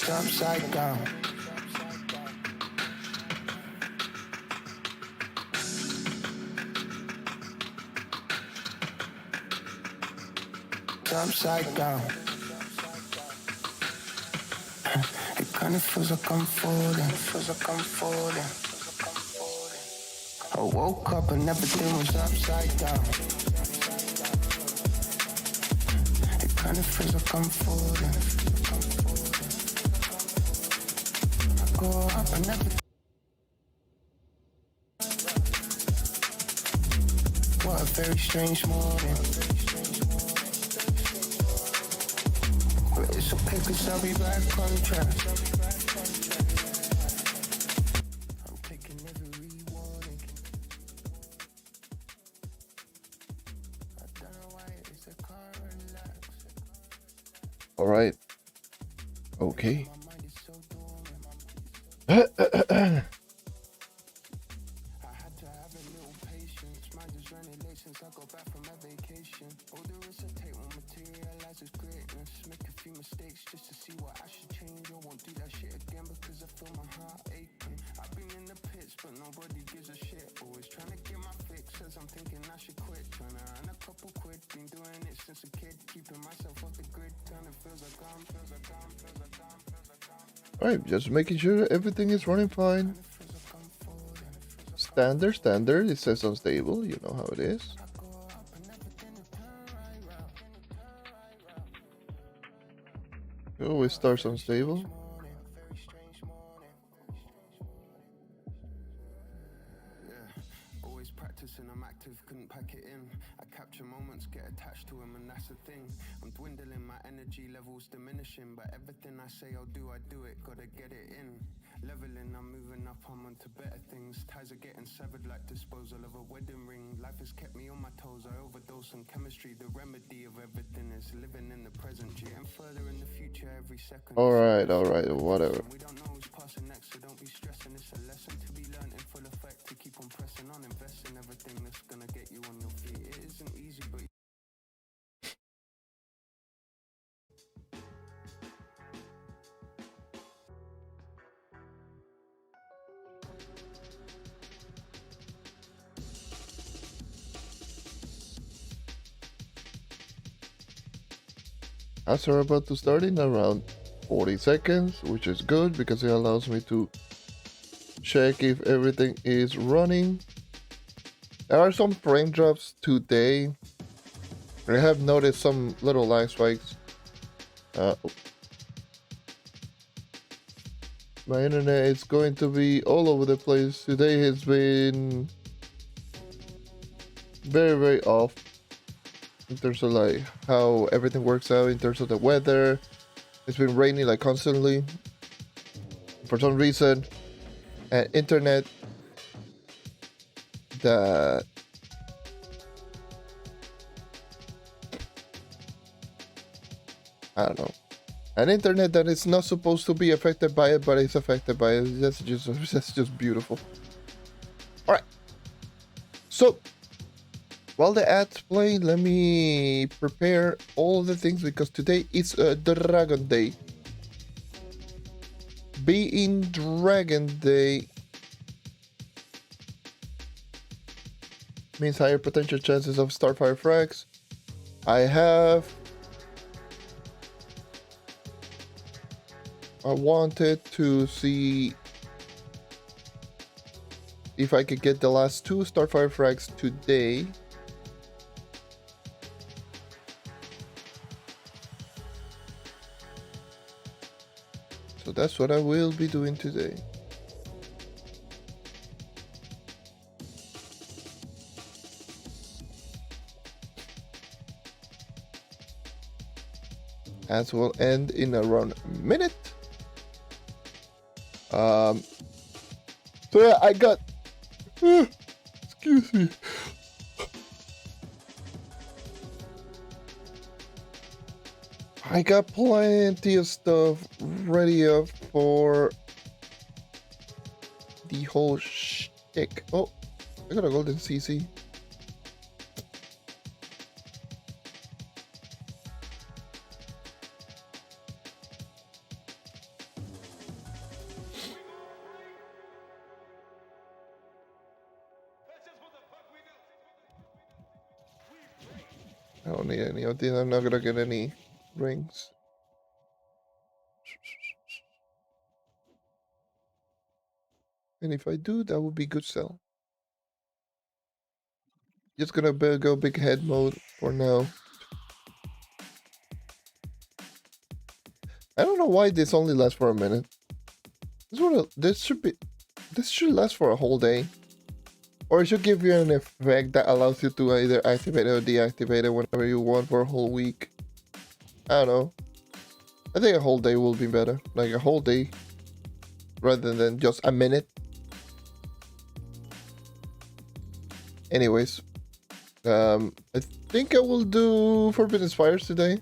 upside down. Upside down. It kinda feels like I'm falling. I woke up and everything was upside down. It kinda feels like I'm falling. I go up and everything. What a very strange morning. But it's okay 'cause I'll be back on track. I'm taking every warning. I don't know why it's a car relax. All right. Okay. My mind is so dormant. I had to have a little patience. Mind is running late since I got back from my vacation. All the risks I take won't materialize as greatness. Make a few mistakes just to see what I should change. I won't do that shit again because I feel my heart aching. I've been in the pits but nobody gives a shit. Always trying to get my fix as I'm thinking I should quit. Trying to earn a couple quid. Been doing it since a kid. Keeping myself off the grid. Turning feels like I'm. All right, just making sure everything is running fine. Standard. It says unstable. You know how it is. It always starts unstable. Always practicing, I'm active, couldn't pack it in. I capture moments, get attached to them, and that's the thing. I'm dwindling, my energy levels diminishing, but everything I say I do it, gotta get it in. Leveling, I'm moving up, I'm onto better things. Ties are getting severed like disposal of a wedding ring. Life has kept me on my toes, I overdose on chemistry. The remedy of everything is living in the present, getting further in the future every second. All right, whatever. We don't know who's passing next, so don't be stressing. It's a lesson to be learned in full effect. To keep on pressing on, invest in everything that's gonna get you on your feet. It isn't easy, but As we're about to start in around 40 seconds, which is good because it allows me to check if everything is running. There are some frame drops today. I have noticed some little lag spikes. My internet is going to be all over the place. Today has been very off in terms of like how everything works out in terms of the weather. It's been raining like constantly for some reason, and internet that I don't know, an internet that is not supposed to be affected by it, but it's affected by it. That's just beautiful. All right, so while the ads play, let me prepare all the things because today is Dragon Day. Being Dragon Day means higher potential chances of Starfire frags. I wanted to see if I could get the last 2 Starfire frags today. So that's what I will be doing today. As will end in around a minute. So yeah, I got excuse me. I got plenty of stuff ready up for the whole shtick. Oh, I got a golden CC. I don't need any of these. I'm not gonna get any rings. And if I do, that would be good sell. Just gonna go big head mode for now. I don't know why this only lasts for a minute. This should last for a whole day. Or it should give you an effect that allows you to either activate it or deactivate it whenever you want for a whole week. I don't know. I think a whole day will be better. Like a whole day rather than just a minute. Anyways, I think I will do Forbidden Spires today.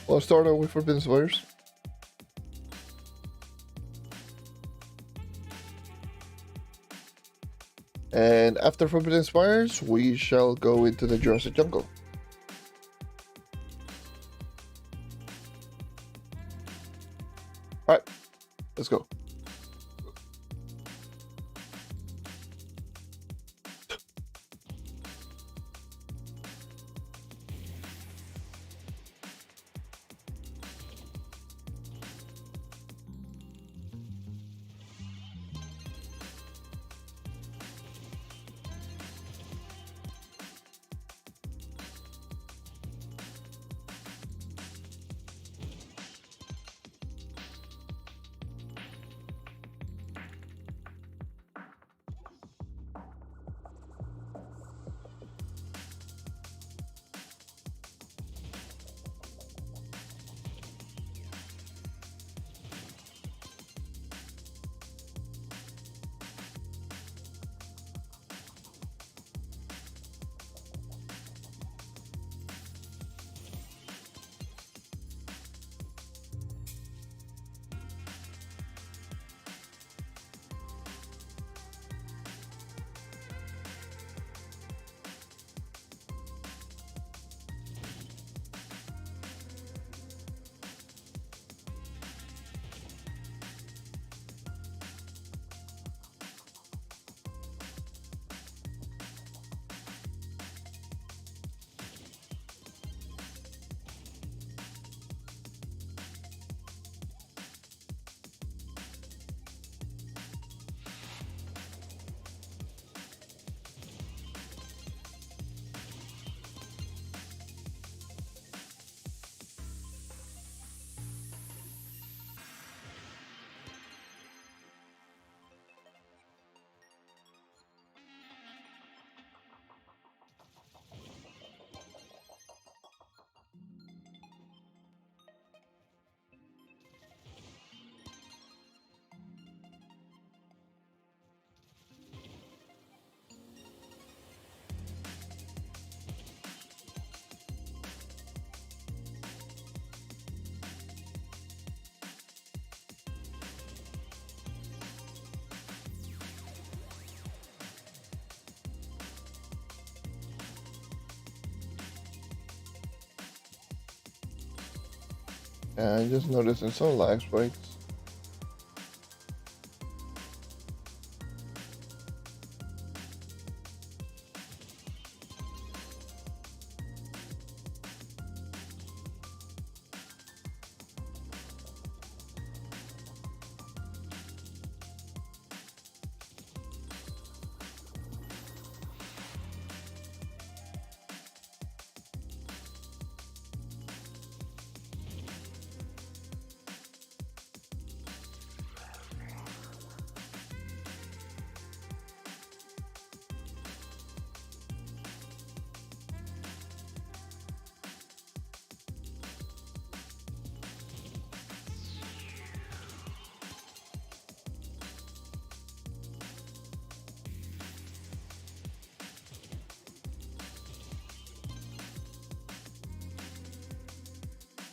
I'll start out with Forbidden Spires. And after Forbidden Spires, we shall go into the Jurassic Jungle. Alright, let's go. I just noticed in some lag spikes.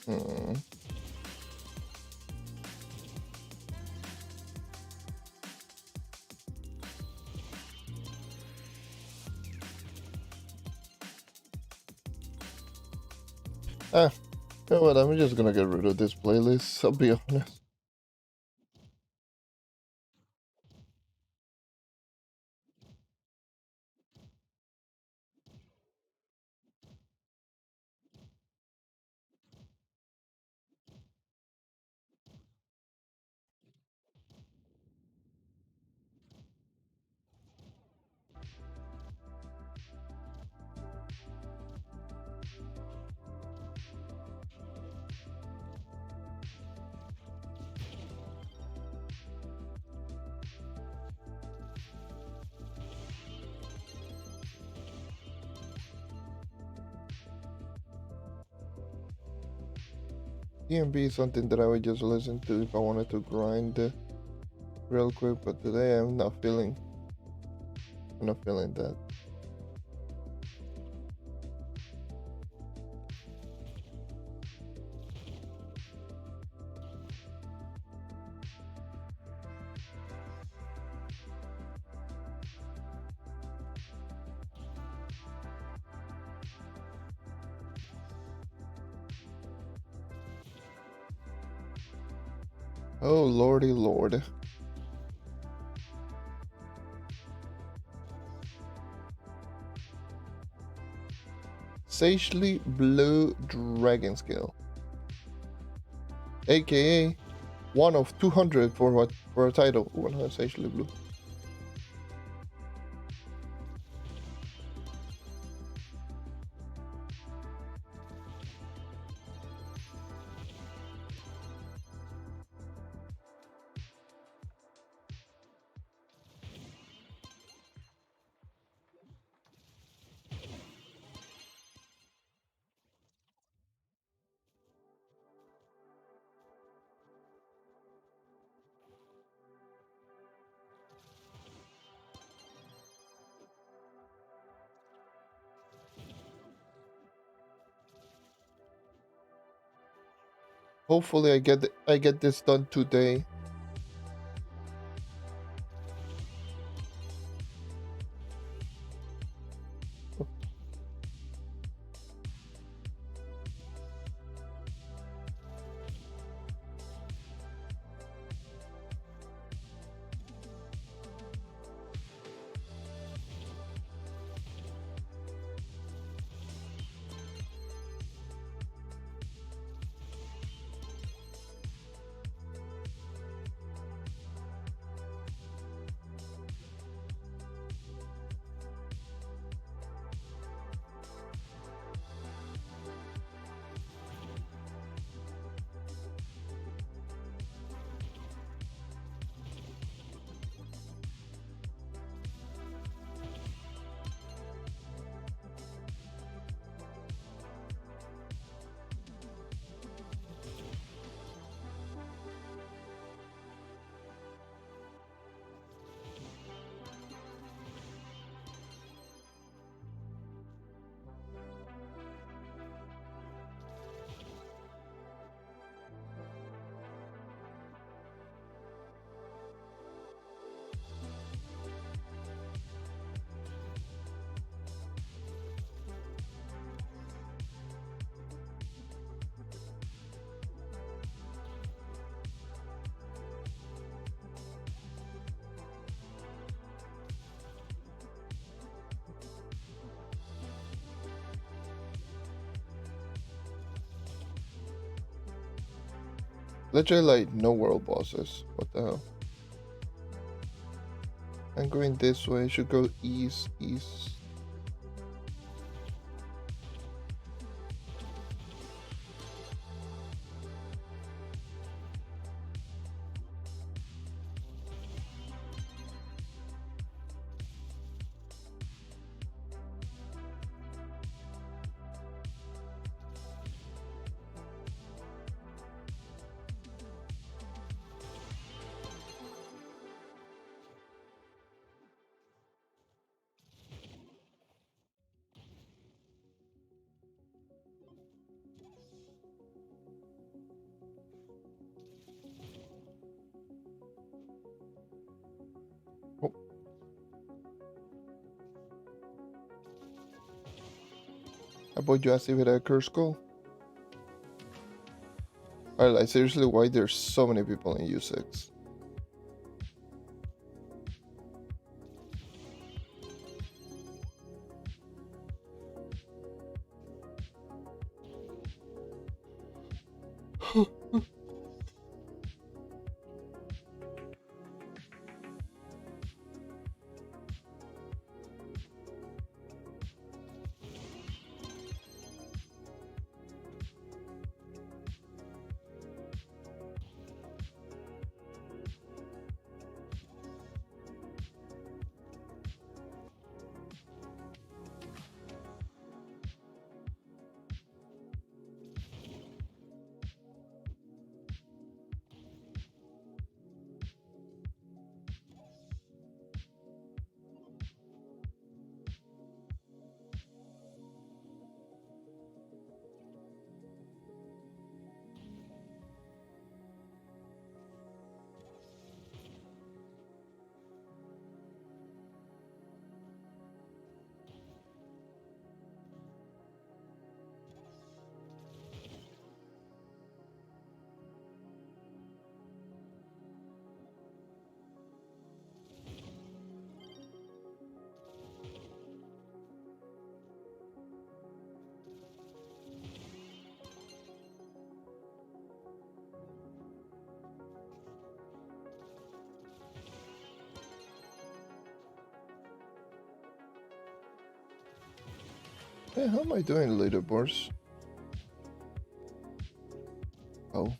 Hmm. Ah, you know what? I'm just gonna get rid of this playlist. I'll be honest. DMB is something that I would just listen to if I wanted to grind real quick, but today I'm not feeling that. Oh lordy lord. Sagely Blue Dragon Skill, aka one of 200 for a title. 100 Sagely Blue. Hopefully I get this done today. Literally like no world bosses. What the hell? I'm going this way. Should go east. Oh. How about you ask if it had a curse skull? Alright, like seriously, why there's so many people in U6? Hey, how am I doing, leaderboards? Oh.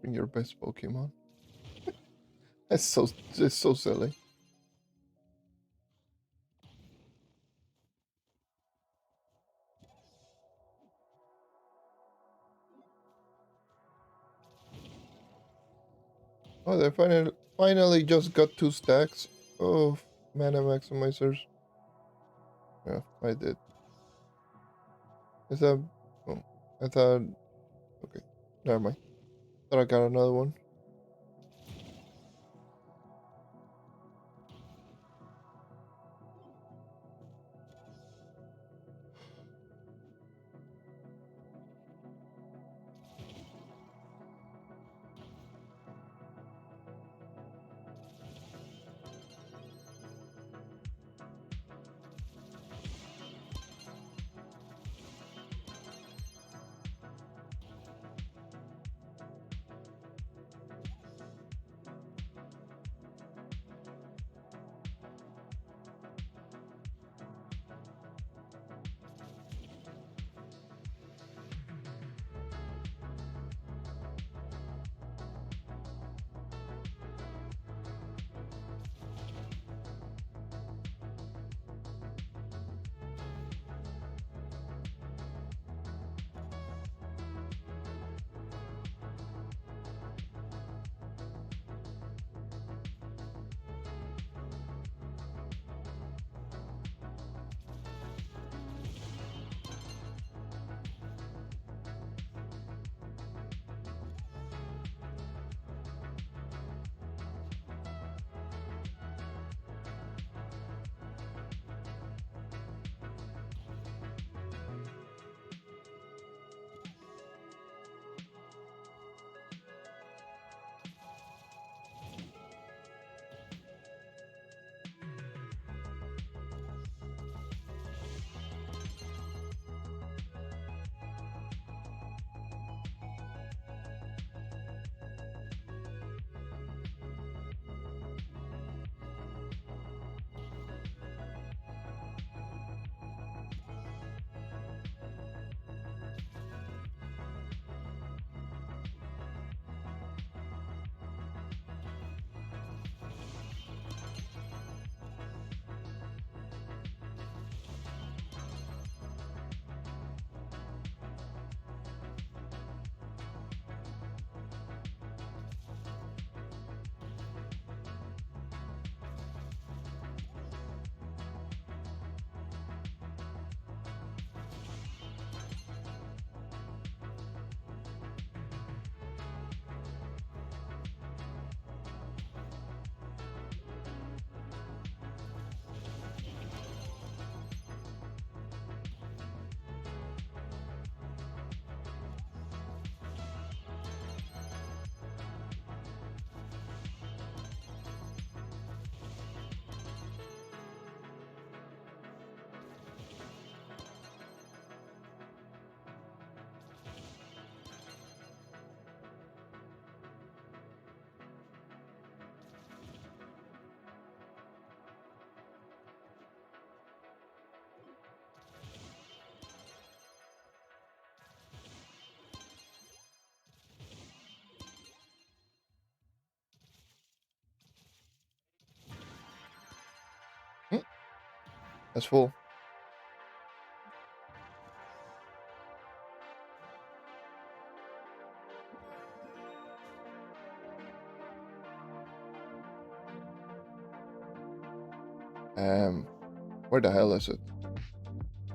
Bring your best Pokemon. It's so silly. Oh, they finally just got 2 stacks of mana maximizers. Yeah, I did. Is that? Oh, I thought. Okay, never mind. Thought I got another one. Hmm, that's full. Where the hell is it?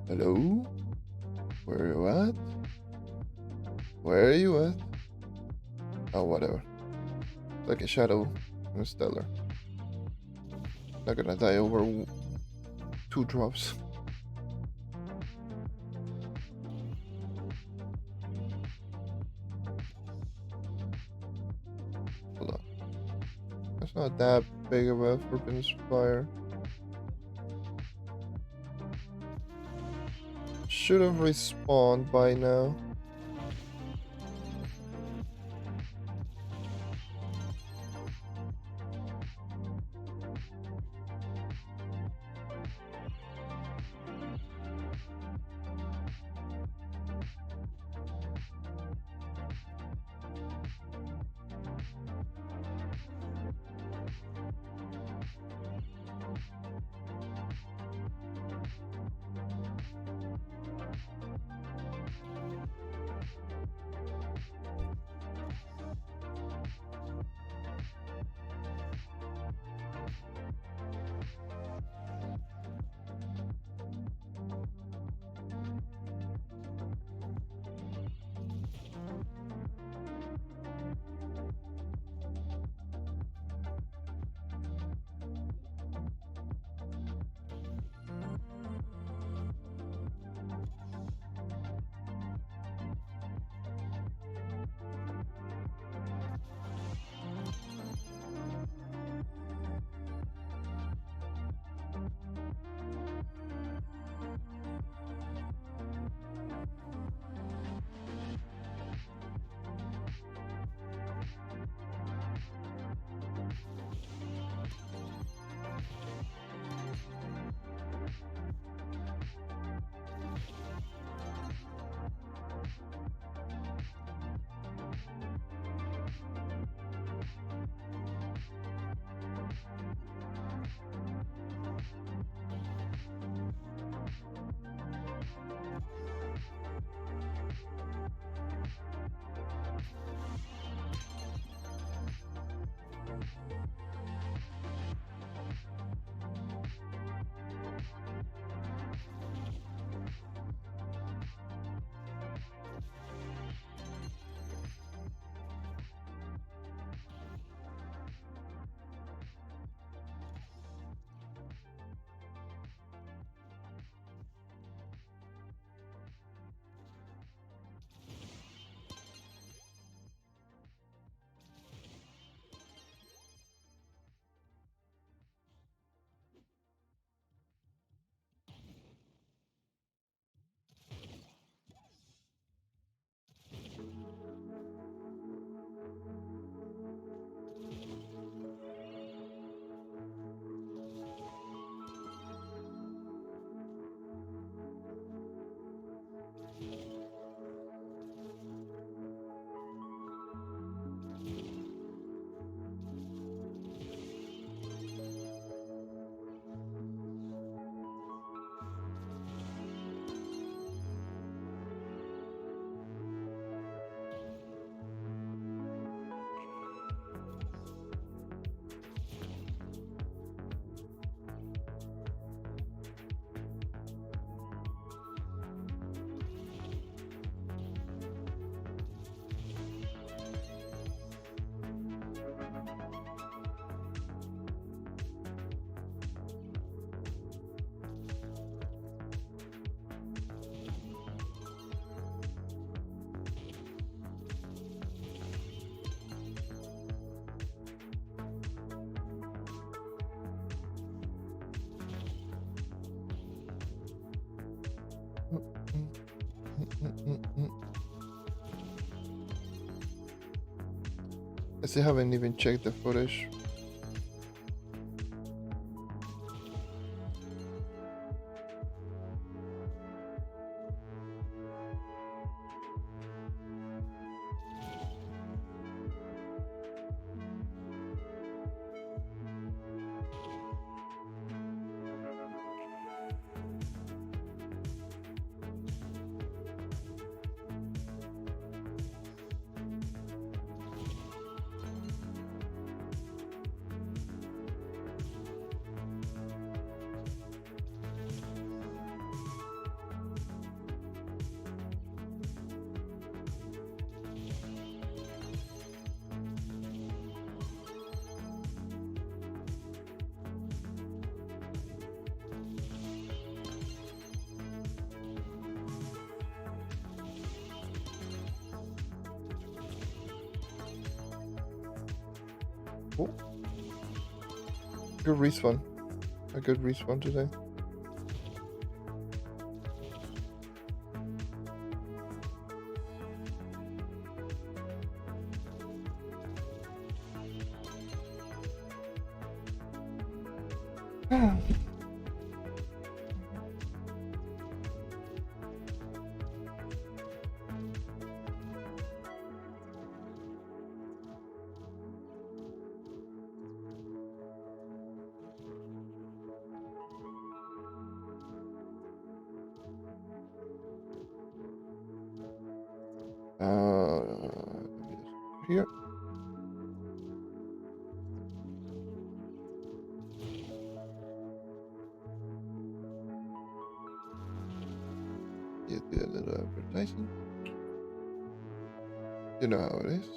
Hello? Where are you at? Where are you at? Oh, whatever. Like a shadow in a stellar. Not gonna die over 2 drops. Hold on. That's not that big of a freaking spire. Should have respawned by now. I still haven't even checked the footage. Oh. Good respawn. A good respawn today. Here. You do a little advertising. You know how it is.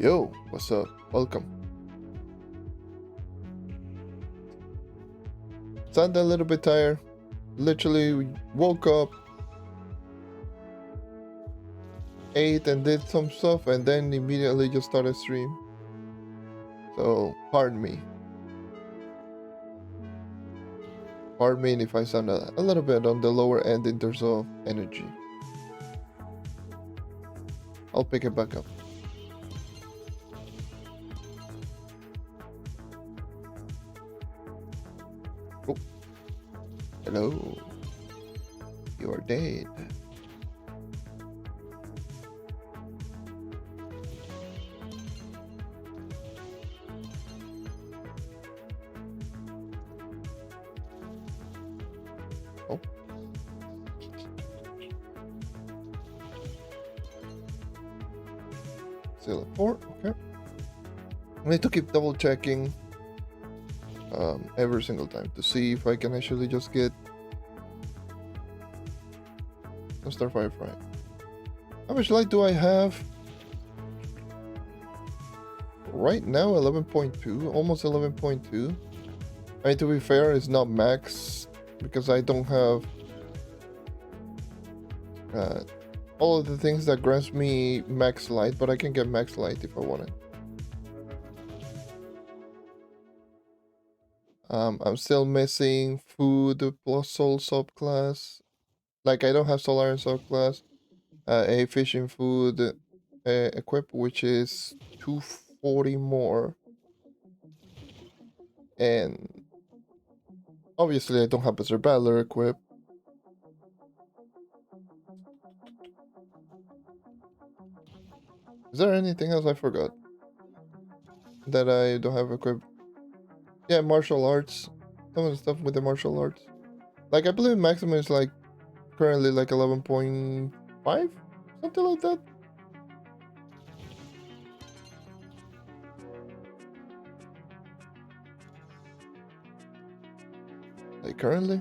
Yo, what's up? Welcome. Sound a little bit tired. Literally woke up, ate and did some stuff, and then immediately just started stream. So pardon me. Pardon me if I sound a little bit on the lower end in terms of energy. I'll pick it back up. Oh. Hello. You are dead. Oh. Still at 4, okay. I need to keep double checking every single time to see if I can actually just get a Starfire Frag. How much light do I have? Right now 11.2, almost 11.2. I mean, to be fair, it's not max because I don't have all of the things that grants me max light, but I can get max light if I want it. I'm still missing food plus soul subclass. Like, I don't have solar and subclass. A fishing food equip, which is 240 more. And obviously I don't have a Zerballer equip. Is there anything else I forgot that I don't have equipped? Yeah, martial arts. Some of the stuff with the martial arts. Like, I believe maximum is like currently like 11.5? Something like that. Like currently?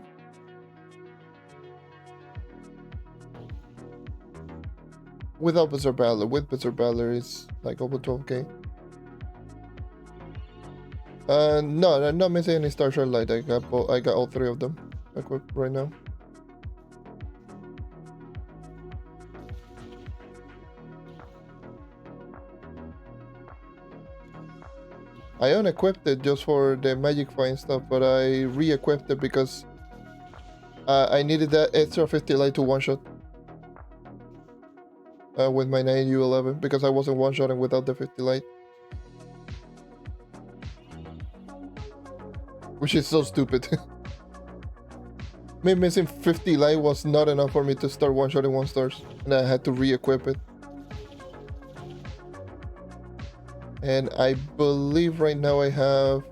Without Bizarre Battler. With Bizarre Battler is like over 12k. No, I'm not missing any Star Shard Light. I got all 3 of them equipped right now. I unequipped it just for the Magic Find stuff, but I re-equipped it because I needed that extra 50 light to one-shot with my 9U11 because I wasn't one-shotting without the 50 light. Which is so stupid. Me missing 50 light was not enough for me to start one-shotting 1-stars, and I had to re-equip it. And I believe right now I have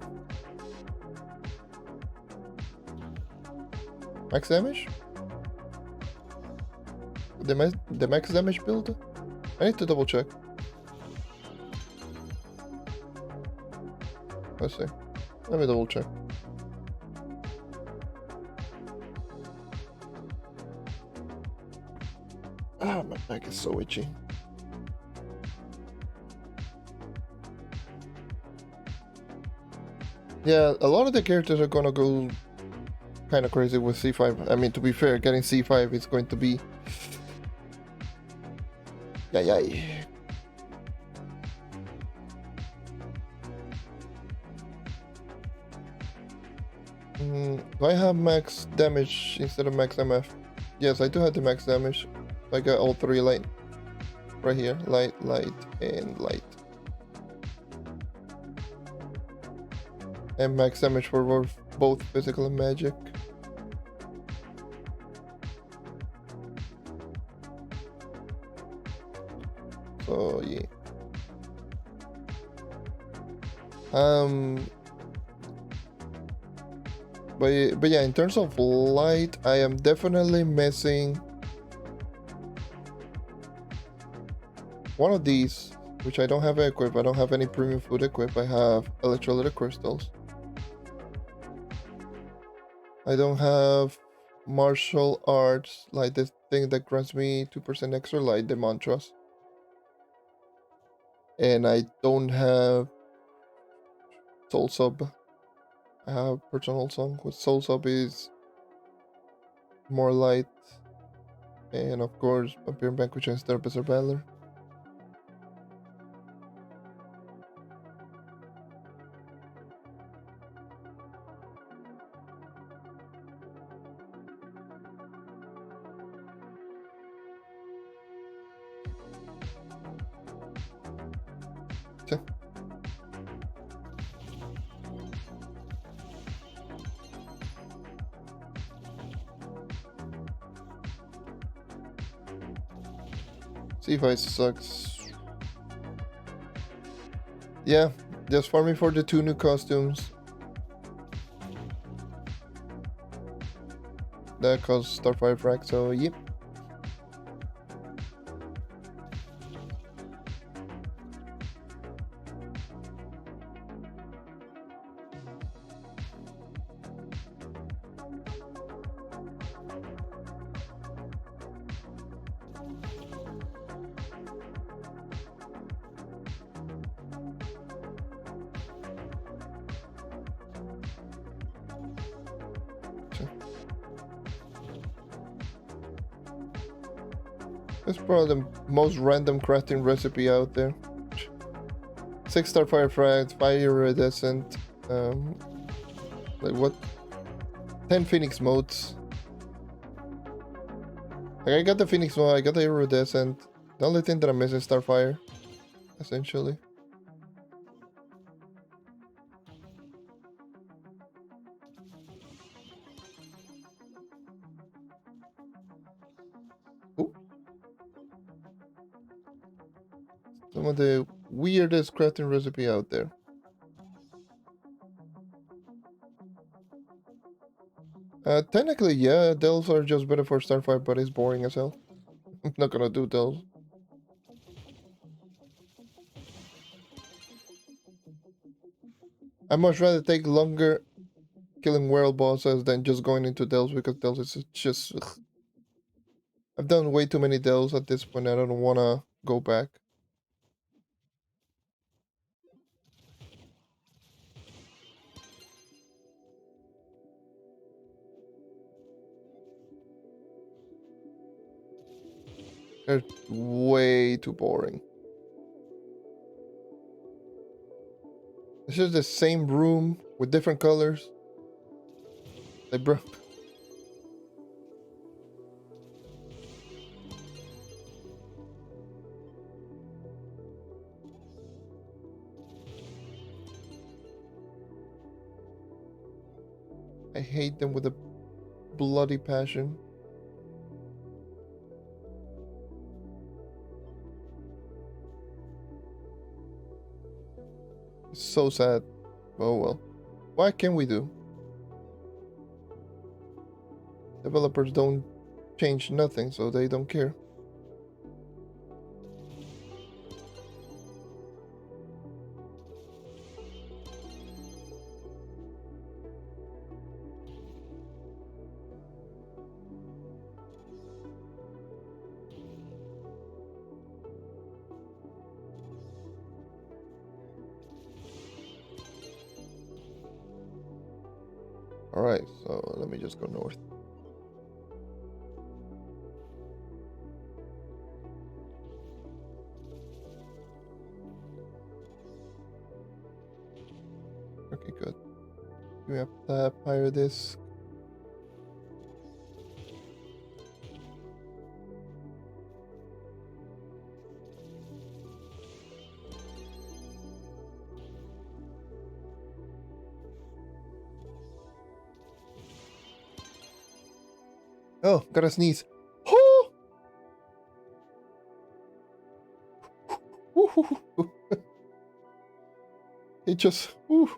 Max damage? The max damage build? I need to double check. Let's see. Let me double check. Ah, my back is so itchy. Yeah, a lot of the characters are gonna go kind of crazy with C5. I mean, to be fair, getting C5 is going to be... Yay. Do I have max damage instead of max MF? Yes, I do have the max damage. I got all three light. Right here. Light, light, and light. And max damage for both physical and magic. So yeah. But yeah, in terms of light, I am definitely missing one of these, which I don't have equipped. I don't have any premium food equipped. I have electrolytic crystals. I don't have martial arts, like the thing that grants me 2% extra light, the mantras. And I don't have soul sub. I have personal song with soul sub is more light. And of course, Vampire Vanquish and Therapist Valor. C5 sucks. Yeah, just farming for the 2 new costumes. That caused Starfire frag, so yep. It's probably the most random crafting recipe out there. 6 Starfire frags, 5 iridescent, like what? 10 Phoenix modes. Like I got the Phoenix mode, I got the iridescent. The only thing that I'm missing is Starfire, essentially. Ooh. Some of the weirdest crafting recipe out there. Technically, yeah, delves are just better for Starfire, but it's boring as hell. I'm not gonna do delves. I'd much rather take longer killing world bosses than just going into delves, because delves is just... Ugh. I've done way too many delves at this point, I don't wanna go back. They're way too boring. It's just the same room with different colors. Like, bro. I hate them with a bloody passion. It's so sad. Oh well. What can we do? Developers don't change nothing, so they don't care. Alright, so let me just go north. Okay, good. We have that fire disc. Oh, gotta sneeze. Oh! It just. Whew.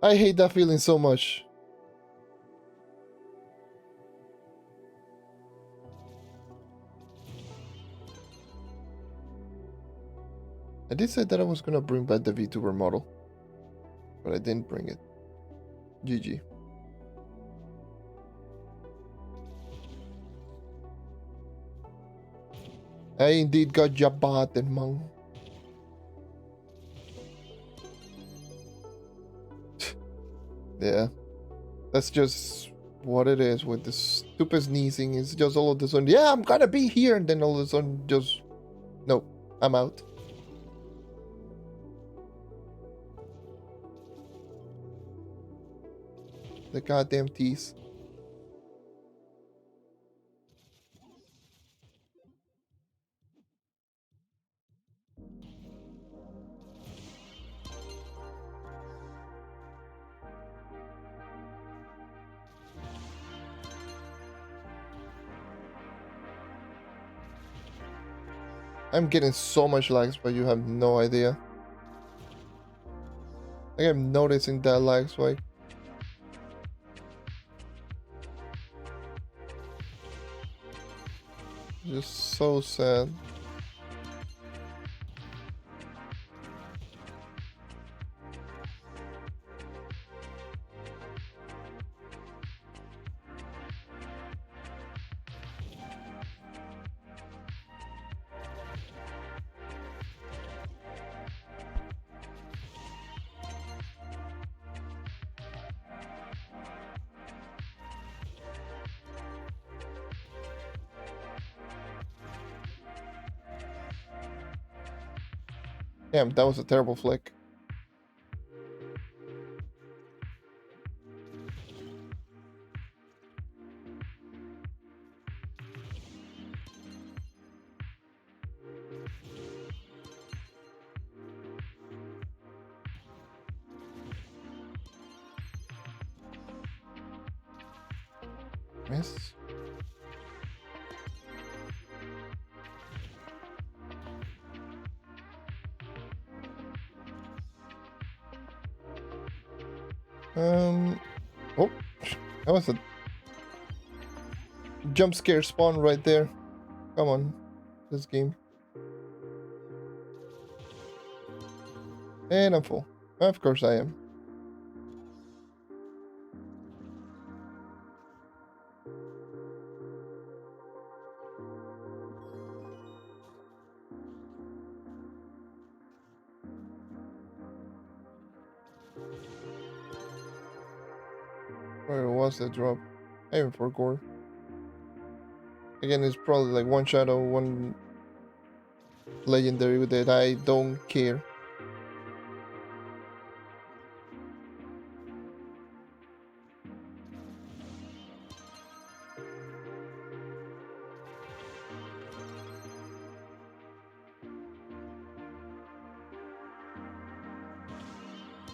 I hate that feeling so much. I did say that I was gonna bring back the VTuber model, but I didn't bring it. GG. I indeed got jabaten, man. Yeah. That's just what it is with this stupid sneezing. It's just all of a sudden, yeah, I'm gonna be here, and then all of a sudden, just, no, I'm out. The goddamn tease. I'm getting so much lags, but you have no idea. I am noticing that lag spike. Just so sad. Damn, that was a terrible flick. Miss. Oh, that was a jump scare spawn right there. Come on, this game. And I'm full. Of course I am. Where was the drop? I even forgot. Again, it's probably like one shadow, one legendary with it. I don't care.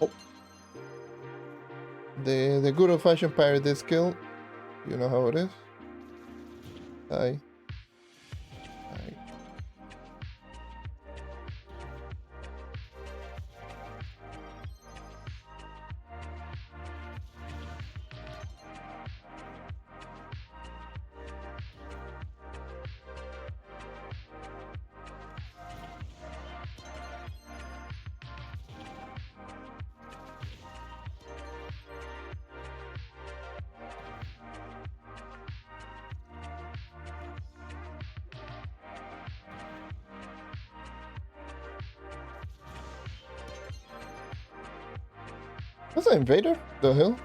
Oh. The good old fashioned parry skill. You know how it is. Die. Die. Was that Invader? The hell?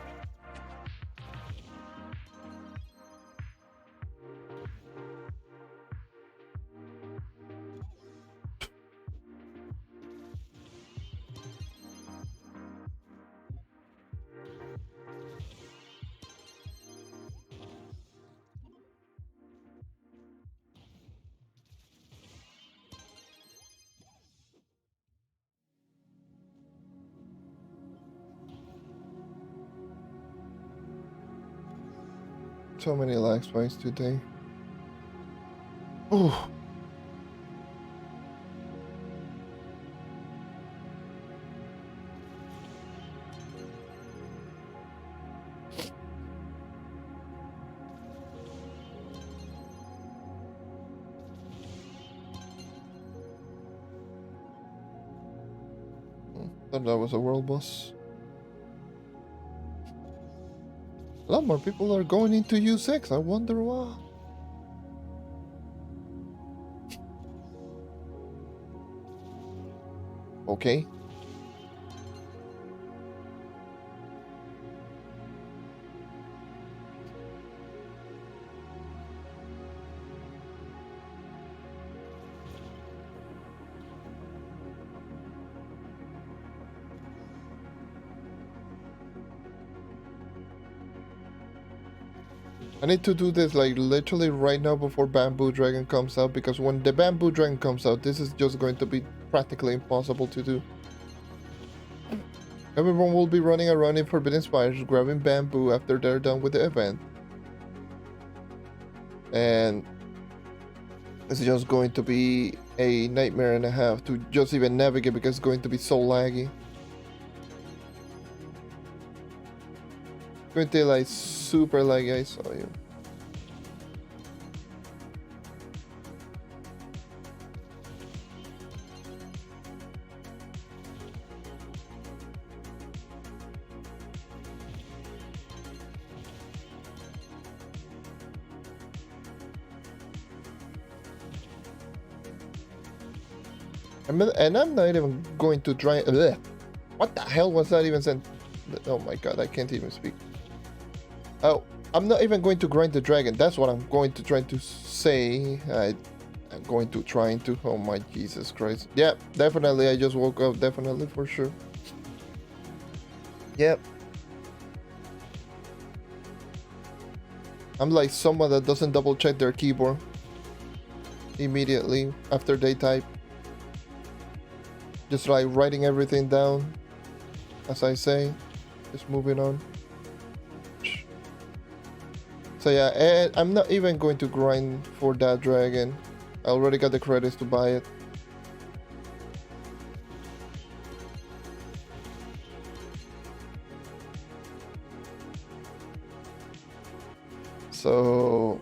So many lag spikes today. Ooh. Thought that was a world boss. A lot more people are going into U6. I wonder why. Okay. I need to do this like literally right now before Bamboo Dragon comes out, because when the Bamboo Dragon comes out, this is just going to be practically impossible to do. Everyone will be running around in Forbidden Spires grabbing bamboo after they're done with the event. And it's just going to be a nightmare and a half to just even navigate, because it's going to be so laggy. It's going to be like super laggy, I saw you. And I'm not even going to try. Ugh. What the hell was that even sent? Oh my god, I can't even speak. Oh, I'm not even going to grind the dragon. That's what I'm going to try to say. I'm going to try to. Oh my Jesus Christ. Yeah, definitely. I just woke up. Definitely, for sure. Yep. I'm like someone that doesn't double check their keyboard immediately after they type. Just like writing everything down as I say. Just moving on. So yeah, and I'm not even going to grind for that dragon. I already got the credits to buy it. So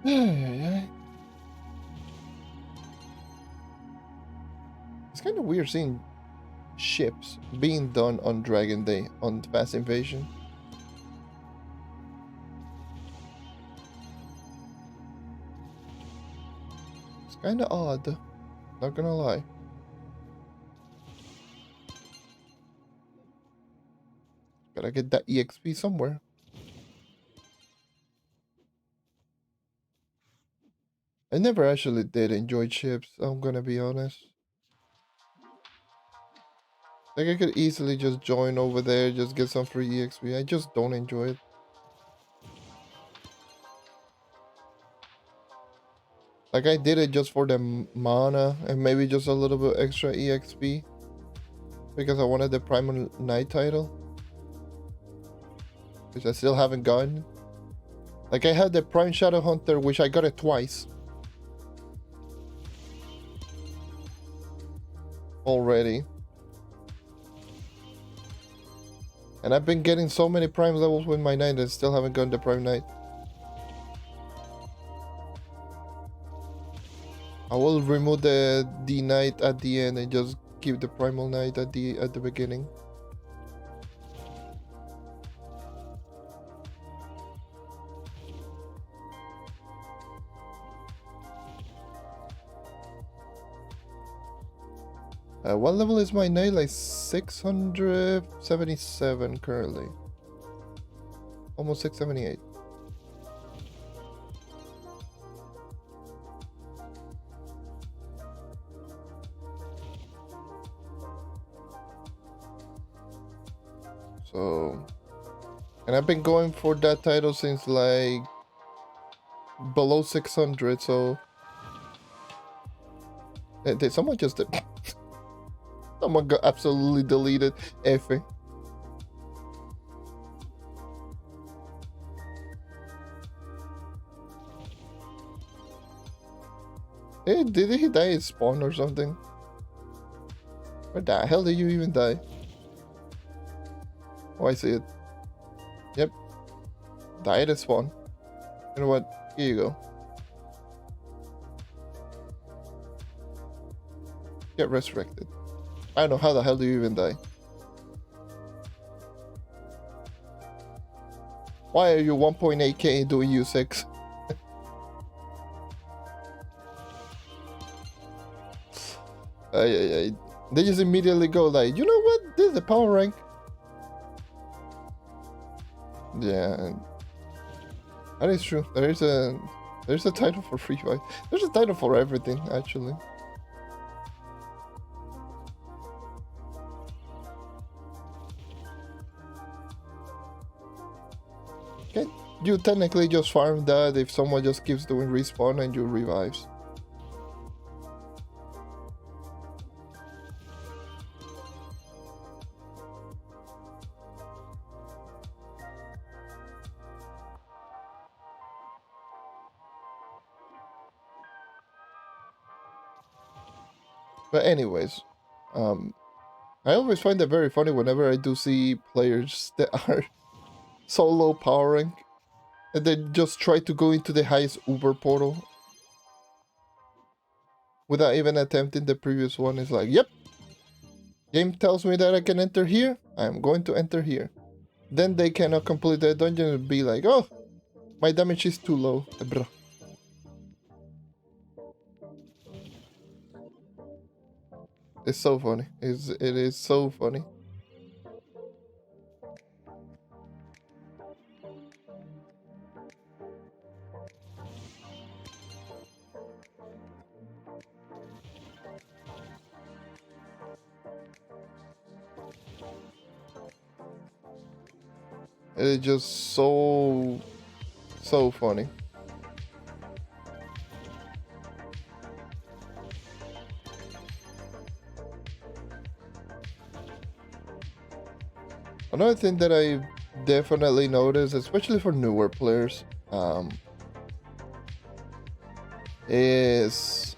It's kind of weird seeing ships being done on Dragon Day on Fast Invasion. It's kind of odd, not gonna lie. Gotta get that EXP somewhere. I never actually did enjoy ships, I'm gonna be honest. Like, I could easily just join over there, just get some free EXP. I just don't enjoy it. Like, I did it just for the mana and maybe just a little bit extra EXP. Because I wanted the Primal Knight title. Which I still haven't gotten. Like, I had the Prime Shadow Hunter, which I got it twice. Already. And I've been getting so many Prime levels with my Knight and still haven't gotten the Prime Knight. I will remove the Knight at the end and just keep the Primal Knight at the beginning. What level is my Knight? Like 677 currently. Almost 678. So, and I've been going for that title since like below 600, so did someone just did someone got absolutely deleted. F. Hey, did he die in spawn or something? Where the hell did you even die? Oh, I see it. Yep. Died at spawn. You know what? Here you go. Get resurrected. I don't know how the hell do you even die. Why are you 1.8k doing U6? They just immediately go like, you know what? This is the power rank. Yeah, that is true. There's a title for free fight. There's a title for everything, actually. Okay, you technically just farm that if someone just keeps doing respawn and you revives. But anyways, I always find it very funny whenever I do see players that are so low power rank and they just try to go into the highest Uber portal without even attempting the previous one. It's like, yep, game tells me that I can enter here, I'm going to enter here. Then they cannot complete the dungeon and be like, oh, my damage is too low, bruh. It's so funny. It is so funny. It is just so funny. Another thing that I definitely noticed, especially for newer players, is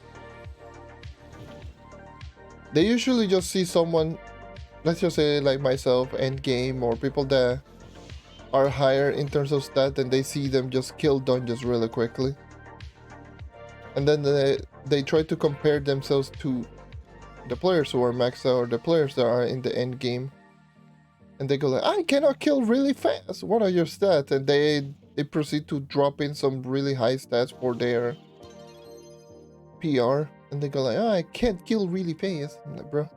they usually just see someone, let's just say like myself, end game, or people that are higher in terms of stat, and they see them just kill dungeons really quickly. And then they try to compare themselves to the players who are maxed out or the players that are in the end game. And they go like, I cannot kill really fast. What are your stats? And they proceed to drop in some really high stats for their PR. And they go like, I can't kill really fast. I'm like, bro.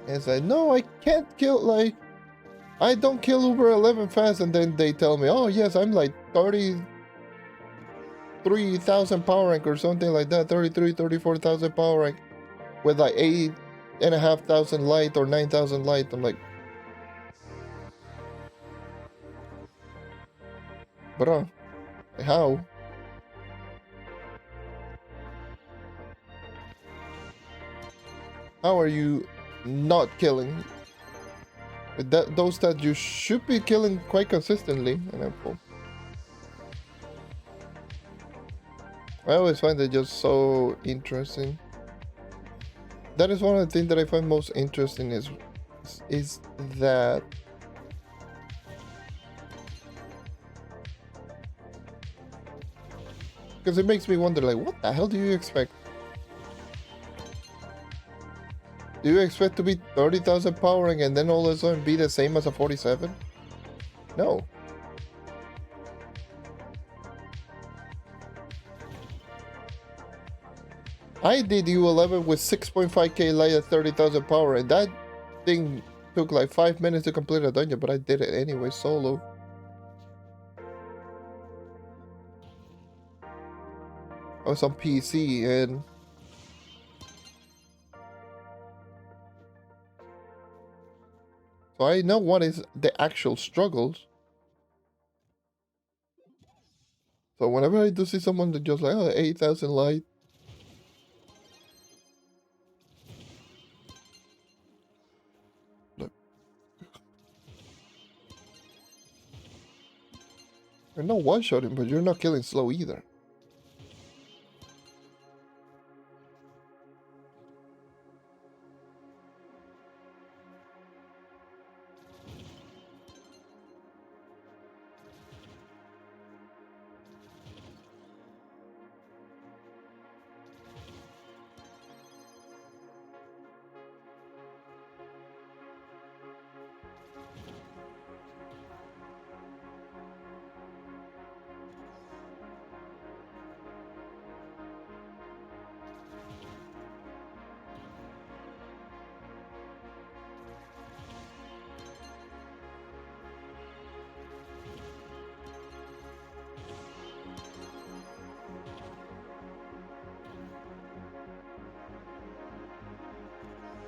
And it's like, no, I can't kill, like, I don't kill Uber 11 fast. And then they tell me, oh, yes, I'm like 33,000 power rank or something like that. 34,000 power rank with like 8,500 light or 9,000 light. I'm like, bro, how? How are you not killing? Those that you should be killing quite consistently. And I always find it just so interesting. That is one of the things that I find most interesting is that because it makes me wonder, like, what the hell do you expect? Do you expect to be 30,000 powering and then all of a sudden be the same as a 47? No. I did U11 with 6.5k light at 30,000 power, and that thing took like 5 minutes to complete a dungeon, but I did it anyway, solo. I was on PC, and so I know what is the actual struggles. So whenever I do see someone that just like, oh, 8,000 light, look, you're not one-shotting, but you're not killing slow either.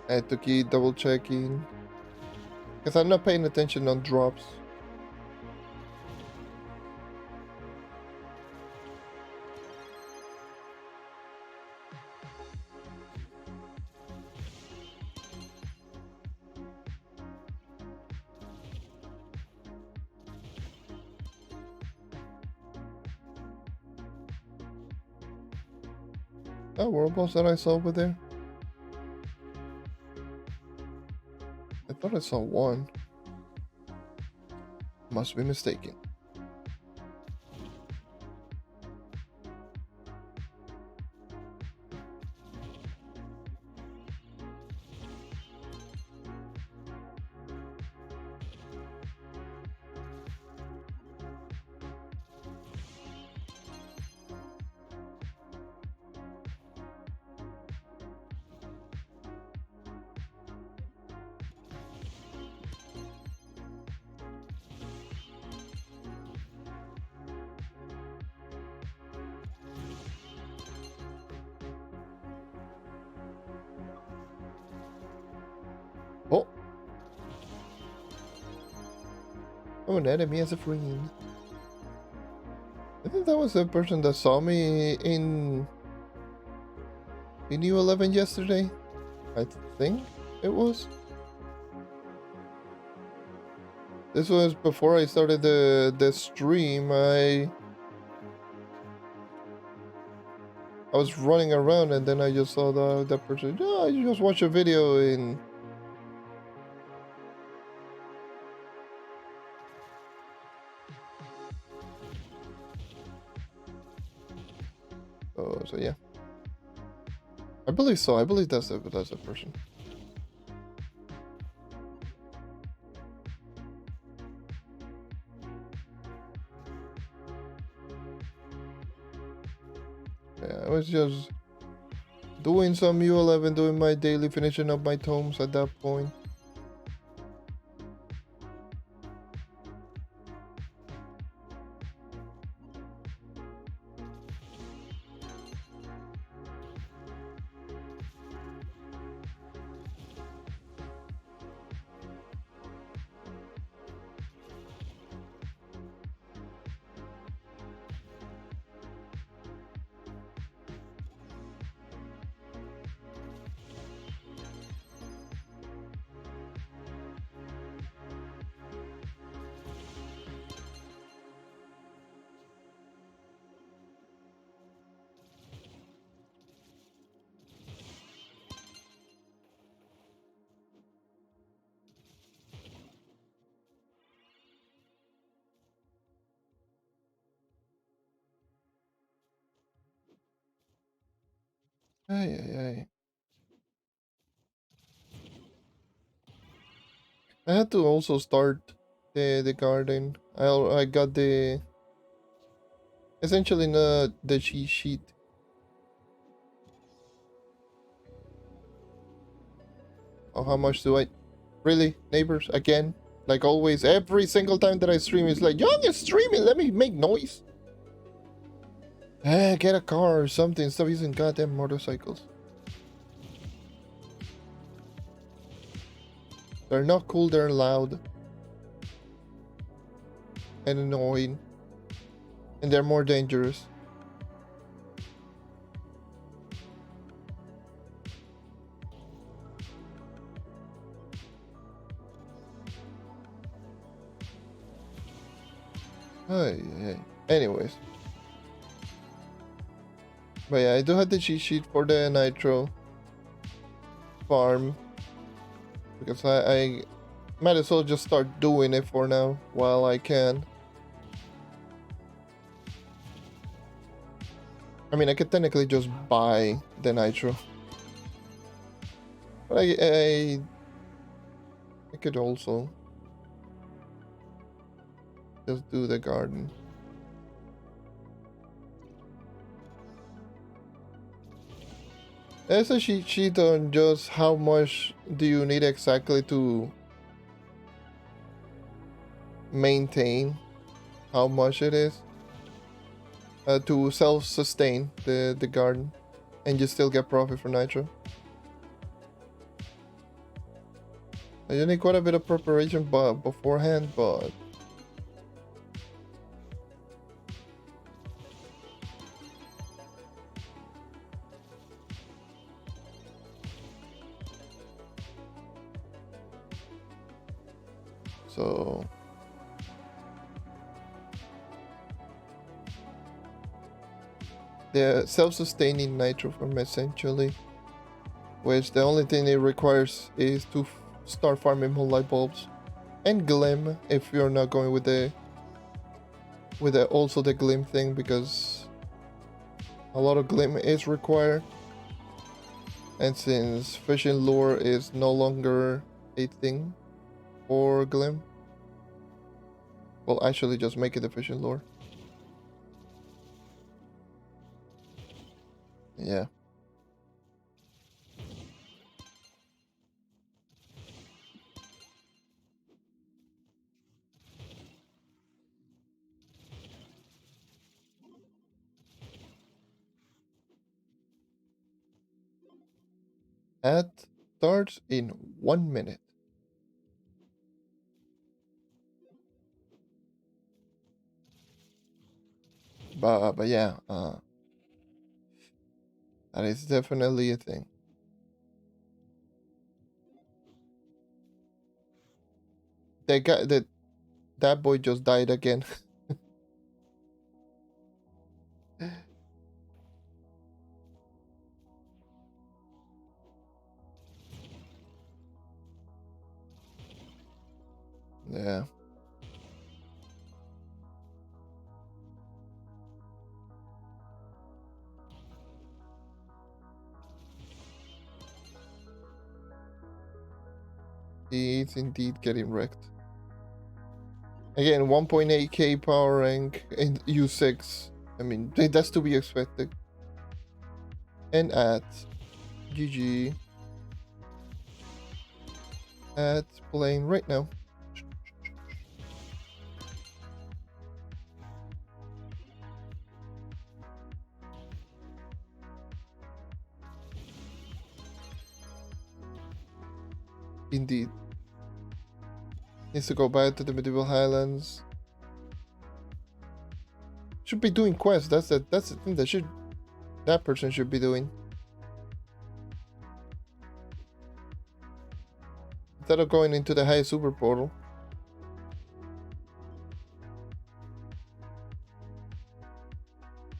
I had to keep double checking because I'm not paying attention on drops. Oh, world boss that I saw over there? I thought I saw one. Must be mistaken. Oh! Oh, an enemy as a friend. I think that was the person that saw me in U11 yesterday. I think it was. This was before I started the stream. I was running around and then I just saw that person. Yeah, I just watched a video in. So yeah. I believe so. I believe that's the person. Yeah, I was just doing some U11, doing my daily, finishing up my tomes at that point. Ay, ay, ay. I had to also start the garden. I got the essentially the cheat sheet. Oh, how much do I really, neighbors, again? Like always, every single time that I stream, it's like, Young is streaming, let me make noise. Get a car or something. Stop using goddamn motorcycles. They're not cool, they're loud. And annoying. And they're more dangerous. Hey. Anyways. But yeah, I do have the cheat sheet for the nitro farm. Because I might as well just start doing it for now while I can. I mean, I could technically just buy the nitro. But I could also just do the garden. There's a cheat sheet on just how much do you need exactly to maintain how much it is to self-sustain the garden and you still get profit for nitro. You need quite a bit of preparation beforehand, but so the self-sustaining nitro farm essentially, which the only thing it requires is to start farming more light bulbs and glim if you're not going with the also the glim thing, because a lot of glim is required, and since fishing lure is no longer a thing for glim, well, actually just make it a fishing lure. Yeah. Ad starts in 1 minute. But yeah, that is definitely a thing. That boy just died again. Yeah. He's indeed getting wrecked. Again, 1.8k power rank in U6. I mean, that's to be expected. And at GG. At playing right now. Indeed. Needs to go back to the medieval highlands. Should be doing quests. That's the thing that person should be doing. Instead of going into the high super portal.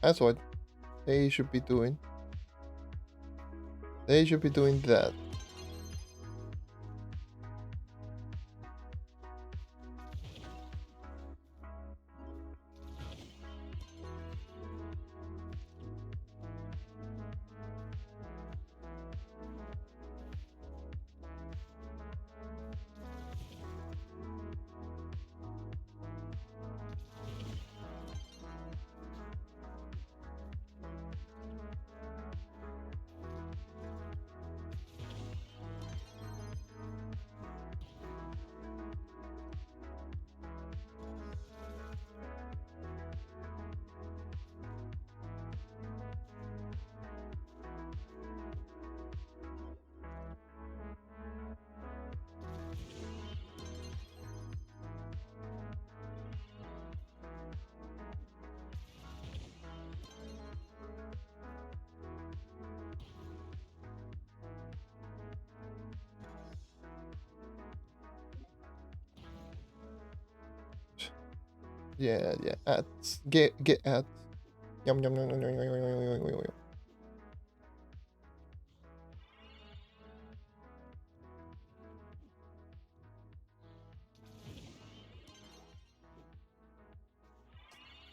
That's what they should be doing. They should be doing that. Yeah, ads. Get ads. Yum yum yum yum yum yum yum yum yum yum.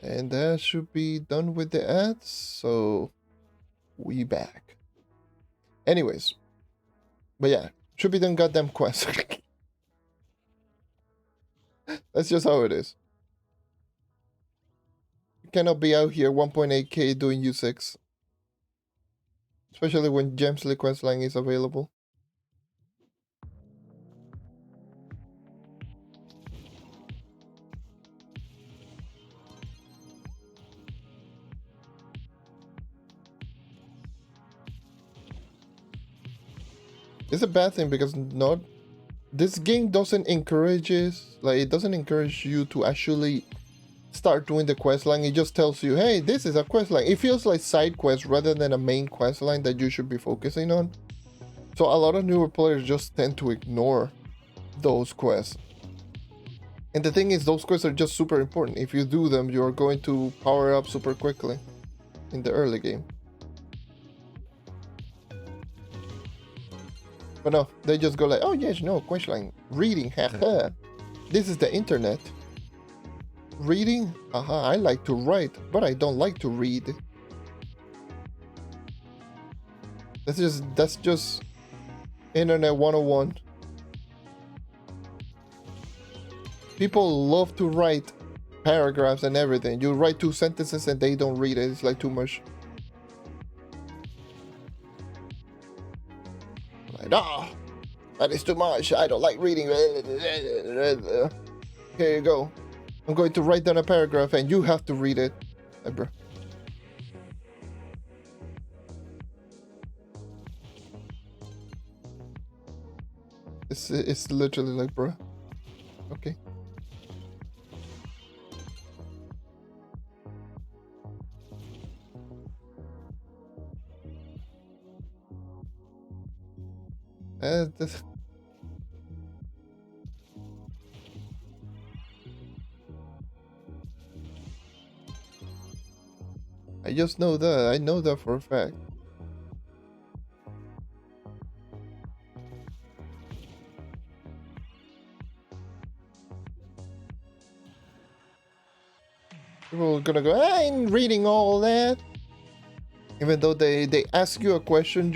And that should be done with the ads, so we back. Anyways. But yeah, should be done goddamn quest. That's just how it is. You cannot be out here 1.8k doing U6. Especially when Gemsley questline is available. It's a bad thing because this game doesn't encourage you to actually start doing the quest line. It just tells you, hey, this is a quest line. It feels like side quest rather than a main quest line that you should be focusing on. So a lot of newer players just tend to ignore those quests. And the thing is, those quests are just super important. If you do them, you're going to power up super quickly in the early game. But no, they just go like, oh yes, no, quest line. Reading, haha. This is the internet. Reading? I like to write, but I don't like to read. That's just internet 101. People love to write paragraphs and everything. You write 2 sentences and they don't read it. It's like too much. Like, that is too much. I don't like reading. Here you go. I'm going to write down a paragraph and you have to read it. Hey, bro. It's literally like, bro. Okay. I just know that. I know that for a fact. People are gonna go, I ain't reading all that. Even though they ask you a question,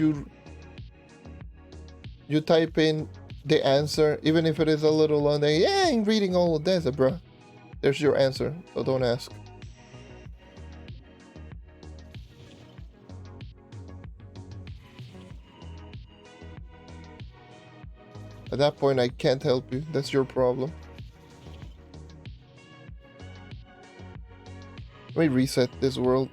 you type in the answer, even if it is a little long. Yeah, I ain't reading all of this, bro. There's your answer, so don't ask. At that point, I can't help you. That's your problem. Let me reset this world.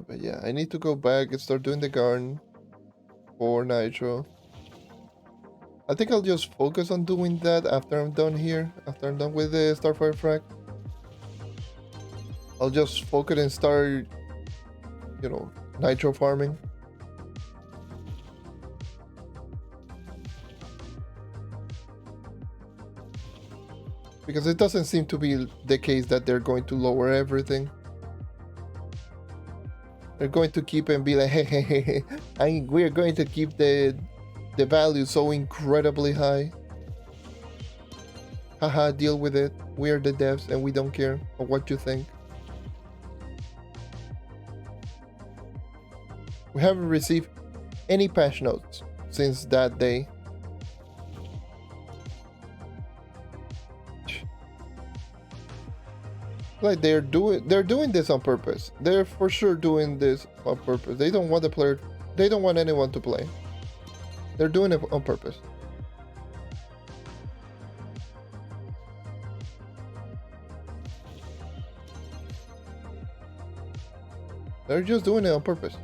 But yeah, I need to go back and start doing the garden for Nitro. I think I'll just focus on doing that after I'm done here. After I'm done with the Starfire frag. I'll just focus and start, you know, Nitro farming. Because it doesn't seem to be the case that they're going to lower everything. They're going to keep and be like, hey, hey, hey, hey, we're going to keep the value so incredibly high. Haha, deal with it. We are the devs and we don't care of what you think. We haven't received any patch notes since that day. Like they're doing this on purpose. They're for sure doing this on purpose. They don't want the player, they don't want anyone to play. They're doing it on purpose. They're just doing it on purpose.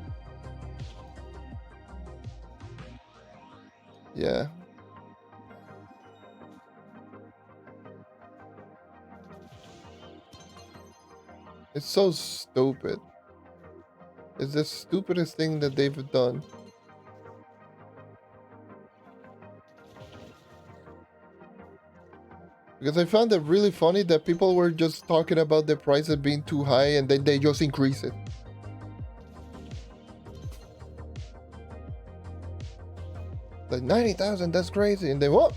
Yeah. It's so stupid. It's the stupidest thing that they've done. Because I found it really funny that people were just talking about the prices being too high and then they just increase it. Like 90,000, that's crazy. And then what?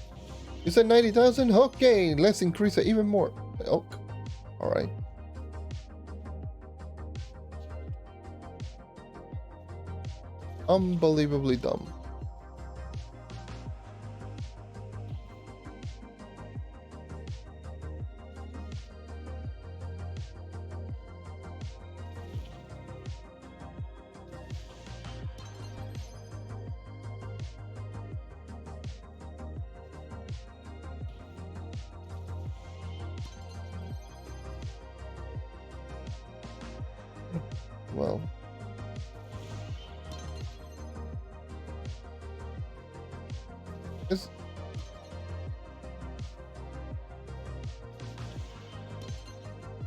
You said 90,000? Okay, let's increase it even more. Oh, alright. Unbelievably dumb. Well,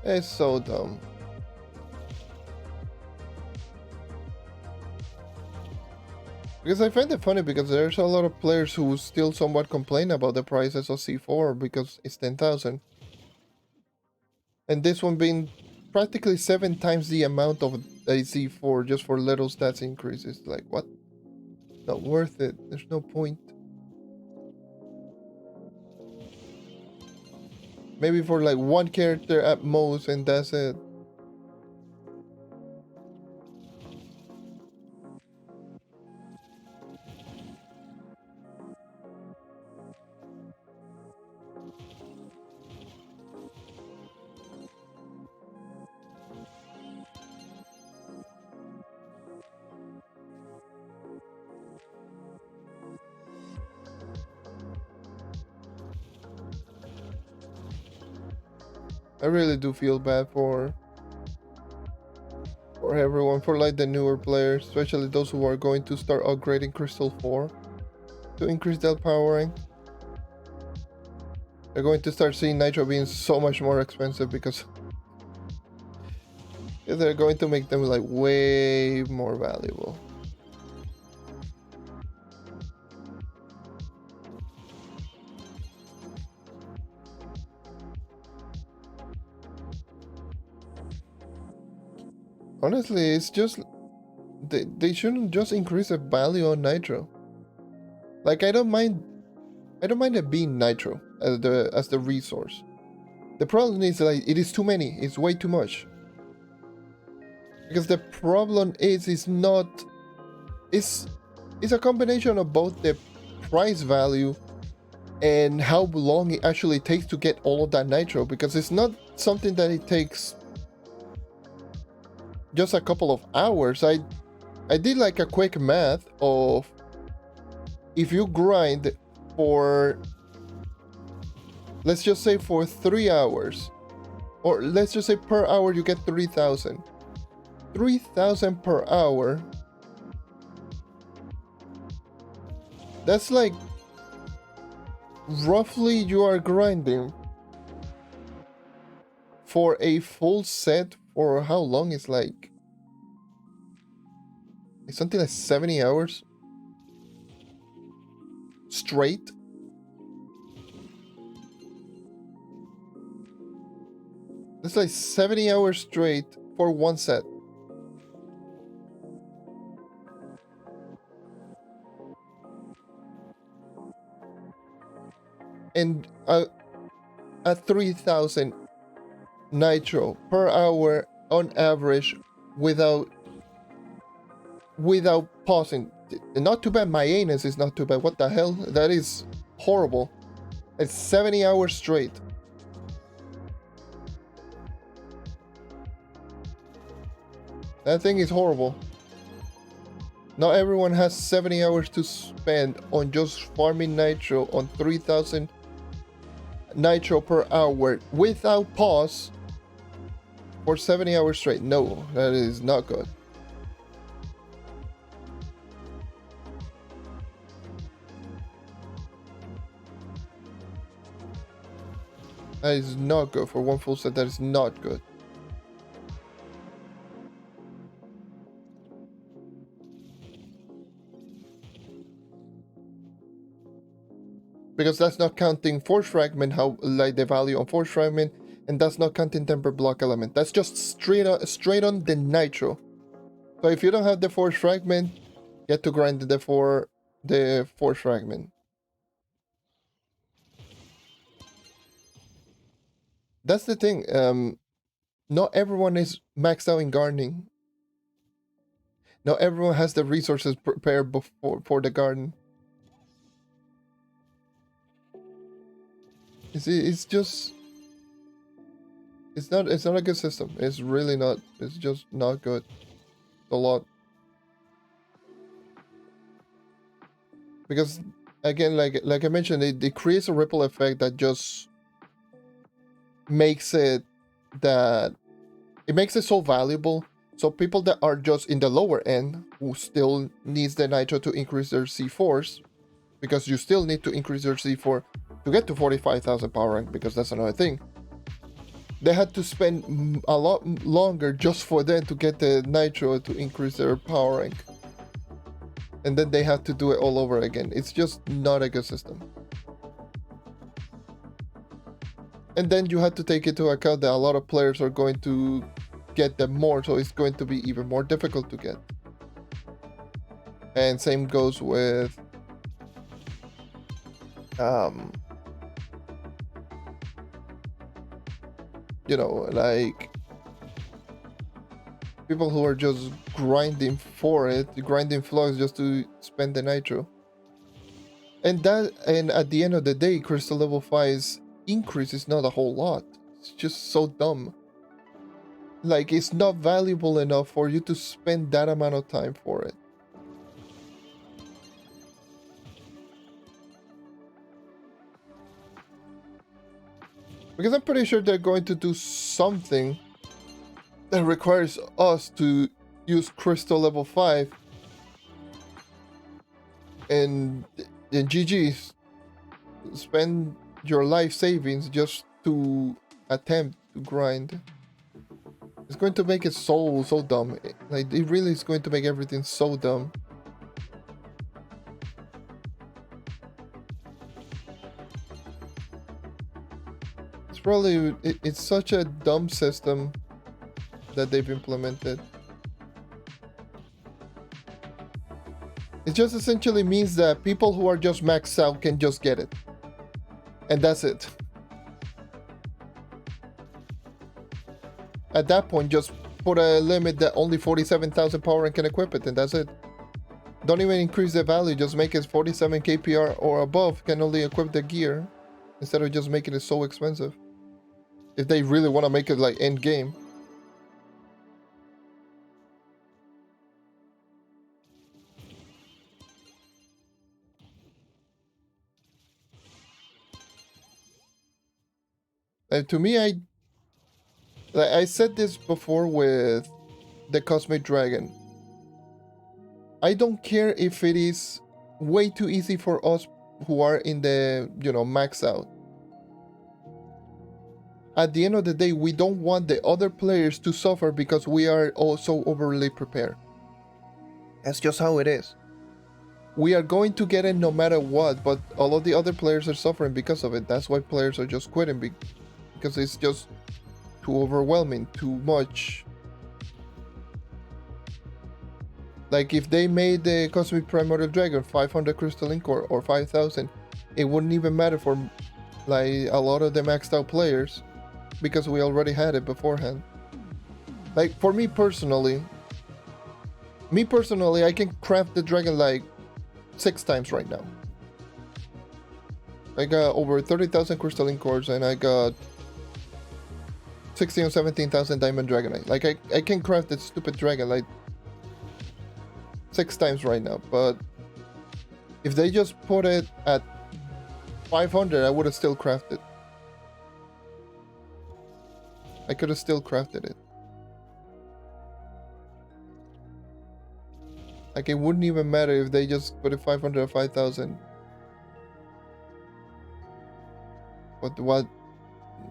it's so dumb. Because I find it funny because there's a lot of players who still somewhat complain about the prices of C4 because it's 10,000. And this one being practically 7 times the amount of a C4 just for little stats increases. Like, what? Not worth it. There's no point. Maybe for like one character at most and that's it. I really do feel bad for for everyone, for like the newer players, especially those who are going to start upgrading Crystal 4 to increase their powering. They're going to start seeing Nitro being so much more expensive because they're going to make them like way more valuable. Honestly, it's just they shouldn't just increase the value on Nitro. Like I don't mind it being Nitro as the resource. The problem is like it is too many. It's way too much. Because the problem is it's a combination of both the price value and how long it actually takes to get all of that Nitro, because it's not something that it takes just a couple of hours. I did like a quick math of if you grind for, let's just say for 3 hours, or let's just say per hour you get 3,000. 3,000 per hour. That's like roughly you are grinding for a full set for how long? It's like it's something like 70 hours straight. That's like 70 hours straight for one set. And at 3,000 Nitro per hour on average without pausing. Not too bad. My anus is not too bad. What the hell? That is horrible. It's 70 hours straight. That thing is horrible. Not everyone has 70 hours to spend on just farming Nitro on 3,000 Nitro per hour without pause for 70 hours straight. No, that is not good. That is not good for one full set. That is not good. Because that's not counting Force Fragment, how like the value on Force Fragment, and that's not counting Temper Block element. That's just straight on the Nitro. So if you don't have the Force Fragment, you have to grind the Force Fragment. That's the thing. Not everyone is maxed out in gardening. Not everyone has the resources prepared for the garden. It's just it's not a good system. It's really not. It's just not good. A lot. Because again, like I mentioned, it creates a ripple effect that just makes it so valuable. So people that are just in the lower end who still needs the Nitro to increase their C4s, because you still need to increase your C4 to get to 45,000 power rank, because that's another thing. They had to spend a lot longer just for them to get the Nitro to increase their power rank. And then they have to do it all over again. It's just not a good system. And then you have to take into account that a lot of players are going to get them more, so it's going to be even more difficult to get. And same goes with you know, like people who are just grinding for it, grinding flux just to spend the Nitro. And at the end of the day, Crystal level 5's increase is not a whole lot. It's just so dumb. Like, it's not valuable enough for you to spend that amount of time for it. Because I'm pretty sure they're going to do something that requires us to use crystal level 5 and GG's spend your life savings just to attempt to grind. It's going to make it so dumb. Like, it really is going to make everything so dumb. It's probably, it's such a dumb system that they've implemented. It just essentially means that people who are just maxed out can just get it. And that's it. At that point, just put a limit that only 47,000 power and can equip it, and that's it. Don't even increase the value, just make it 47 KPR or above can only equip the gear, instead of just making it so expensive. If they really want to make it like end game. And to me, I said this before with the Cosmic Dragon. I don't care if it is way too easy for us who are in the, max out. At the end of the day, we don't want the other players to suffer because we are also overly prepared. That's just how it is. We are going to get it no matter what, but all of the other players are suffering because of it. That's why players are just quitting, because it's just too overwhelming, too much. Like, if they made the Cosmic Primordial Dragon 500 Crystal Ink or 5,000, it wouldn't even matter for like a lot of the maxed out players, because we already had it beforehand. Like, for me personally, I can craft the dragon like 6 times right now. I got over 30,000 Crystal Ink cores, and I got 16 or 17,000 Diamond Dragonite. Like, I can craft that stupid dragon like 6 times right now, but if they just put it at 500, I would have still crafted. I could have still crafted it. Like, it wouldn't even matter if they just put it 500 or 5,000. But what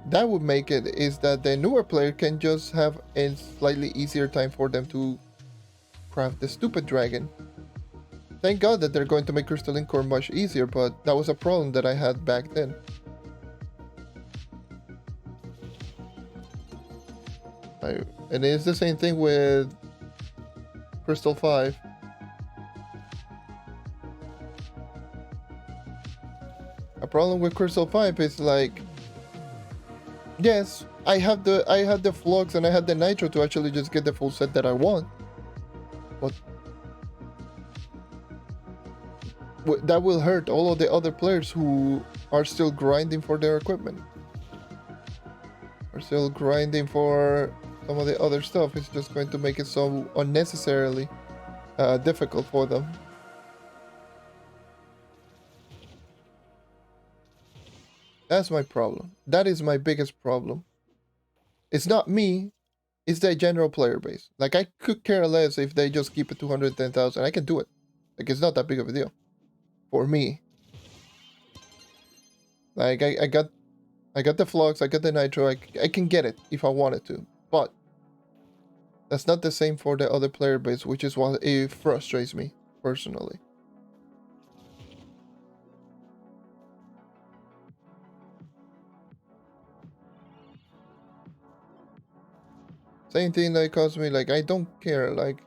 that would make it is that the newer player can just have a slightly easier time for them to craft the stupid dragon. Thank God that they're going to make Crystal Ink Core much easier, but that was a problem that I had back then. And it's the same thing with Crystal 5. A problem with Crystal 5 is like, yes, I had the Flux and I had the Nitro to actually just get the full set that I want. But that will hurt all of the other players who are still grinding for their equipment. Are still grinding for some of the other stuff. It's just going to make it so unnecessarily difficult for them. That's my problem. That is my biggest problem. It's not me, it's the general player base. Like, I could care less if they just keep it 210,000. I can do it. Like, it's not that big of a deal. For me. Like, I got the Flux, I got the Nitro, I can get it if I wanted to. But that's not the same for the other player base, which is what it frustrates me, personally. Same thing that caused me, like, I don't care, like,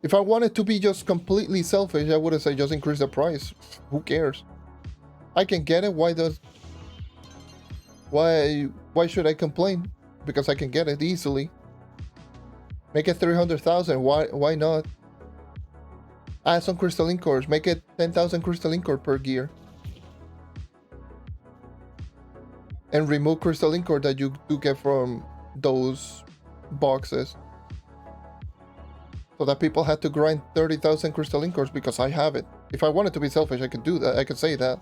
if I wanted to be just completely selfish, I would have said just increase the price. Who cares? I can get it, why should I complain? Because I can get it easily. Make it 300,000, why not? Add some Crystal Ink cores, make it 10,000 Crystal Ink core per gear. And remove Crystal Ink core that you do get from those boxes. So that people had to grind 30,000 Crystal Ink cores because I have it. If I wanted to be selfish, I could do that. I could say that.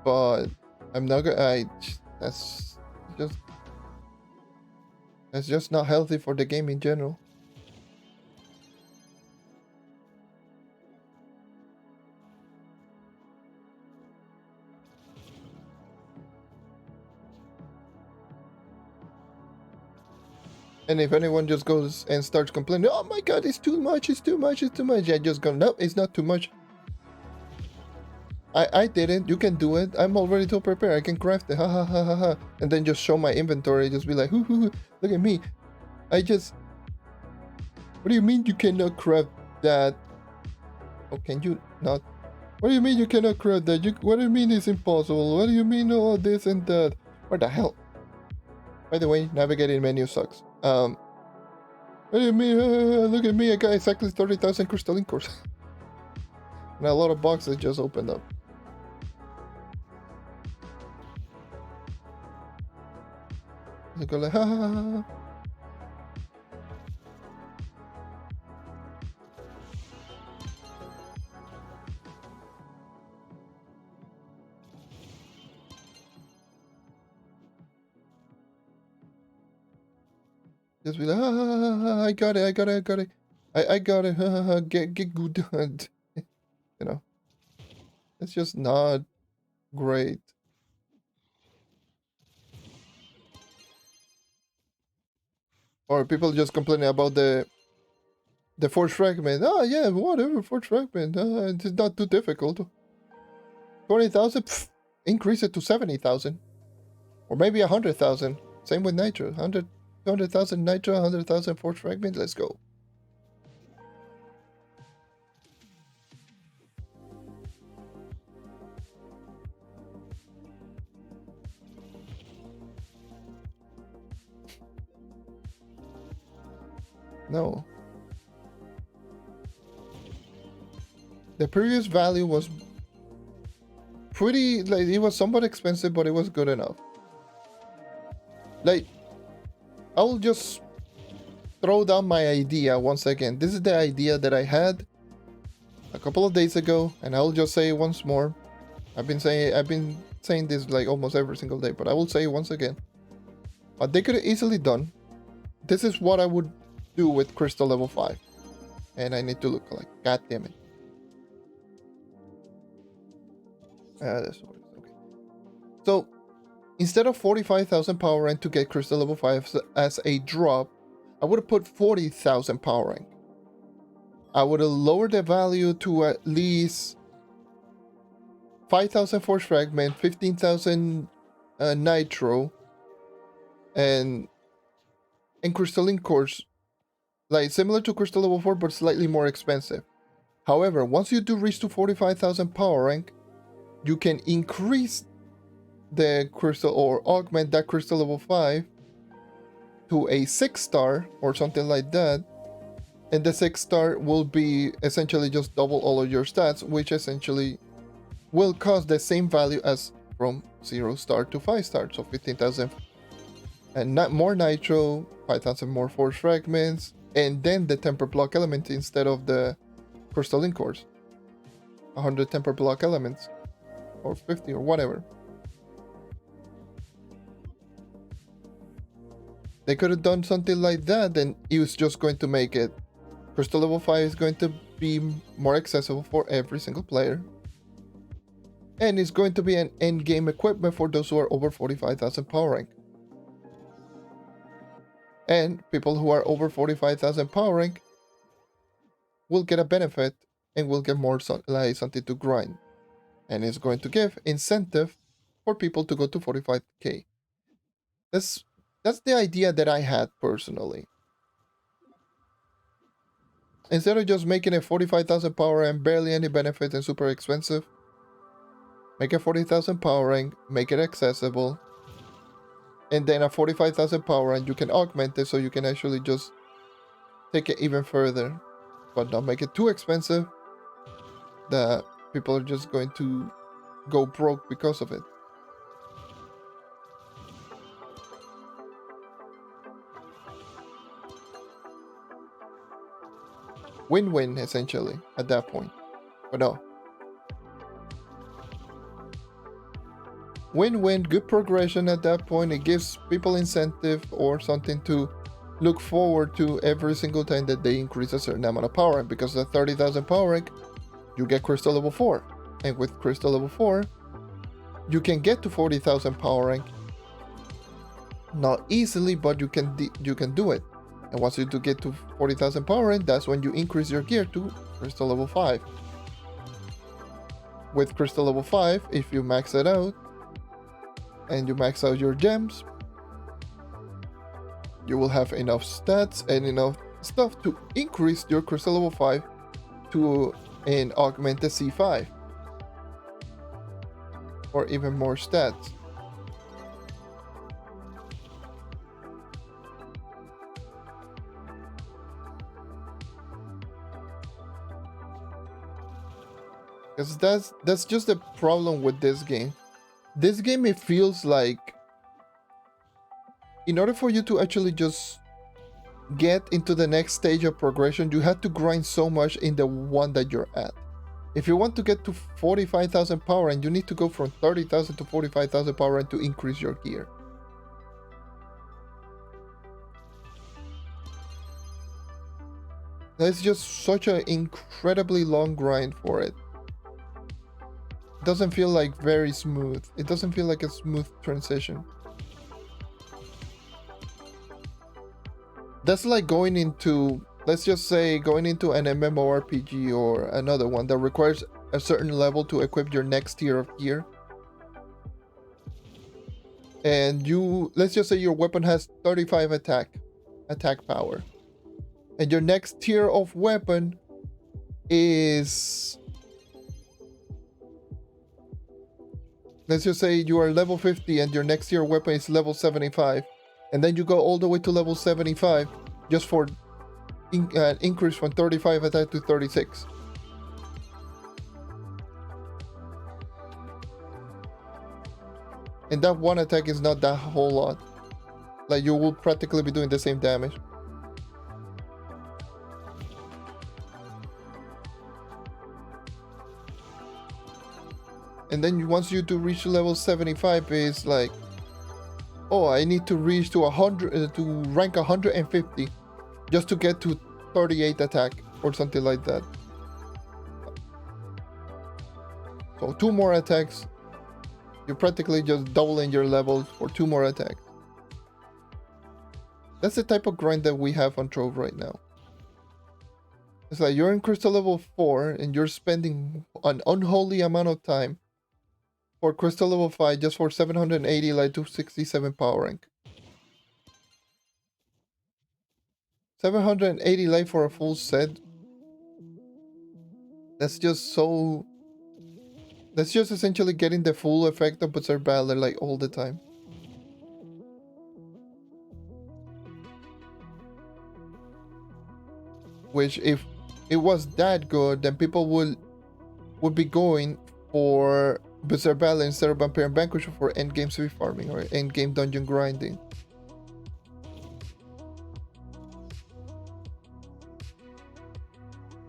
but I'm not gonna. Just that's just not healthy for the game in general. And if anyone just goes and starts complaining, oh my god, it's too much, it's too much, it's too much, I just go, no, it's not too much. I didn't, you can do it, I'm already too prepared, I can craft it, ha ha ha ha ha. And then just show my inventory, just be like, hoo hoo hoo, look at me. What do you mean you cannot craft that? Oh, can you not? What do you mean you cannot craft that? What do you mean it's impossible? What do you mean all this and that? What the hell? By the way, navigating menu sucks. What do you mean? Look at me, I got exactly 30,000 crystalline cores. And a lot of boxes just opened up. They go like, ha ha ha ha. Just be like, I got it, I got it, I got it. I got it, get good. You know, it's just not great. Or people just complaining about the force fragment. Oh yeah, whatever, force fragment. It's not too difficult. 20,000, increase it to 70,000. Or maybe 100,000. Same with nitro. 200,000 nitro, 100,000 force fragment. Let's go. No. The previous value was pretty, like, it was somewhat expensive, but it was good enough. Like, I will just throw down my idea once again. This is the idea that I had a couple of days ago, and I will just say it once more. I've been saying this like almost every single day, but I will say it once again. But they could have easily done. This is what I would do with Crystal level 5. And I need to look like, god damn it. That's what it is. Okay. So instead of 45,000 power rank to get Crystal level 5 as a drop, I would have put 40,000 power rank. I would have lowered the value to at least 5,000 force fragment, 15,000 nitro, and crystalline cores, like similar to Crystal level 4 but slightly more expensive. However, once you do reach to 45,000 power rank, you can increase the crystal or augment that Crystal level 5 to a 6-star or something like that, and the 6-star will be essentially just double all of your stats, which essentially will cost the same value as from 0-star to 5-star, so 15,000 and not more nitro, 5,000 more force fragments, and then the temper block element instead of the crystalline cores. 100 temper block elements, or 50 or whatever. They could have done something like that, and it was just going to make it Crystal level 5 is going to be more accessible for every single player. And it's going to be an end-game equipment for those who are over 45,000 power rank. And people who are over 45,000 power rank will get a benefit and will get more like something to grind. And it's going to give incentive for people to go to 45k. That's the idea that I had personally. Instead of just making it 45,000 power and barely any benefit and super expensive, make it 40,000 power rank, make it accessible, and then at 45,000 power rank you can augment it so you can actually just take it even further, but not make it too expensive that people are just going to go broke because of it. Win-win essentially at that point, but no. Win-win, good progression at that point. It gives people incentive or something to look forward to every single time that they increase a certain amount of power rank, because the 30,000 power rank, you get crystal level 4. And with crystal level 4, you can get to 40,000 power rank. Not easily, but you can do it. And once you do get to 40,000 power rank, that's when you increase your gear to crystal level 5. With crystal level 5, if you max it out, and you max out your gems, you will have enough stats and enough stuff to increase your crystal level 5 to an augmented C5. Or even more stats. Because that's just the problem with this game. This game, it feels like, in order for you to actually just get into the next stage of progression, you have to grind so much in the one that you're at. If you want to get to 45,000 power, and you need to go from 30,000 to 45,000 power and to increase your gear. That's just such an incredibly long grind for it. It doesn't feel like very smooth. It doesn't feel like a smooth transition. That's like going into, let's just say, going into an MMORPG or another one that requires a certain level to equip your next tier of gear. And let's just say your weapon has 35 attack power. And your next tier of weapon is, let's just say you are level 50 and your next tier weapon is level 75. And then you go all the way to level 75 just for increase from 35 attack to 36. And that one attack is not that whole lot. Like, you will practically be doing the same damage. And then once you do reach level 75, it's like, oh, I need to reach to 100 to rank 150 just to get to 38 attack or something like that. So 2 more attacks, you're practically just doubling your levels for 2 more attacks. That's the type of grind that we have on Trove right now. It's like you're in crystal level 4 and you're spending an unholy amount of time for crystal level 5 just for 780 like 267 power rank. 780 life for a full set. That's just so... That's just essentially getting the full effect of Berserk Battler like all the time. Which, if it was that good, then people would be going for Berserk Battler instead of Vampire and Vanquisher for endgame sweep farming or endgame dungeon grinding.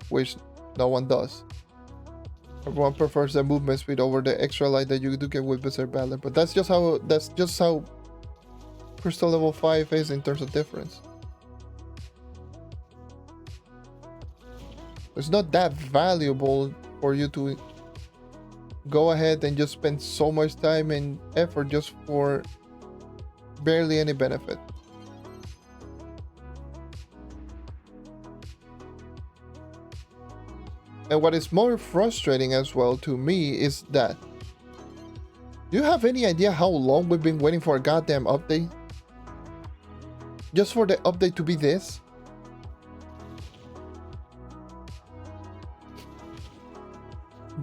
Which no one does. Everyone prefers the movement speed over the extra light that you do get with Berserk Battler, but that's just how crystal level 5 is in terms of difference. It's not that valuable for you to go ahead and just spend so much time and effort just for barely any benefit. And what is more frustrating as well to me is that, do you have any idea how long we've been waiting for a goddamn update? Just for the update to be this?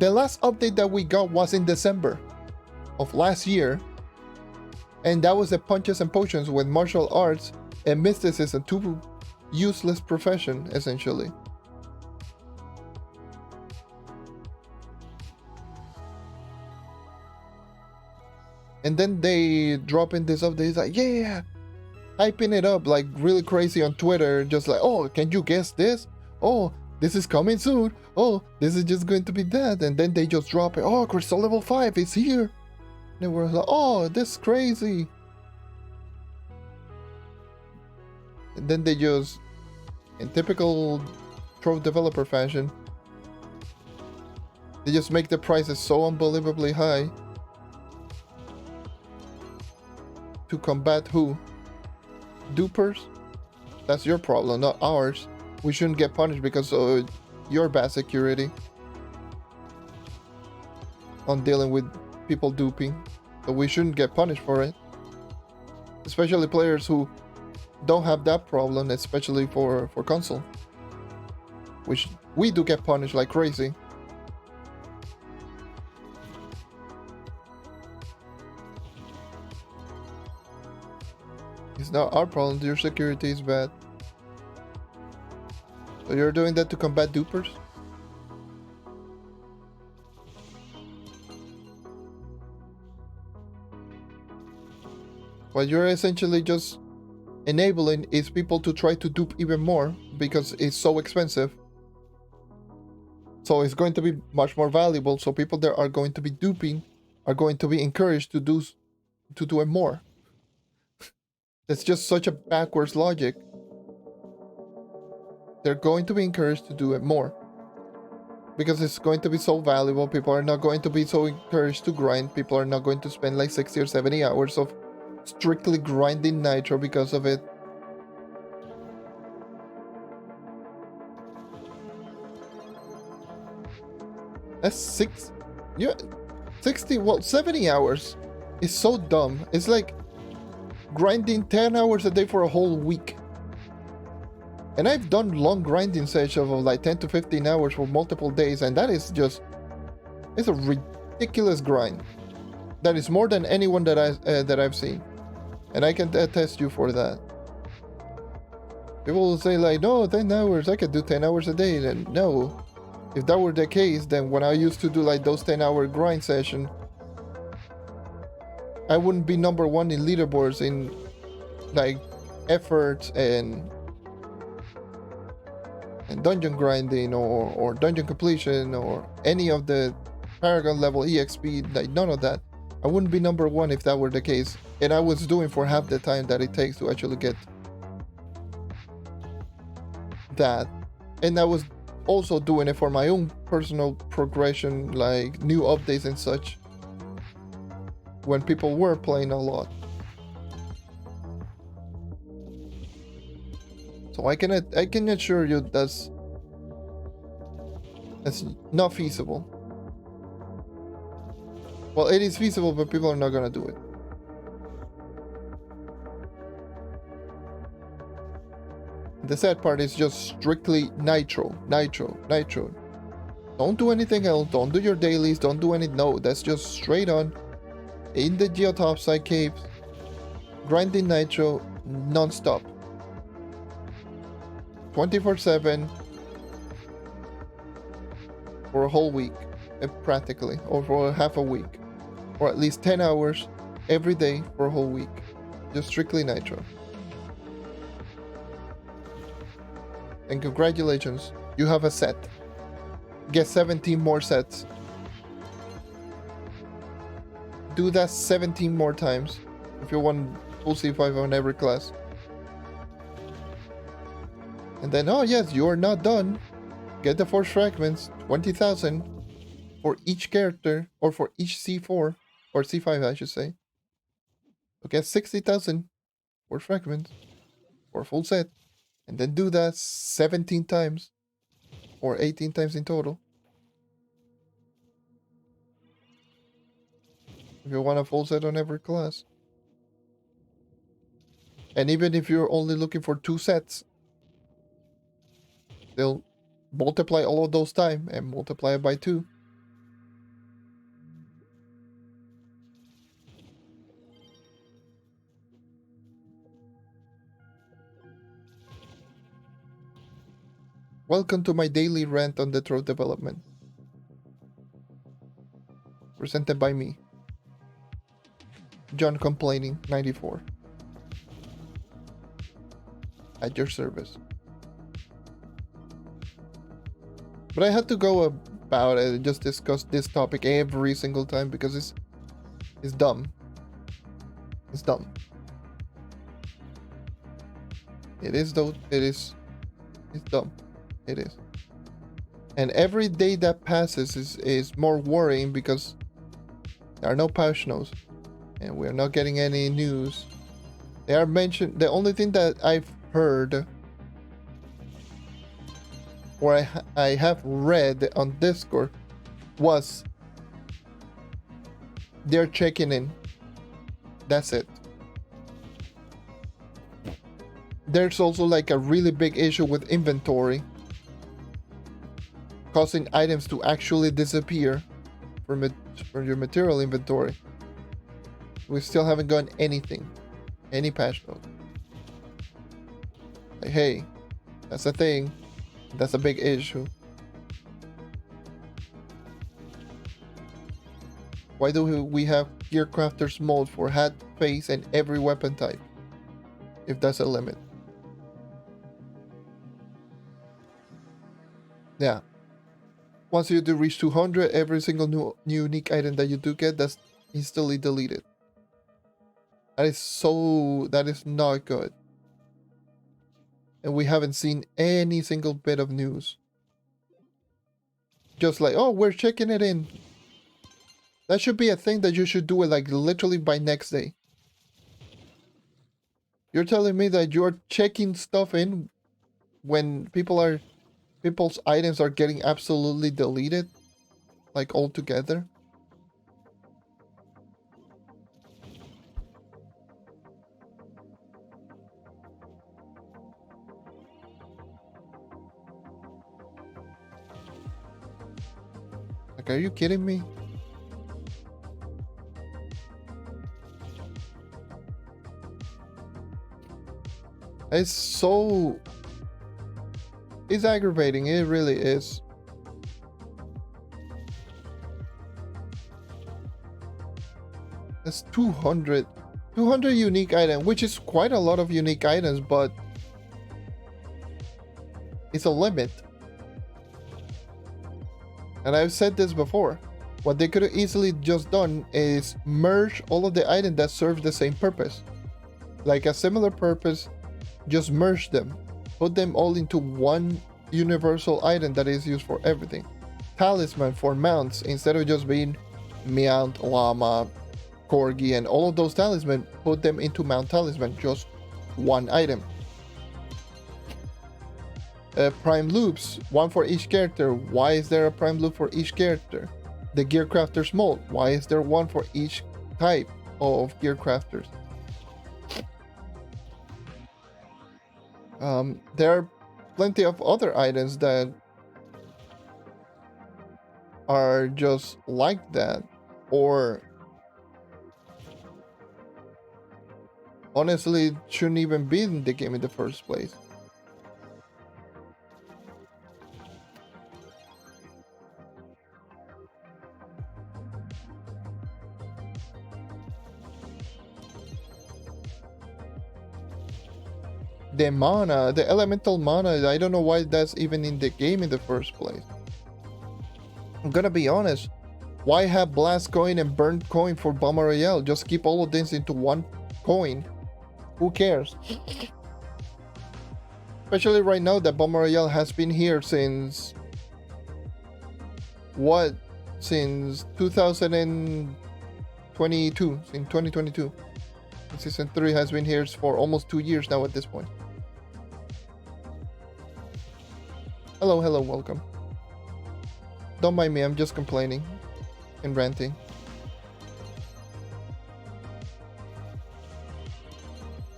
The last update that we got was in December of last year, and that was the Punches and Potions with martial arts and mysticism, 2 useless profession essentially. And then they drop in this update, it's like, yeah, hyping it up like really crazy on Twitter, just like, oh, can you guess this? Oh, this is coming soon. Oh, this is just going to be that. And then they just drop it. Oh, crystal level 5 is here. They were like, oh, this is crazy. And then they just, in typical Trove developer fashion, they just make the prices so unbelievably high to combat who? Dupers? That's your problem, not ours. We shouldn't get punished because of your bad security on dealing with people duping. So we shouldn't get punished for it. Especially players who don't have that problem, especially for console. Which we do get punished like crazy. It's not our problem, your security is bad. So you're doing that to combat dupers? What you're essentially just enabling is people to try to dupe even more because it's so expensive. So it's going to be much more valuable, so people that are going to be duping are going to be encouraged to do it more. That's just such a backwards logic. They're going to be encouraged to do it more. Because it's going to be so valuable, people are not going to be so encouraged to grind. People are not going to spend like 60 or 70 hours of strictly grinding Nitro because of it. That's 70 hours is so dumb. It's like grinding 10 hours a day for a whole week. And I've done long grinding sessions of like 10 to 15 hours for multiple days, and that is just, it's a ridiculous grind. That is more than anyone that I've seen, and I can attest you for that. People will say like, no, 10 hours, I could do 10 hours a day. And no, if that were the case, then when I used to do like those 10-hour grind sessions, I wouldn't be number one in leaderboards in like efforts and dungeon grinding or dungeon completion or any of the Paragon level EXP, like none of that. I wouldn't be number one if that were the case, and I was doing for half the time that it takes to actually get that. And I was also doing it for my own personal progression, like new updates and such, when people were playing a lot. So I can assure you that's not feasible. Well, it is feasible, but people are not gonna do it. The sad part is just strictly Nitro. Don't do anything else. Don't do your dailies. Don't do any. No, that's just straight on in the geotopside caves, grinding Nitro non-stop. 24/7 for a whole week, practically, or for half a week, or at least 10 hours every day for a whole week. Just strictly Nitro. And congratulations, you have a set. Get 17 more sets. Do that 17 more times if you want full C5 on every class. And then, oh yes, you are not done. Get the 4 fragments, 20,000 for each character, or for each C4, or C5 I should say. So get 60,000 for fragments, for a full set. And then do that 17 times, or 18 times in total. If you want a full set on every class. And even if you're only looking for 2 sets, they'll multiply all of those time and multiply it by 2. Welcome to my daily rant on the Trove development. Presented by me, John Complaining 94. At your service. But I had to go about it and just discuss this topic every single time because It's dumb. It's dumb. It is though. It is. It's dumb. It is. And every day that passes is more worrying because there are no patch notes. And we're not getting any news. They are mentioned. The only thing that I've heard or I have read on Discord was they're checking in. That's it. There's also like a really big issue with inventory, causing items to actually disappear from your material inventory. We still haven't gotten anything, any patch note. Like, hey, that's a thing. That's a big issue. Why do we have Gear Crafters mode for hat, face, and every weapon type? If that's a limit. Yeah. Once you do reach 200, every single new unique item that you do get, that's instantly deleted. That is not good. And we haven't seen any single bit of news. Just like, oh, we're checking it in. That should be a thing that you should do it like literally by next day. You're telling me that you're checking stuff in when people's items are getting absolutely deleted? Like altogether? Like, are you kidding me? It's aggravating, it really is. That's 200 unique items, which is quite a lot of unique items, but it's a limit. And I've said this before. What they could have easily just done is merge all of the items that serve the same purpose. Like a similar purpose, just merge them. Put them all into one universal item that is used for everything. Talisman for mounts, instead of just being Mount, Llama, Corgi, and all of those talisman, put them into Mount Talisman, just one item. Prime loops, one for each character. Why is there a prime loop for each character? The Gear Crafters mold, why is there one for each type of Gear Crafters? There are plenty of other items that are just like that, or honestly shouldn't even be in the game in the first place. The mana, the elemental mana, I don't know why that's even in the game in the first place. I'm gonna be honest. Why have Blast Coin and Burnt Coin for Bomber Royale? Just keep all of this into one coin. Who cares? Especially right now that Bomber Royale has been here since... what? Since 2022. In 2022. Season 3 has been here for almost 2 years now at this point. Hello, welcome. Don't mind me, I'm just complaining and ranting.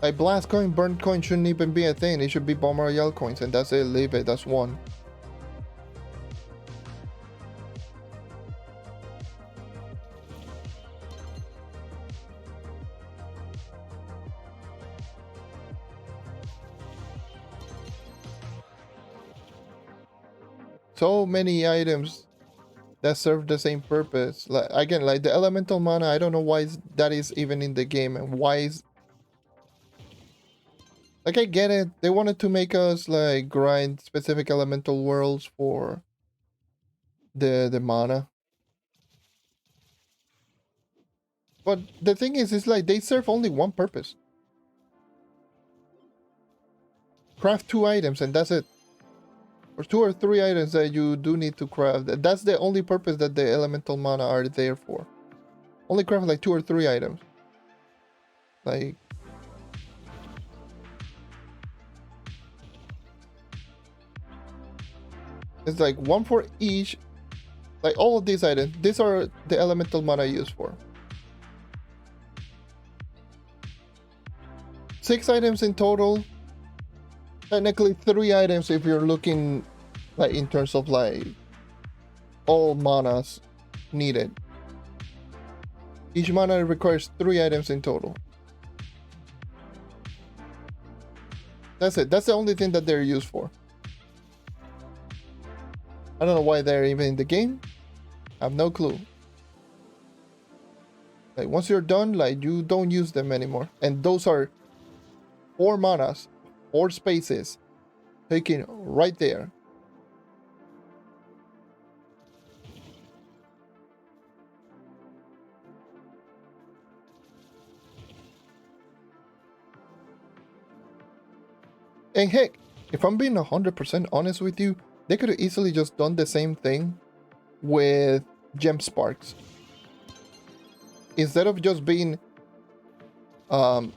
Like, Blast Coin, Burnt Coin shouldn't even be a thing. It should be Bomber Royale coins, and that's it. Leave it. That's one. So many items that serve the same purpose. Like, again, like the elemental mana, I don't know why that is even in the game, and why is... Like, I get it. They wanted to make us like grind specific elemental worlds for the mana. But the thing is, it's like they serve only one purpose. Craft 2 items and that's it. Or 2 or 3 items that you do need to craft. That's the only purpose that the elemental mana are there for. Only craft like 2 or 3 items. Like... It's like 1 for each. Like all of these items. These are the elemental mana used for. 6 items in total. Technically 3 items if you're looking like in terms of like all manas needed. Each mana requires 3 items in total. That's it. That's the only thing that they're used for. I don't know why they're even in the game. I have no clue. Like once you're done, like you don't use them anymore. And those are 4 manas, 4 spaces taken right there. And heck, if I'm being 100% honest with you, they could have easily just done the same thing with gem sparks. Instead of just being a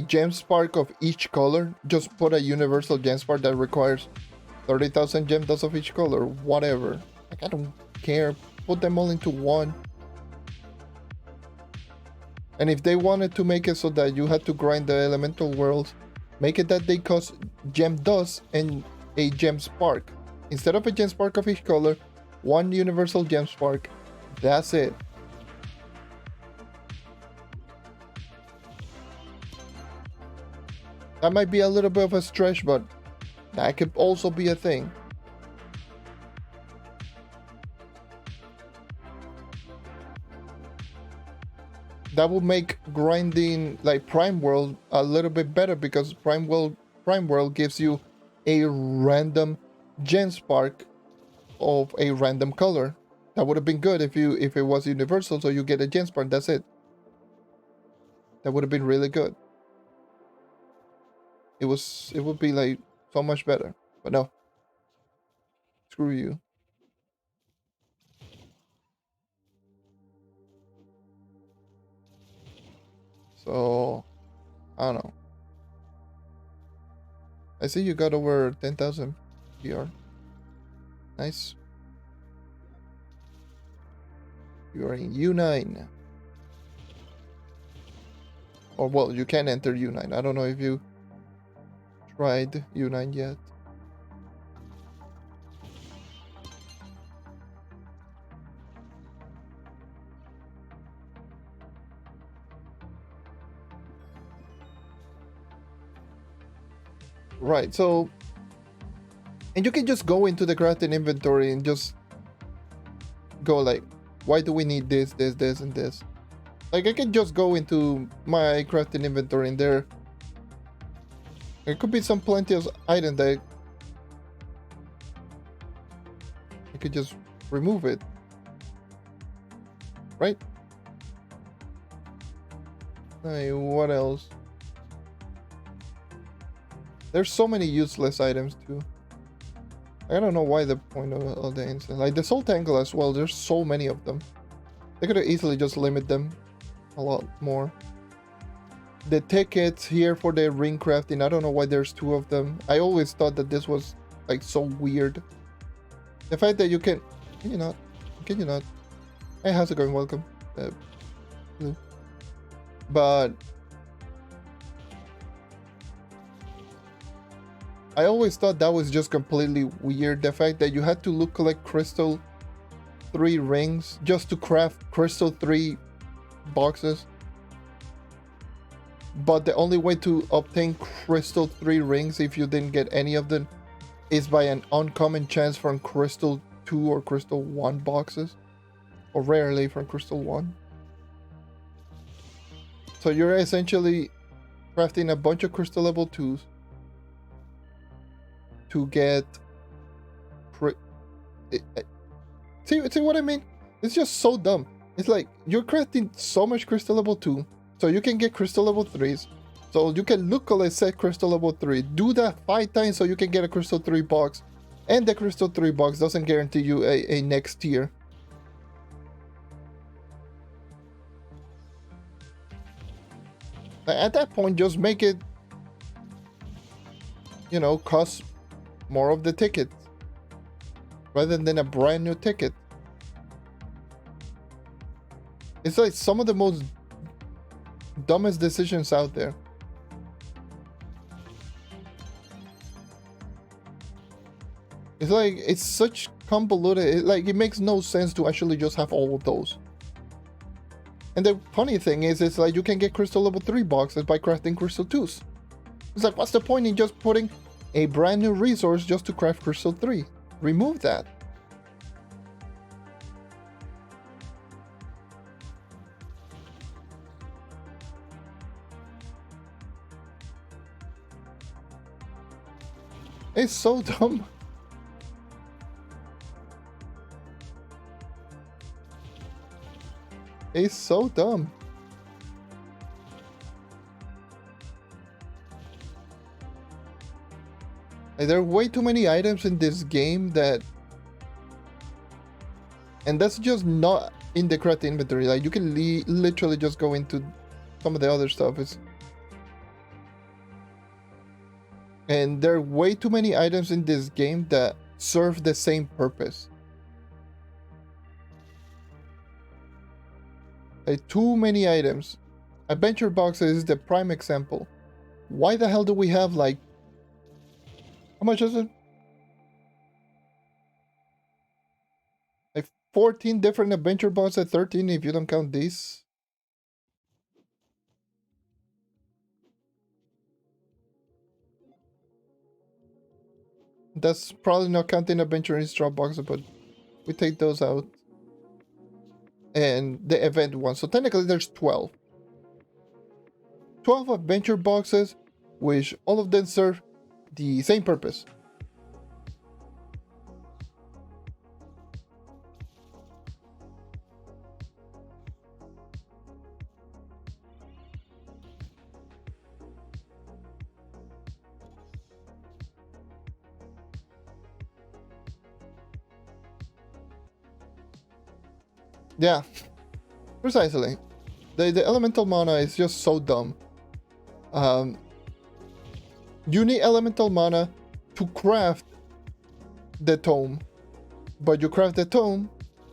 gem spark of each color, just put a universal gem spark that requires 30,000 gem dust of each color, whatever. Like, I don't care. Put them all into one. And if they wanted to make it so that you had to grind the elemental worlds, make it that they cost gem dust and a gem spark. Instead of a gem spark of each color, 1 universal gem spark. That's it. That might be a little bit of a stretch, but that could also be a thing. That would make grinding like Prime World a little bit better, because Prime World gives you a random gem spark of a random color. That would have been good if it was universal, so you get a gem spark. That's it. That would have been really good. It would be like so much better. But no. Screw you. So I don't know. I see you got over 10,000 PR. Nice. You are in U9. Or well, you can enter U9. I don't know if you tried U9 yet. Right, so... And you can just go into the crafting inventory and just go like, why do we need this, this, and this? Like, I can just go into my crafting inventory and there could be some plenty of items that I could just remove it. Right? Like, what else? There's so many useless items too. I don't know why the point of the instance. Like the soul tangle as well, there's so many of them. They could have easily just limit them a lot more. The tickets here for the ring crafting, I don't know why there's 2 of them. I always thought that this was like so weird. The fact that you can you not? Can you not? Hey, how's it going? Welcome. Blue. But I always thought that was just completely weird. The fact that you had to collect crystal 3 rings just to craft crystal 3 boxes. But the only way to obtain crystal 3 rings, if you didn't get any of them, is by an uncommon chance from crystal 2 or crystal 1 boxes. Or rarely from crystal 1. So you're essentially crafting a bunch of crystal level 2s to get see what I mean? It's just so dumb. It's like you're crafting so much crystal level 2, so you can get crystal level 3s. So you can locally set crystal level 3. Do that 5 times so you can get a crystal 3 box. And the crystal 3 box doesn't guarantee you a next tier. At that point, just make it, you know, cost more of the ticket rather than a brand new ticket. It's like some of the most dumbest decisions out there. It's like, it's such convoluted, it makes no sense to actually just have all of those. And the funny thing is, it's like you can get crystal level 3 boxes by crafting crystal 2s. It's like, what's the point in just putting a brand new resource just to craft crystal 3? Remove that. It's so dumb. It's so dumb. Like, there are way too many items in this game that... And that's just not in the correct inventory. Like, you can literally just go into some of the other stuff. And there are way too many items in this game that serve the same purpose. Like, too many items. Adventure boxes is the prime example. Why the hell do we have, like... How much is it? Like 14 different adventure boxes, 13 if you don't count these. That's probably not counting adventure in straw boxes, but we take those out. And the event one. So technically there's 12. 12 adventure boxes, which all of them serve the same purpose. Yeah, precisely. The elemental mana is just so dumb. You need elemental mana to craft the tome, but you craft the tome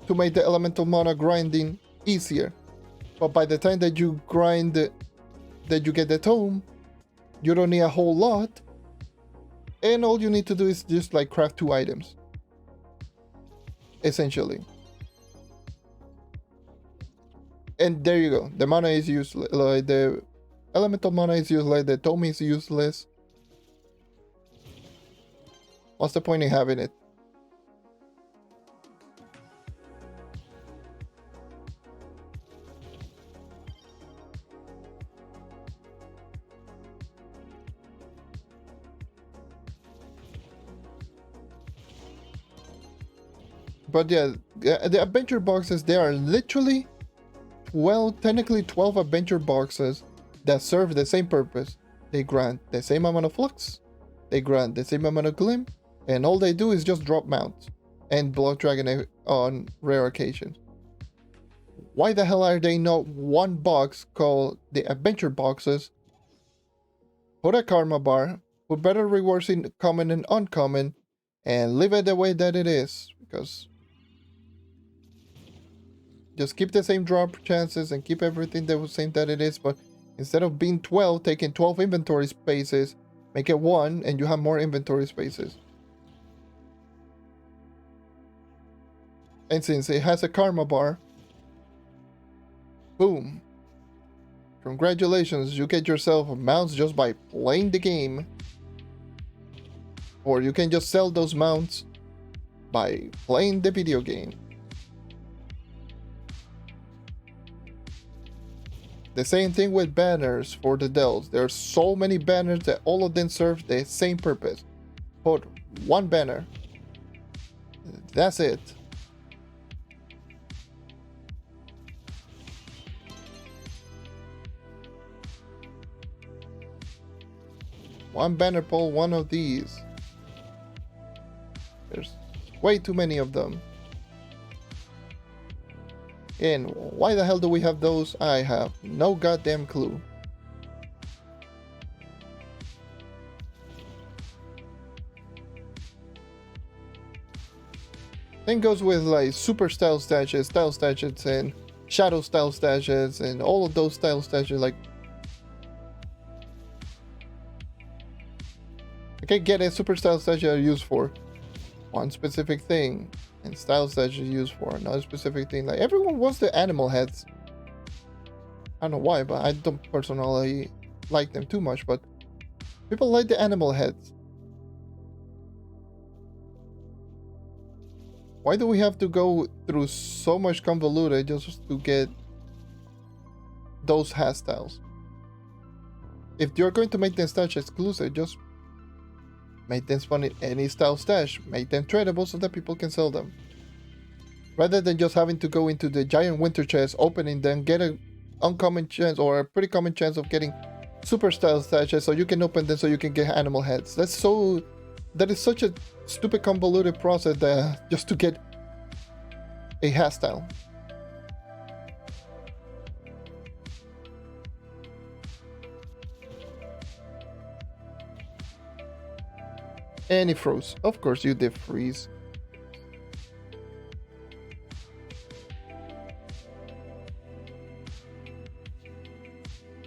to make the elemental mana grinding easier. But by the time that you grind, that you get the tome, you don't need a whole lot, and all you need to do is just like craft 2 items, essentially. And there you go. The mana is useless. Like, the elemental mana is useless. The tome is useless. What's the point in having it? But yeah, the adventure boxes, they are literally technically 12 adventure boxes that serve the same purpose. They grant the same amount of flux, they grant the same amount of glim, and all they do is just drop mounts and block dragon on rare occasions. Why the hell are they not one box called the adventure boxes? Put a karma bar, put better rewards in common and uncommon, and leave it the way that it is, because just keep the same drop chances and keep everything the same that it is, but instead of being 12, taking 12 inventory spaces, make it 1 and you have more inventory spaces. And since it has a karma bar, boom. Congratulations, you get yourself mounts just by playing the game. Or you can just sell those mounts by playing the video game. The same thing with banners for the dells. There are so many banners that all of them serve the same purpose. Put one banner. That's it. One banner pole, one of these. There's way too many of them. And why the hell do we have those? I have no goddamn clue. Same goes with like super style stashes, and shadow style stashes, and all of those style stashes. Like, I can get a super style stash are used for one specific thing, and style stash is used for another specific thing. Like, everyone wants the animal heads. I don't know why, but I don't personally like them too much. But people like the animal heads. Why do we have to go through so much convoluted just to get those hairstyles? If you're going to make them stash exclusive, just make them spawn in any style stash. Make them tradable so that people can sell them. Rather than just having to go into the giant winter chest, opening them, get an uncommon chance or a pretty common chance of getting super style stashes so you can open them so you can get animal heads. That is such a stupid convoluted process that just to get a hairstyle. And it froze. Of course you did freeze.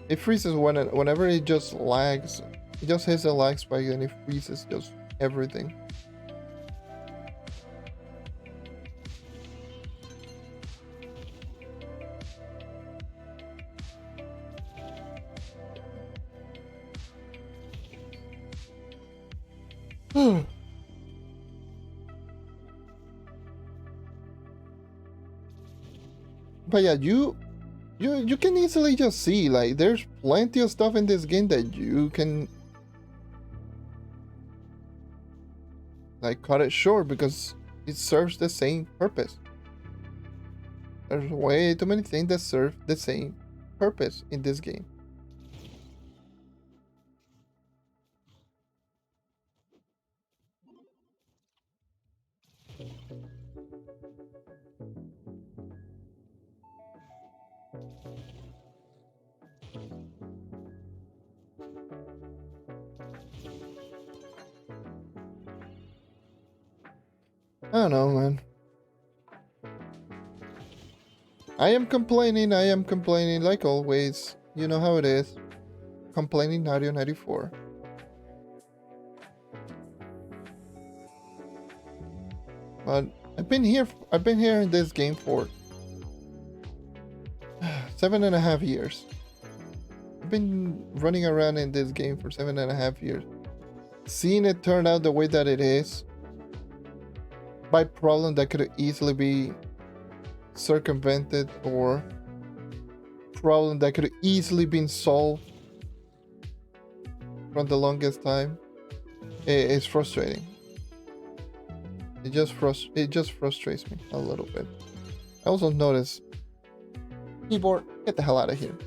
It freezes whenever it just lags. It just hits a lag spike and it freezes just everything. But yeah, you can easily just see, like, there's plenty of stuff in this game that you can like cut it short because it serves the same purpose. There's way too many things that serve the same purpose in this game. I don't know, man. I am complaining like always. You know how it is. Complaining Nario 94. But I've been here in this game for 7.5 years. I've been running around in this game for 7.5 years. Seeing it turn out the way that it is, by problem that could easily be circumvented, or problem that could easily been solved from the longest time, it's frustrating. It just frustrates me a little bit. I also notice, keyboard, get the hell out of here.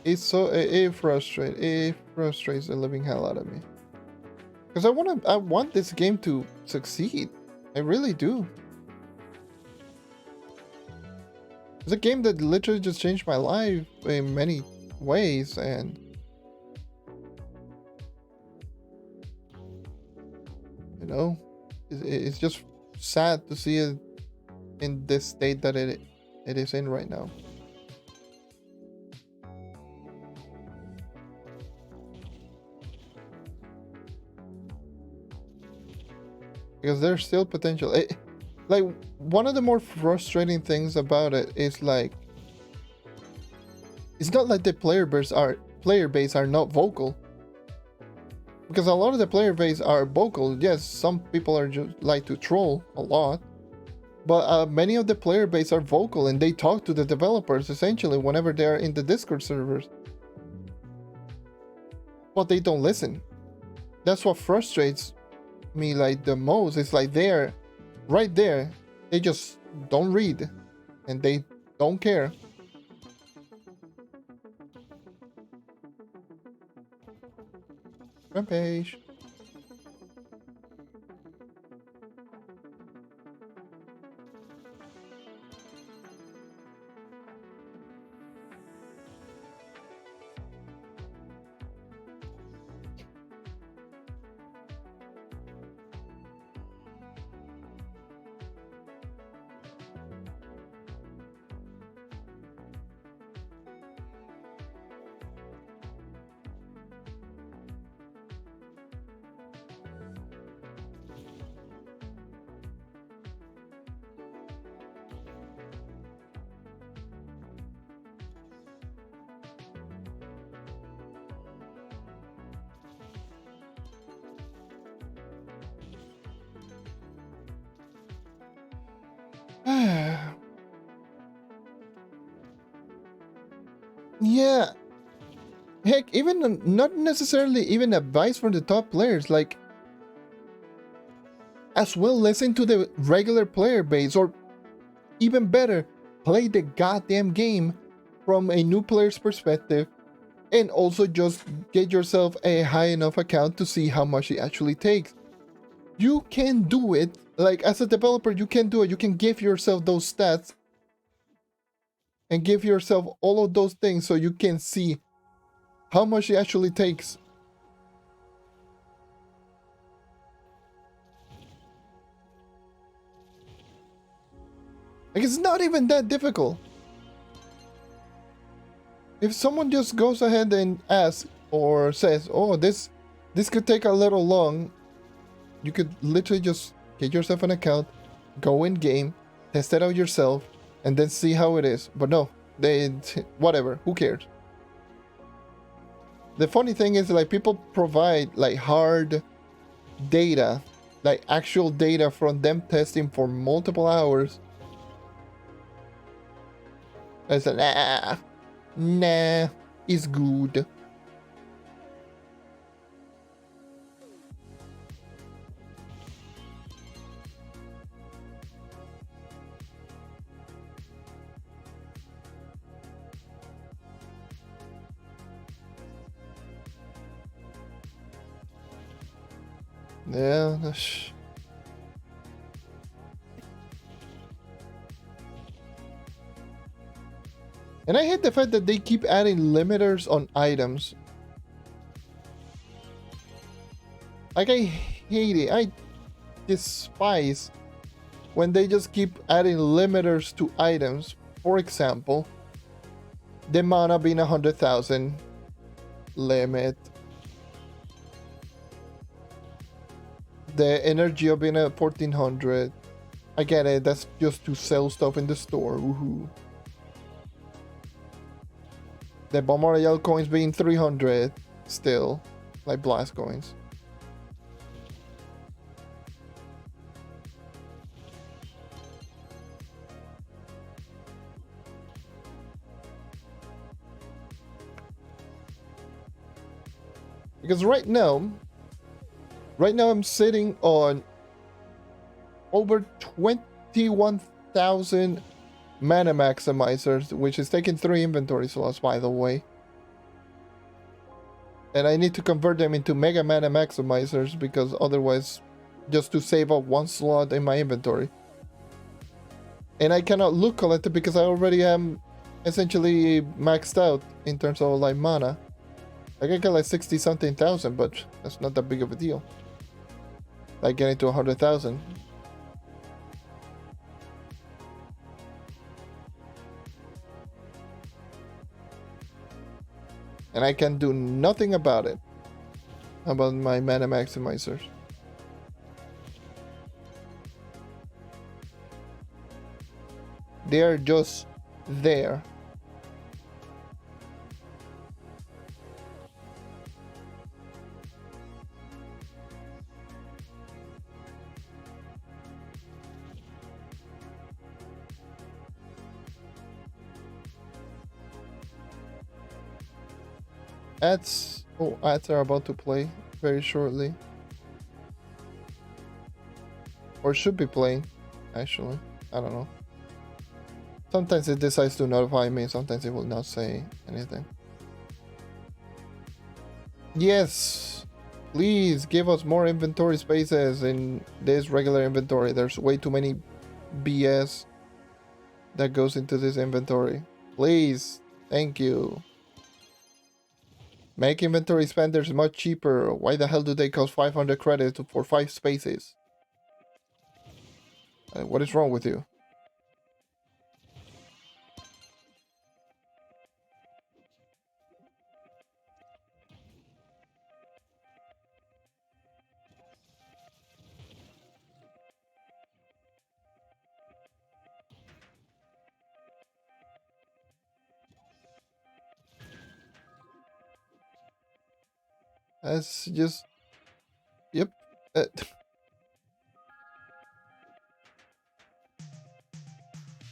It frustrates the living hell out of me, because I want this game to succeed. I really do. It's a game that literally just changed my life in many ways, and you know, it's just sad to see it in this state that it is in right now. Because there's still potential. Like, one of the more frustrating things about it is, like, it's not like the player base are not vocal. Because a lot of the player base are vocal. Yes, some people are just like to troll a lot, but many of the player base are vocal and they talk to the developers essentially whenever they're in the Discord servers. But they don't listen. That's what frustrates me like the most. It's like they're right there, they just don't read and they don't care. Rampage. Yeah. Heck, even not necessarily even advice from the top players, like as well listen to the regular player base, or even better, play the goddamn game from a new player's perspective, and also just get yourself a high enough account to see how much it actually takes. You can do it, like as a developer, you can do it. You can give yourself those stats and give yourself all of those things so you can see how much it actually takes. Like, it's not even that difficult. If someone just goes ahead and asks or says, oh, this could take a little long, you could literally just get yourself an account, go in game, test it out yourself, and then see how it is. But no, whatever, who cares? The funny thing is, like, people provide like hard data, like actual data from them testing for multiple hours. I said, nah, it's good. Yeah, and I hate the fact that they keep adding limiters on items. Like, I hate it. I despise when they just keep adding limiters to items. For example, the mana being 100,000 limit, the energy of being at 1400. I get it, that's just to sell stuff in the store. Woohoo. The Bomb Royale coins being 300 still, like blast coins. Because right now I'm sitting on over 21,000 mana maximizers, which is taking 3 inventory slots, by the way. And I need to convert them into mega mana maximizers, because otherwise, just to save up 1 slot in my inventory. And I cannot loot collect it because I already am essentially maxed out in terms of like mana. I can get like 60 something thousand, but that's not that big of a deal. Like getting to 100,000. And I can do nothing about it. About my mana maximizers. They are just there. Ads are about to play very shortly. Or should be playing. actually. I don't know. Sometimes it decides to notify me, sometimes it will not say anything. Yes! Please give us more inventory spaces in this regular inventory. There's way too many BS that goes into this inventory. Please. Thank you. Make inventory expanders much cheaper. Why the hell do they cost 500 credits for 5 spaces? What is wrong with you? That's just... Yep.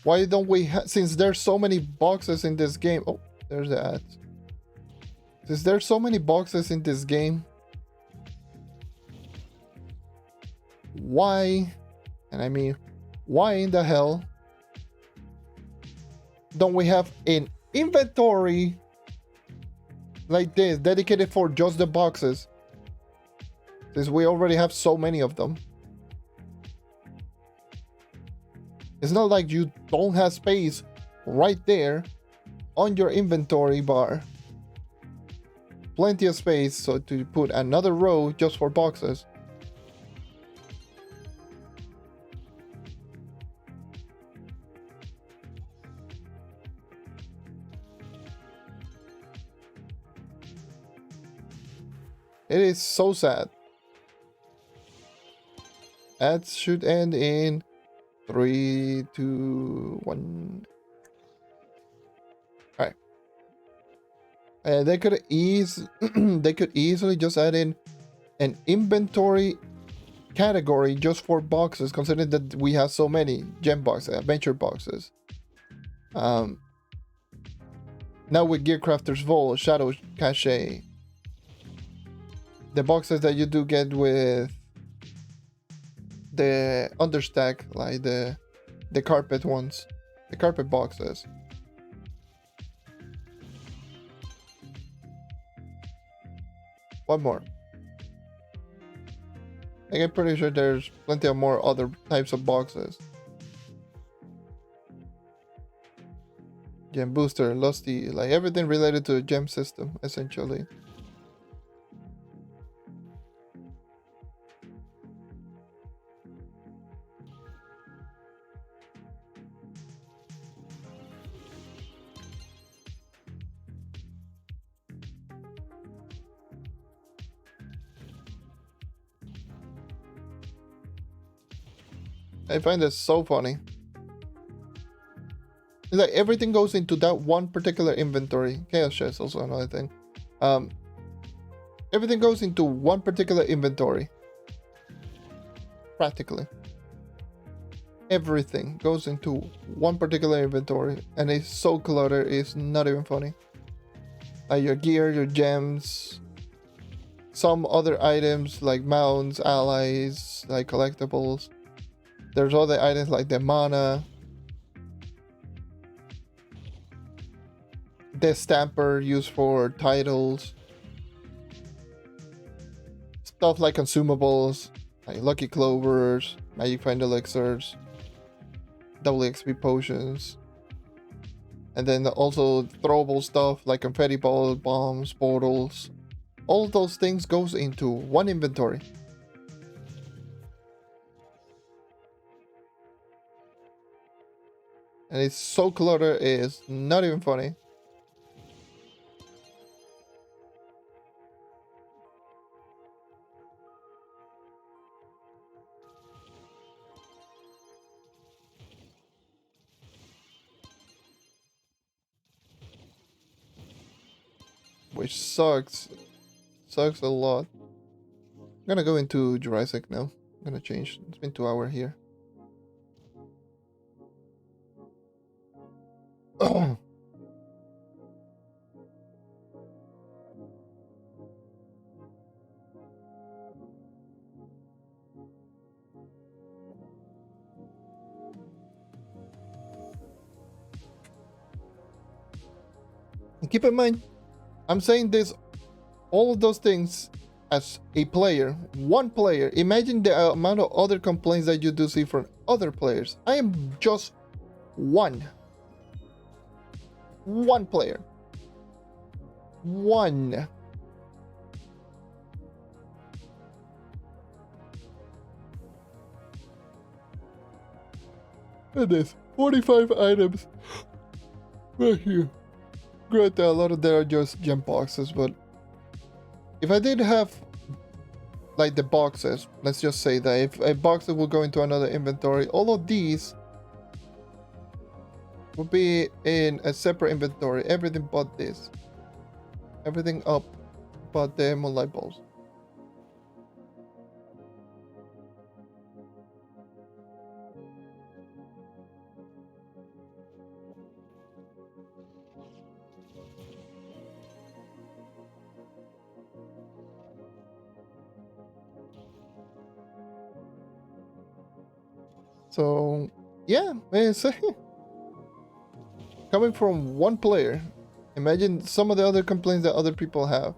Why don't we since there's so many boxes in this game... Oh, there's the ad. Since there's so many boxes in this game... Why... And I mean... Why in the hell... Don't we have an inventory... like this, dedicated for just the boxes? Since we already have so many of them. It's not like you don't have space right there on your inventory bar. Plenty of space so to put another row just for boxes. It is so sad. Ads should end in 3, 2, 1. Alright. They could easily just add in an inventory category just for boxes, considering that we have so many gem boxes, adventure boxes. Now with Gearcrafter's Vault, Shadow Cache, the boxes that you do get with the understack, like the carpet ones, the carpet boxes. One more. I'm pretty sure there's plenty of more other types of boxes. Gem booster, lusty, like everything related to the gem system, essentially. I find this so funny. It's like everything goes into that one particular inventory. Chaos chest also another thing. Everything goes into one particular inventory. Practically. Everything goes into one particular inventory, and it's so cluttered, it's not even funny. Like your gear, your gems, some other items like mounts, allies, like collectibles. There's other items like the mana, the stamper used for titles, stuff like consumables, like lucky clovers, magic find elixirs, double XP potions, and then also throwable stuff like confetti balls, bombs, portals. All those things goes into one inventory. And it's so cluttered, it's not even funny. Which sucks. Sucks a lot. I'm gonna go into Jurassic now. I'm gonna change. It's been 2 hours here. keep in mind, I'm saying this, all of those things as a player, one player. Imagine the amount of other complaints that you do see from other players. I am just one player. One. And there's 45 items right here. Granted, a lot of them are just gem boxes, but if I did have like the boxes, let's just say that if a box will go into another inventory, all of these will be in a separate inventory. Everything but this. Everything up but the moonlight balls. So yeah, it's coming from one player. Imagine some of the other complaints that other people have.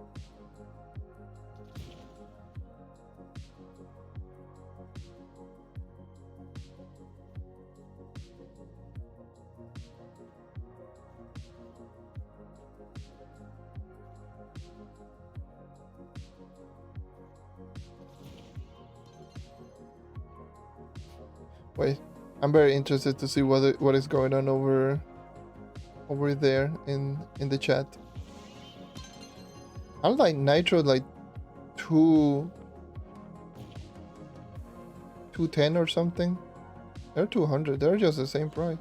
Wait, I'm very interested to see what is going on over there in the chat. I don't like Nitro like 210 or something. They're 200. They're just the same price.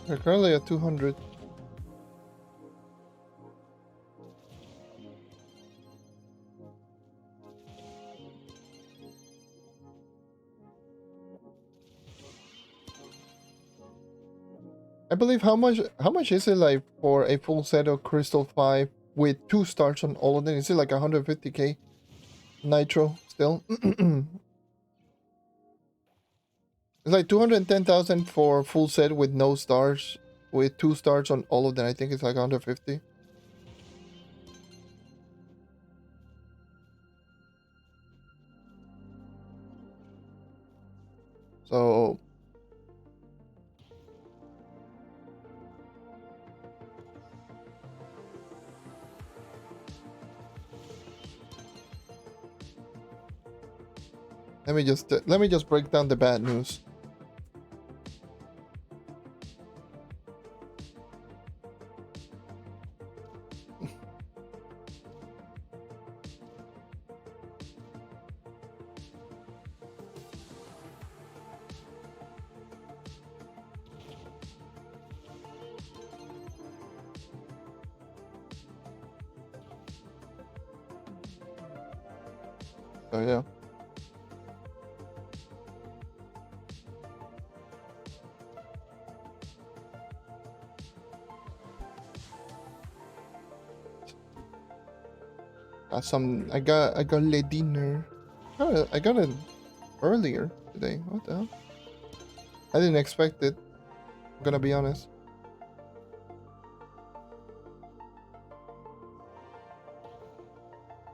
They're currently at 200. I believe how much is it like for a full set of Crystal 5 with 2 stars on all of them? Is it like 150k Nitro still? It's like 210,000 for full set with no stars, with 2 stars on all of them. I think it's like 150. So let me just break down the bad news. So yeah. I got le dinner. I got it earlier today. What the hell? I didn't expect it. I'm gonna be honest.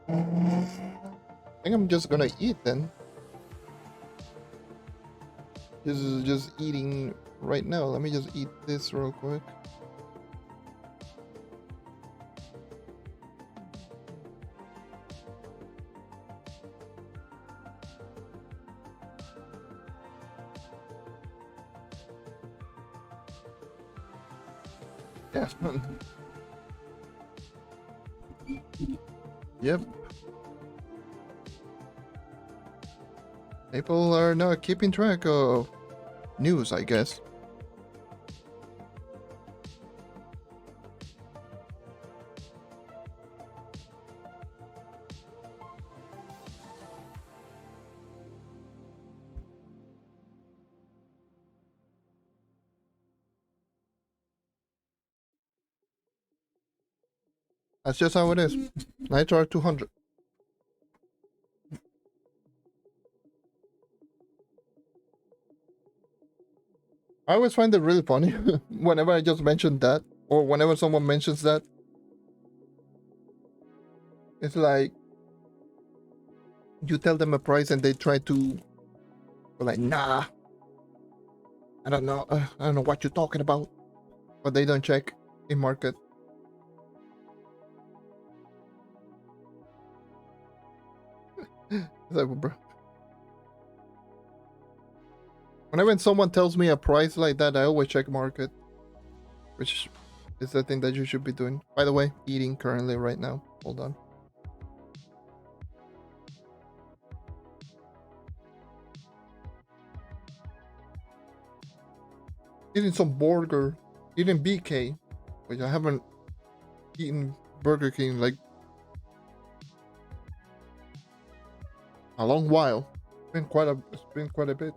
I think I'm just gonna eat then. Just eating right now. Let me just eat this real quick. Yeah. Yep. People are not keeping track of news, I guess. That's just how it is. Nitro 200. I always find it really funny whenever I just mention that, or whenever someone mentions that. It's like you tell them a price and they try to, like, nah, I don't know, I don't know what you're talking about, but they don't check in market. It's like, bro. Whenever someone tells me a price like that, I always check market, which is the thing that you should be doing. By the way, eating currently right now. Hold on. Eating some burger, eating BK, which I haven't eaten Burger King like a long while. It's been quite a bit.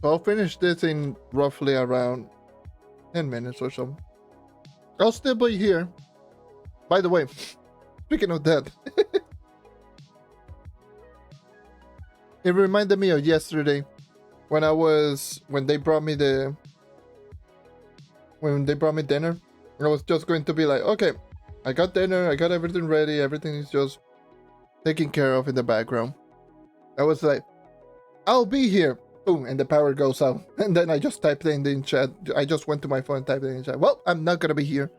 So I'll finish this in roughly around 10 minutes or so. I'll still be here. By the way, speaking of that, it reminded me of yesterday when they brought me dinner. I was just going to be like, okay, I got dinner, I got everything ready, everything is just taken care of in the background. I was like, I'll be here. Boom, and the power goes out. And then I just typed in the chat. I just went to my phone and typed in the chat. Well, I'm not gonna be here.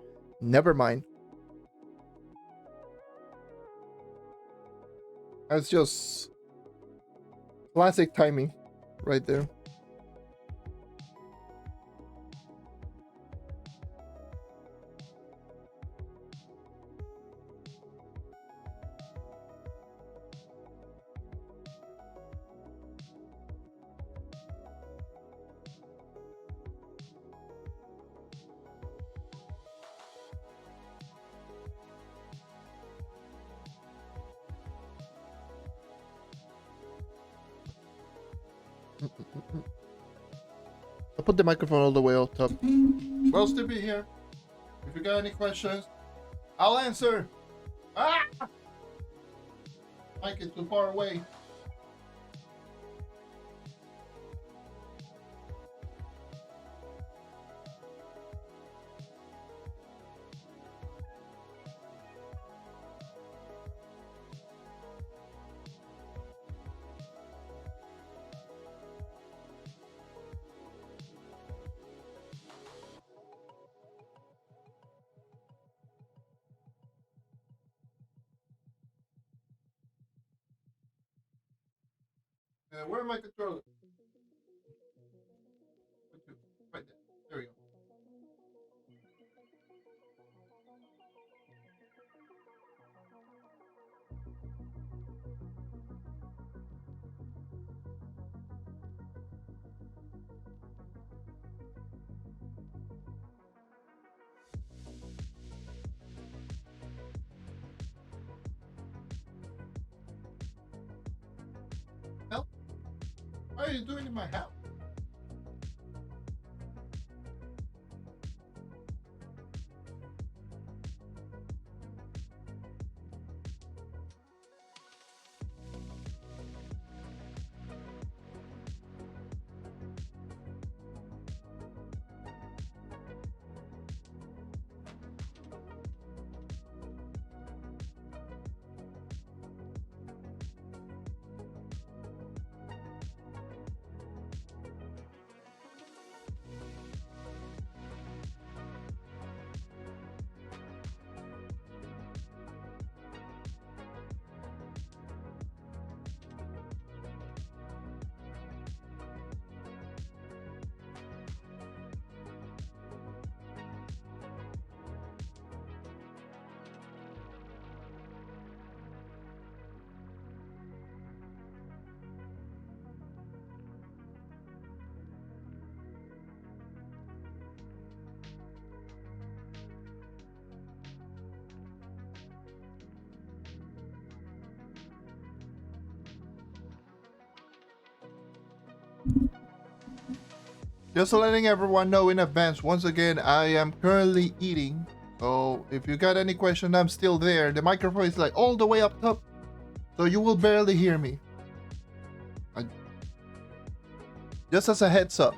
Never mind. That's just classic timing right there. I'll put the microphone all the way up top. Well, still be here. If you got any questions, I'll answer. Ah! Mike is too far away. Where am I controlling? Right there. There we go. Hell, what are you doing in my house? Just letting everyone know in advance, once again, I am currently eating. So if you got any question, I'm still there. The microphone is like all the way up top, so you will barely hear me. Just as a heads up.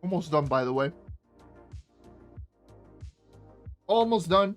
Almost done, by the way. Almost done.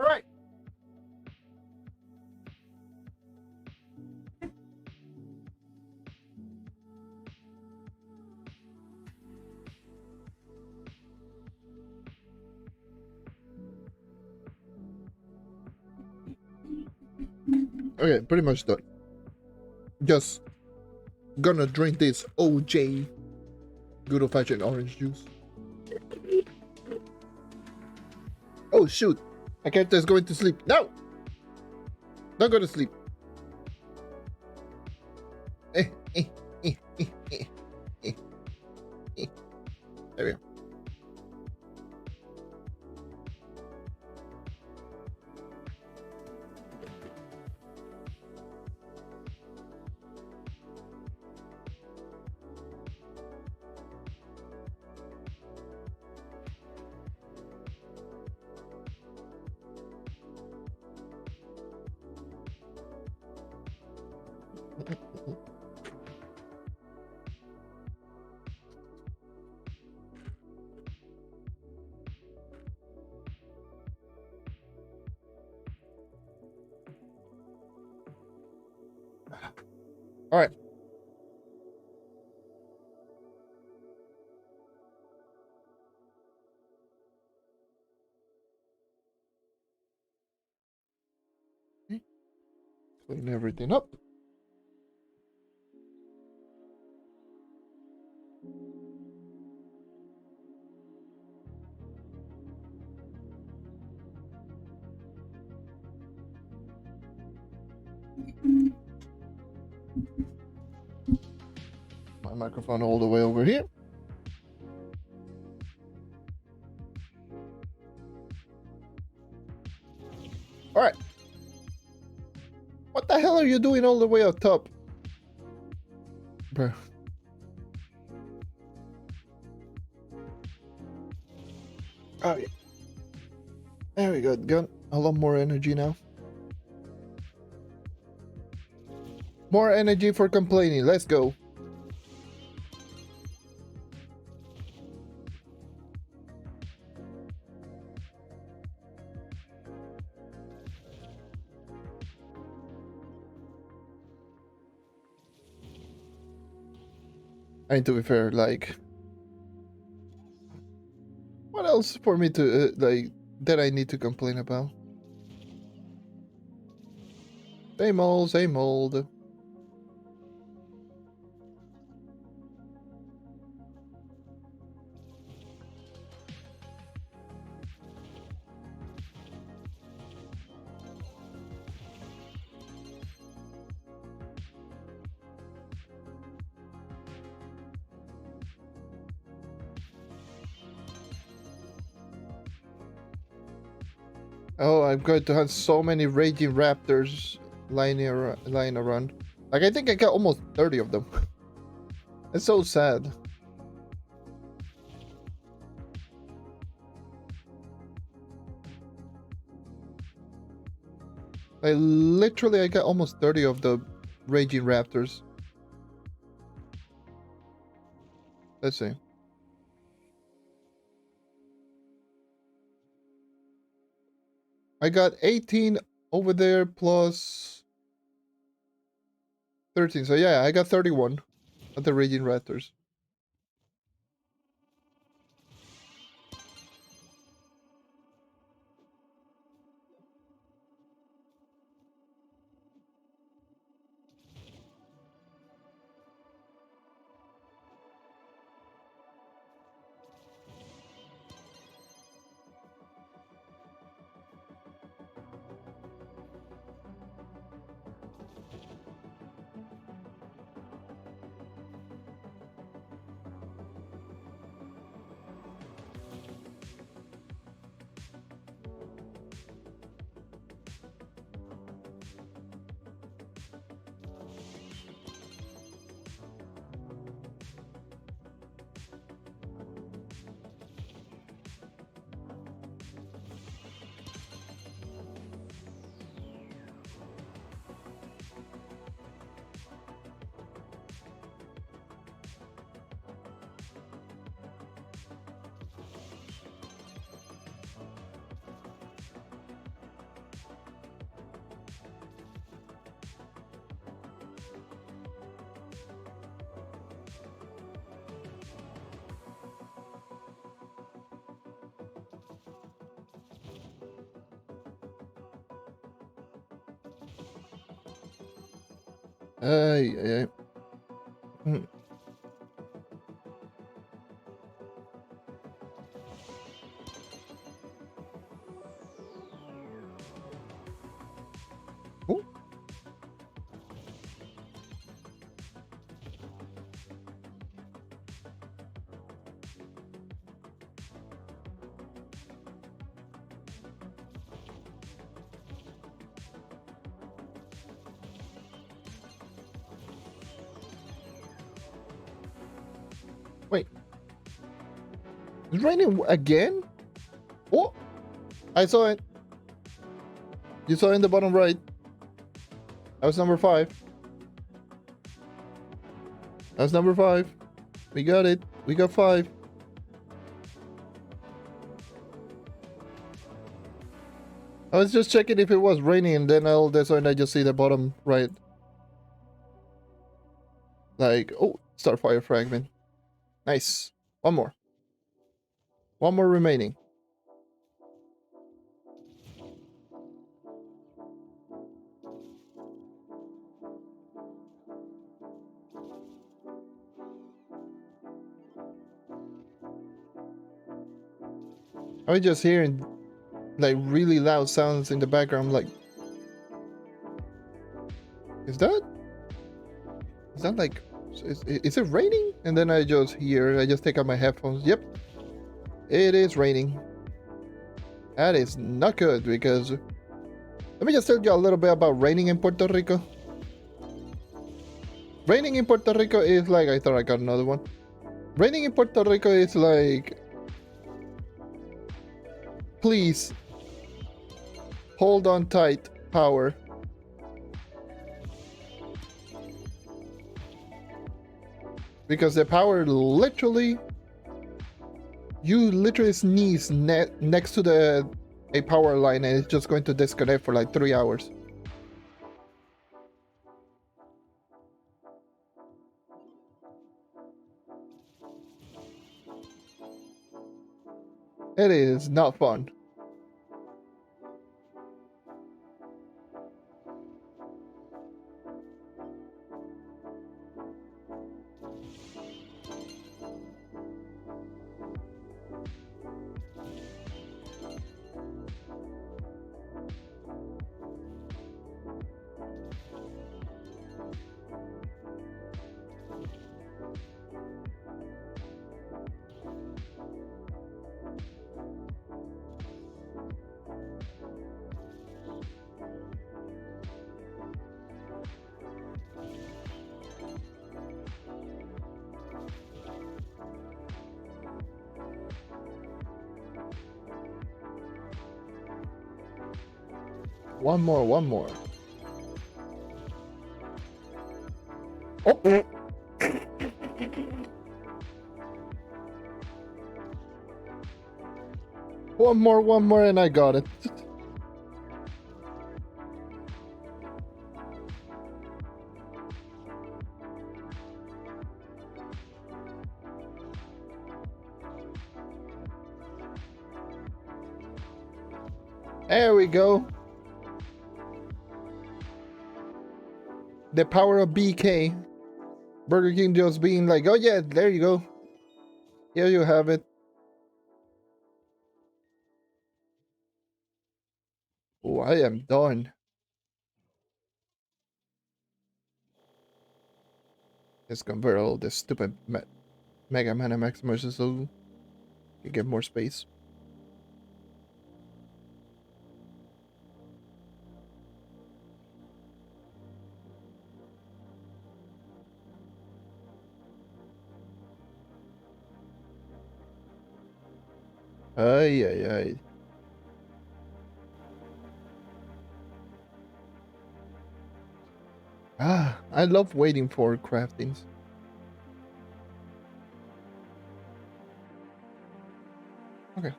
All right. Okay, pretty much done. Just gonna drink this OJ. Good old-fashioned orange juice. Oh, shoot. My character is going to sleep. No! Don't go to sleep. There we go. All right. Clean everything up. My microphone all the way over here. All right. What the hell are you doing all the way up top? Bro. Oh, yeah. There we go. Got a lot more energy now. More energy for complaining. Let's go. I mean, to be fair, like, what else for me to, like, that I need to complain about? Same old, same old. Oh, I'm going to have so many raging raptors lying around. Like, I think I got almost 30 of them. It's so sad. I got almost 30 of the raging raptors. Let's see. I got 18 over there plus 13. So yeah, I got 31 of the raging raptors. Ay, ay, ay. Hmm. It's raining again? Oh! I saw it. You saw it in the bottom right. That was number 5. That's number 5. We got it. We got 5. I was just checking if it was raining, and then all of a sudden I just see the bottom right. Like, oh, Starfire Fragment. Nice. One more. One more remaining. I was just hearing like really loud sounds in the background. Like, is that like, is it raining? And then I just take out my headphones. Yep, it is raining. That is not good, because let me just tell you a little bit about raining in Puerto Rico. Raining in Puerto Rico is like, I thought I got another one. Raining in Puerto Rico is like, please hold on tight, power. Because the power literally, you literally sneeze next to a power line, and it's just going to disconnect for like 3 hours. It is not fun. One more. Oh! One more, and I got it. There we go. The power of BK. Burger King just being like, oh yeah, there you go. Here you have it. Oh, I am done. Let's convert all this stupid Mega Man and Maximus so you get more space. Ay, ay, ay. Ah, I love waiting for craftings. Okay.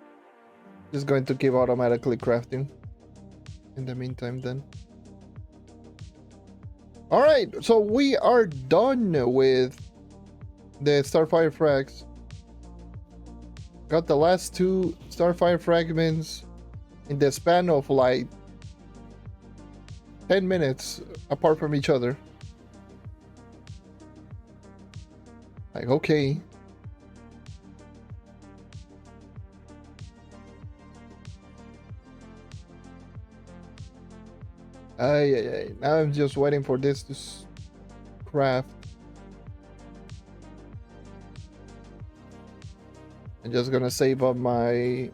Just going to keep automatically crafting in the meantime then. Alright, so we are done with the Starfire frags. Got the last 2 Starfire fragments in the span of like 10 minutes apart from each other. Like, okay. Ay. Now I'm just waiting for this to craft. I'm just gonna save up my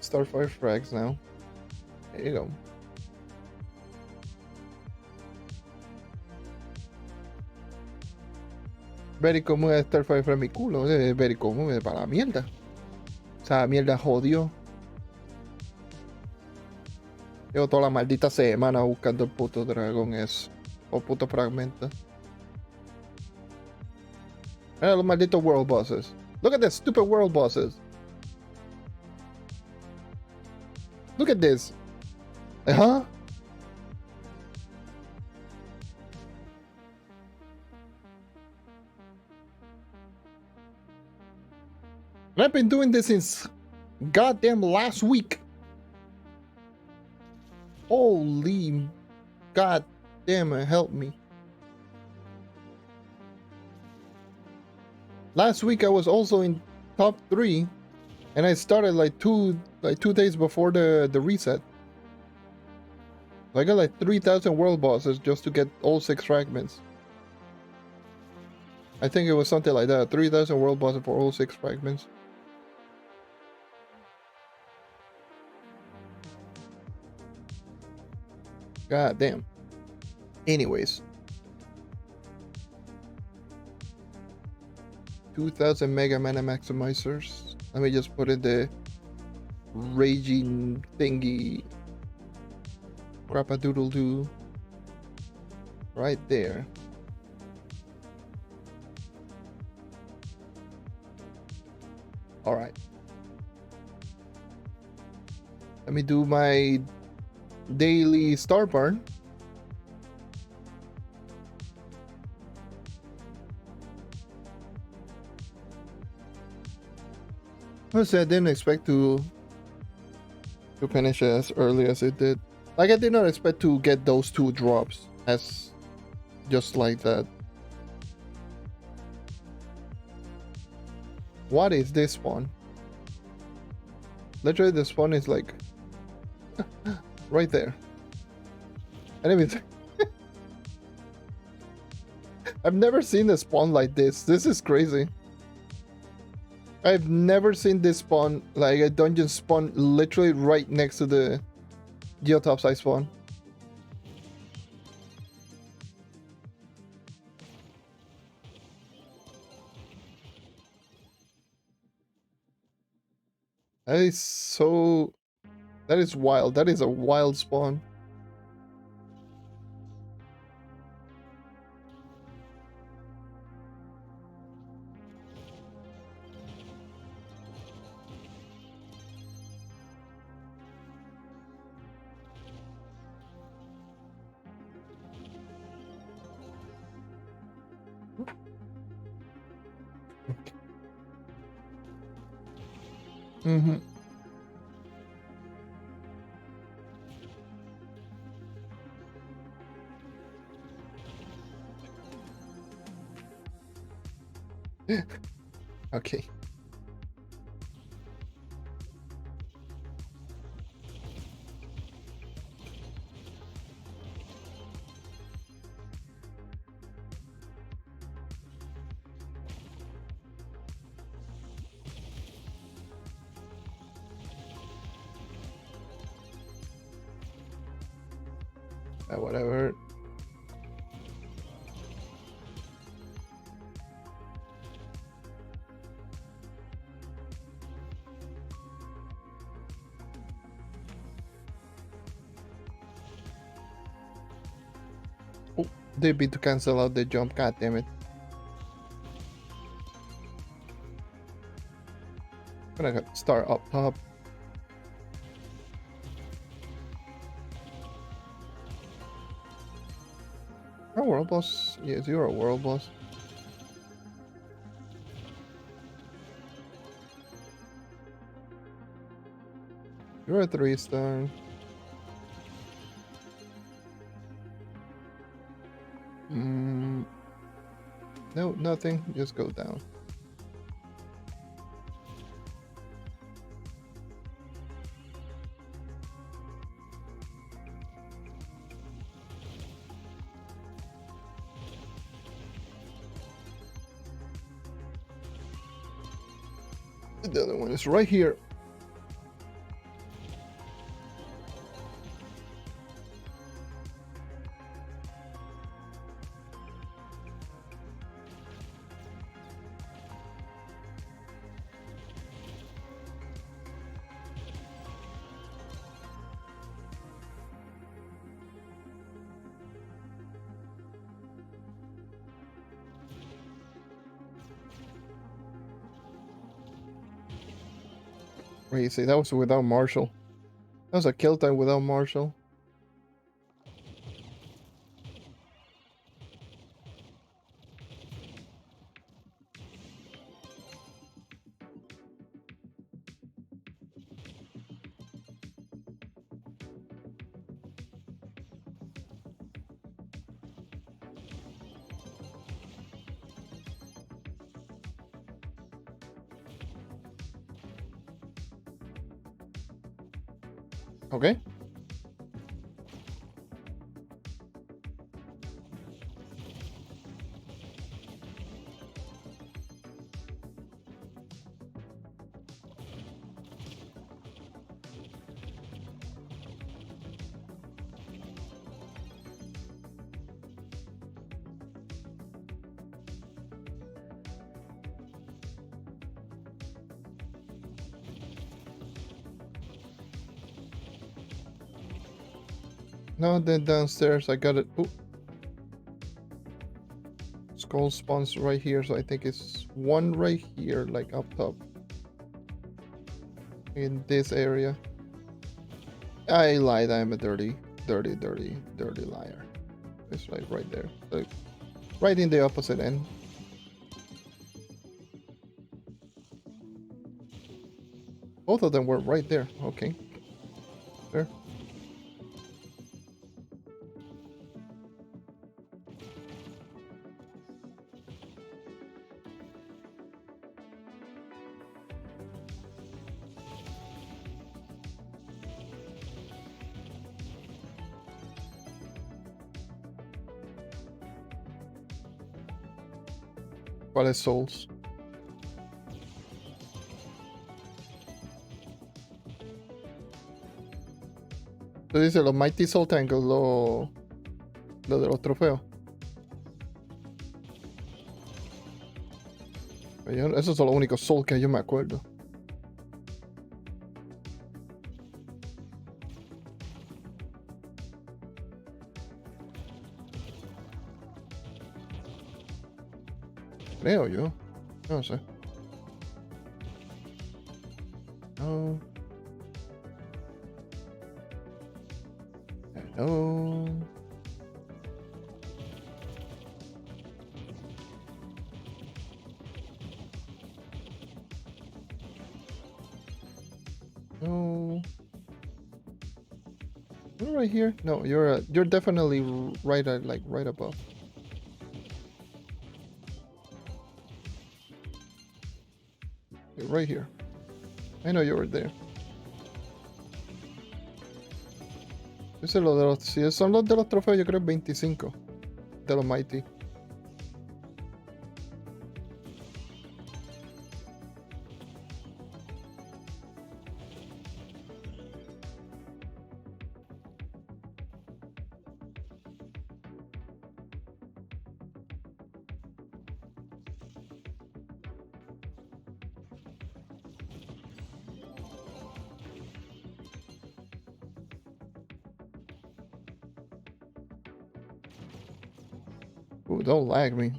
Starfire frags now. There you go. Very cómodo Starfire para mi culo. Very cómodo para la mierda. Esa mierda jodió. Llevo toda la maldita semana buscando el puto dragón ese. O puto fragmento. Mira los malditos world bosses. Look at the stupid world bosses. Look at this. Huh? And I've been doing this since goddamn last week. Holy god damn it, help me. Last week I was also in top 3 and I started like two days before the reset. So I got like 3,000 world bosses just to get all 6 fragments. I think it was something like that. 3,000 world bosses for all 6 fragments. God damn. Anyways. 2,000 Mega Mana Maximizers. Let me just put in the raging thingy. Crap-a-doodle-doo. Right there. Alright. Let me do my daily star burn. Honestly, I didn't expect to finish as early as it did. Like, I did not expect to get those 2 drops as just like that. What is this spawn? Literally, the spawn is like right there. And even I've never seen a spawn like this. This is crazy. I've never seen this spawn, like a dungeon spawn literally right next to the geotopside spawn. That is so... That is wild. That is a wild spawn. Mm-hmm. Okay. Whatever. Oh, they beat to cancel out the jump. God damn it. I'm gonna start up top. You're a world boss? Yes, you're a world boss. You're a 3-star. No, nothing. Just go down. The other one is right here. Crazy. That was without Marshall. That was a kill time without Marshall. Okay. No, then downstairs I got it. Ooh. Skull spawns right here, so I think it's one right here, like up top. In this area. I lied, I'm a dirty liar. It's like right there. Like right in the opposite end. Both of them were right there. Okay. There. ¿Cuáles souls? Tú dices los Mighty Soul Tangles, lo de los trofeos. Esos son los únicos souls que yo me acuerdo. Creo yo. No sé. No. Hello. No. You're right here. No, you're definitely right at like right above. You're right here. I know you were there. Ese es lo de los, si son los de los trofeos, yo creo 25 de los Mighty. Ooh, don't lag me.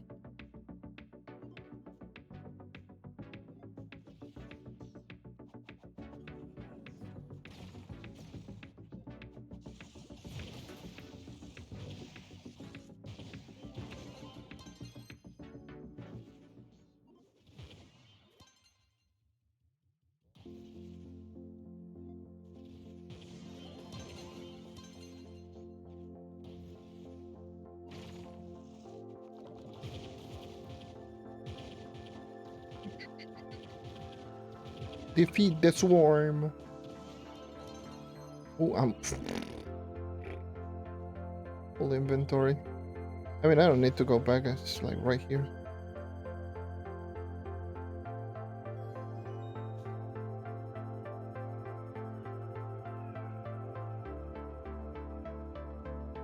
Defeat the swarm. Oh, I'm full inventory. I mean, I don't need to go back. It's like right here.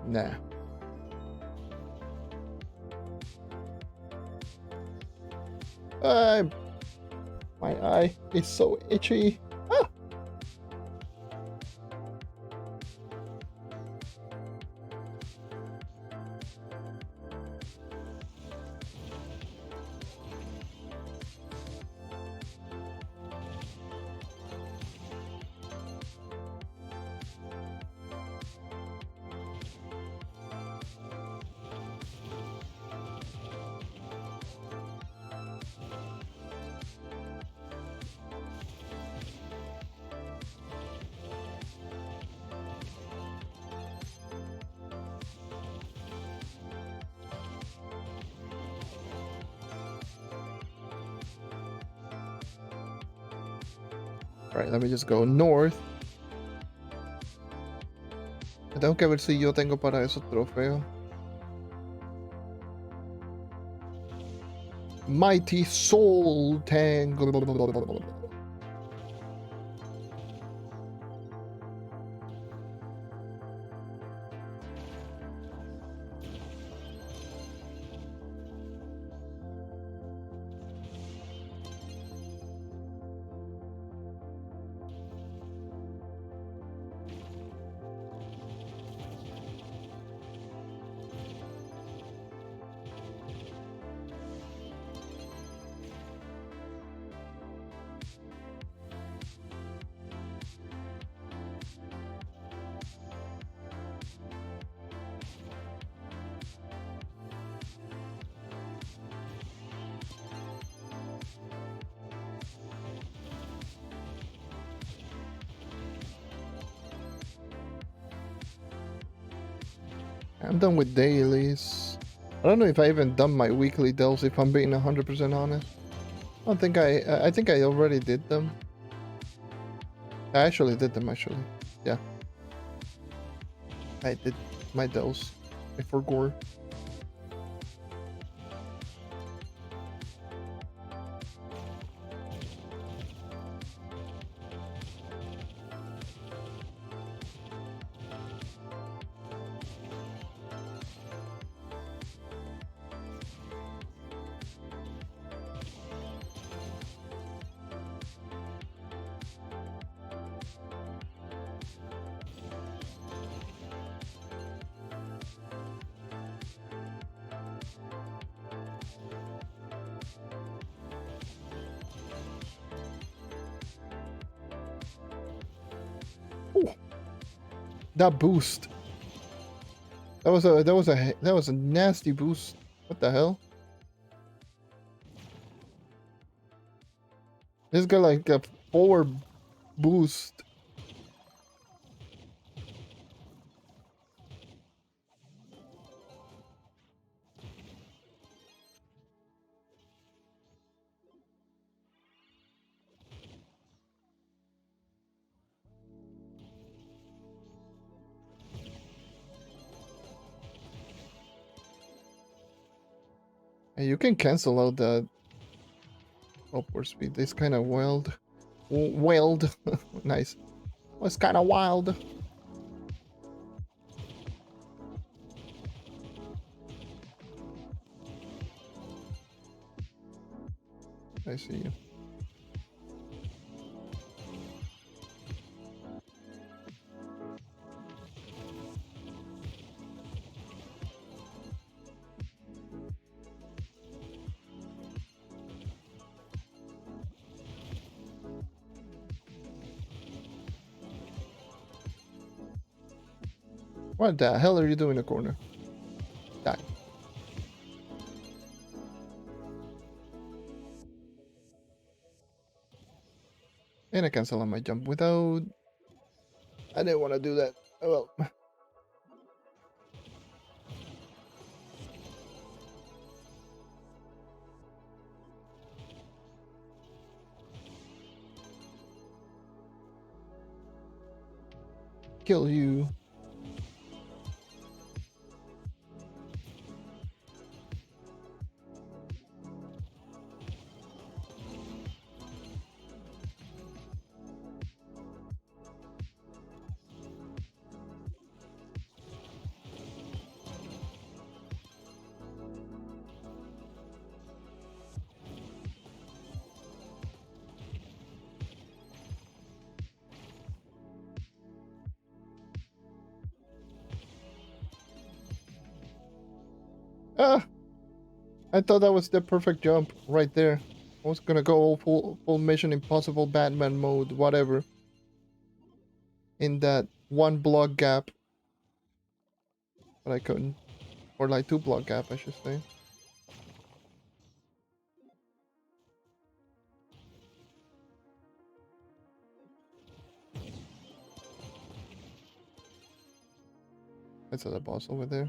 Nah. My eye is so itchy. Ah! Right, let me just go north. Tengo que ver si yo tengo para esos trofeos. Mighty Soul Tang. I'm done with dailies. I don't know if I even done my weekly delves, if I'm being 100% honest. I think I already did them. I actually did them, actually. Yeah. I did my delves before gore. Ooh, that boost. That was a nasty boost. What the hell? This got like a 4 boost. And you can cancel out that upward speed. It's kind of wild. Wild. Nice. Well, it's kind of wild. I see you. What the hell are you doing in the corner? Die. And I cancel on my jump without... I didn't want to do that. Oh well. Kill you. Ah! I thought that was the perfect jump right there. I was gonna go full Mission Impossible Batman mode, whatever. In that 1 block gap. But I couldn't. Or like 2 block gap, I should say. That's the boss over there.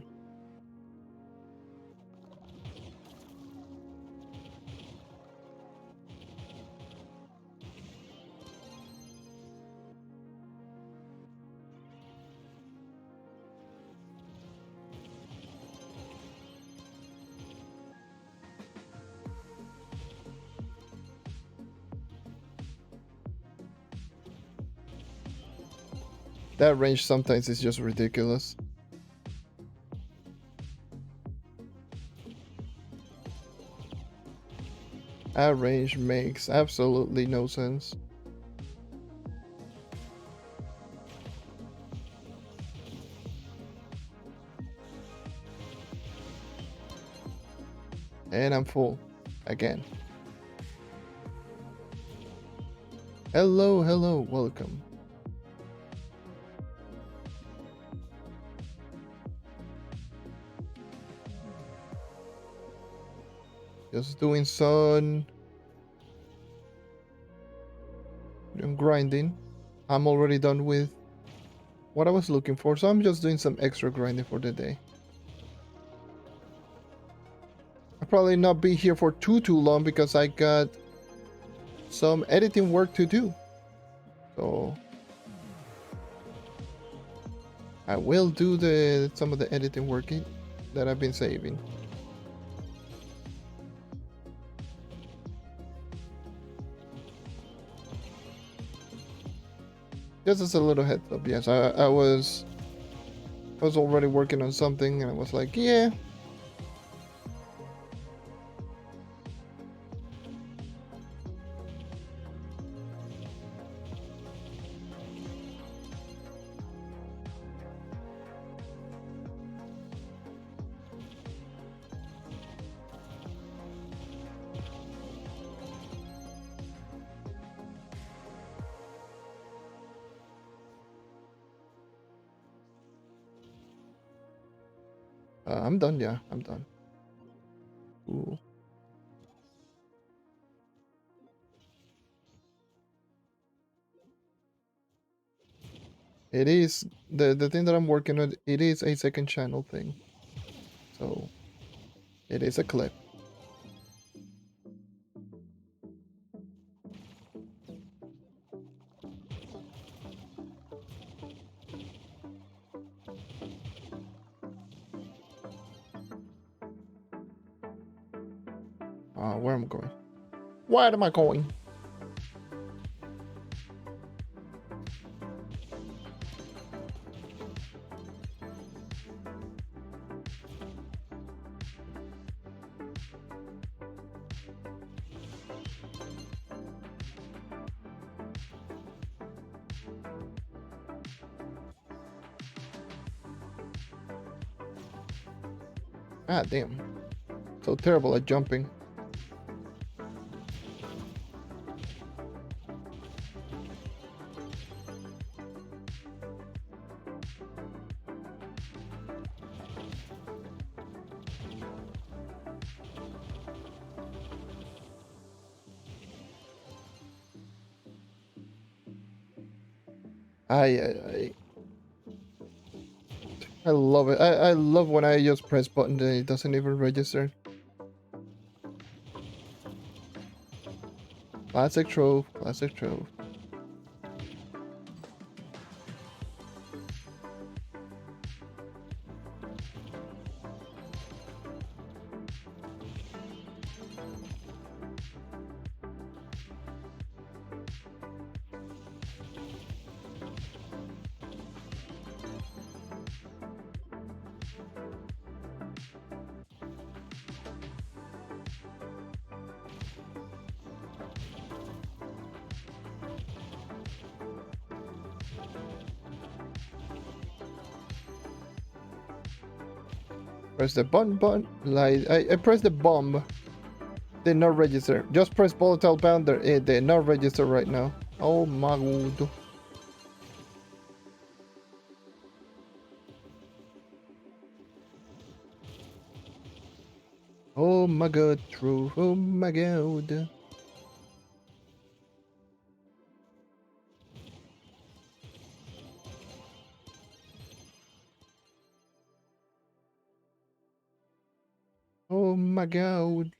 That range sometimes is just ridiculous. That range makes absolutely no sense. And I'm full again. Hello, hello, welcome. Just doing some grinding. I'm already done with what I was looking for, so I'm just doing some extra grinding for the day. I'll probably not be here for too long because I got some editing work to do. So I will do some of the editing work that I've been saving. Just as a little heads up, yes, I was already working on something and I was like, yeah. I'm done, yeah, I'm done. Ooh. It is the thing that I'm working on. It is a second channel thing, so it is a clip. Where am I going? Where am I going? Ah, damn. So terrible at jumping. I love it. I love when I just press button and it doesn't even register. Classic Trove, classic Trove. Press the button, like I press the bomb. Did not register. Just press volatile bounder. It did not register right now. Oh my god. Oh my god, true. Oh my god. Oh my god.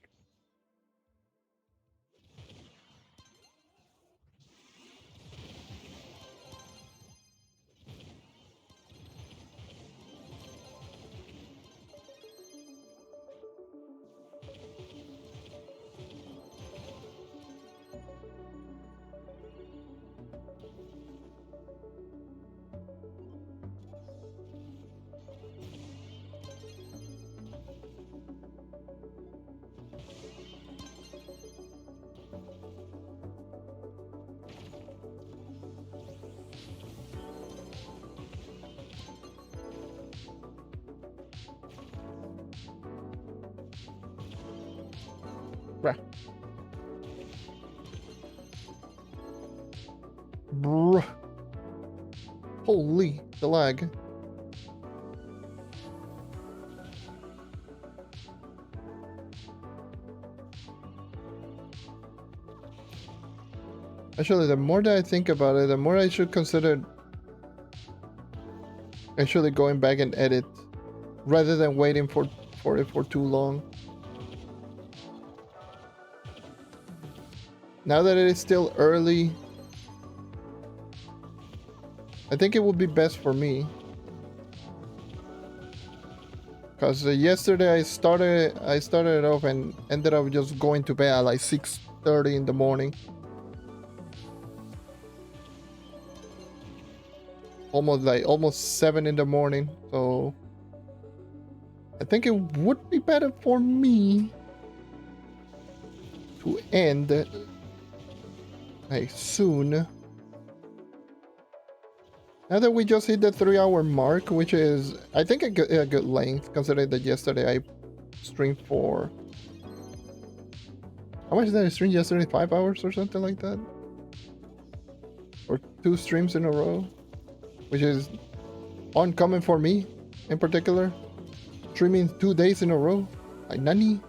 Bruh. Bruh. Holy, the lag. Actually, the more that I think about it, the more I should consider actually going back and edit rather than waiting for it for too long. Now that it is still early, I think it would be best for me. Because yesterday I started it off and ended up just going to bed at like 6:30 in the morning. Almost 7 in the morning. So I think it would be better for me to end like soon. Now that we just hit the 3-hour mark, which is, I think, a good length, considering that yesterday I streamed for... How much did I stream yesterday? 5 hours or something like that? Or 2 streams in a row? Which is uncommon for me, in particular. Streaming 2 days in a row? Like, nani?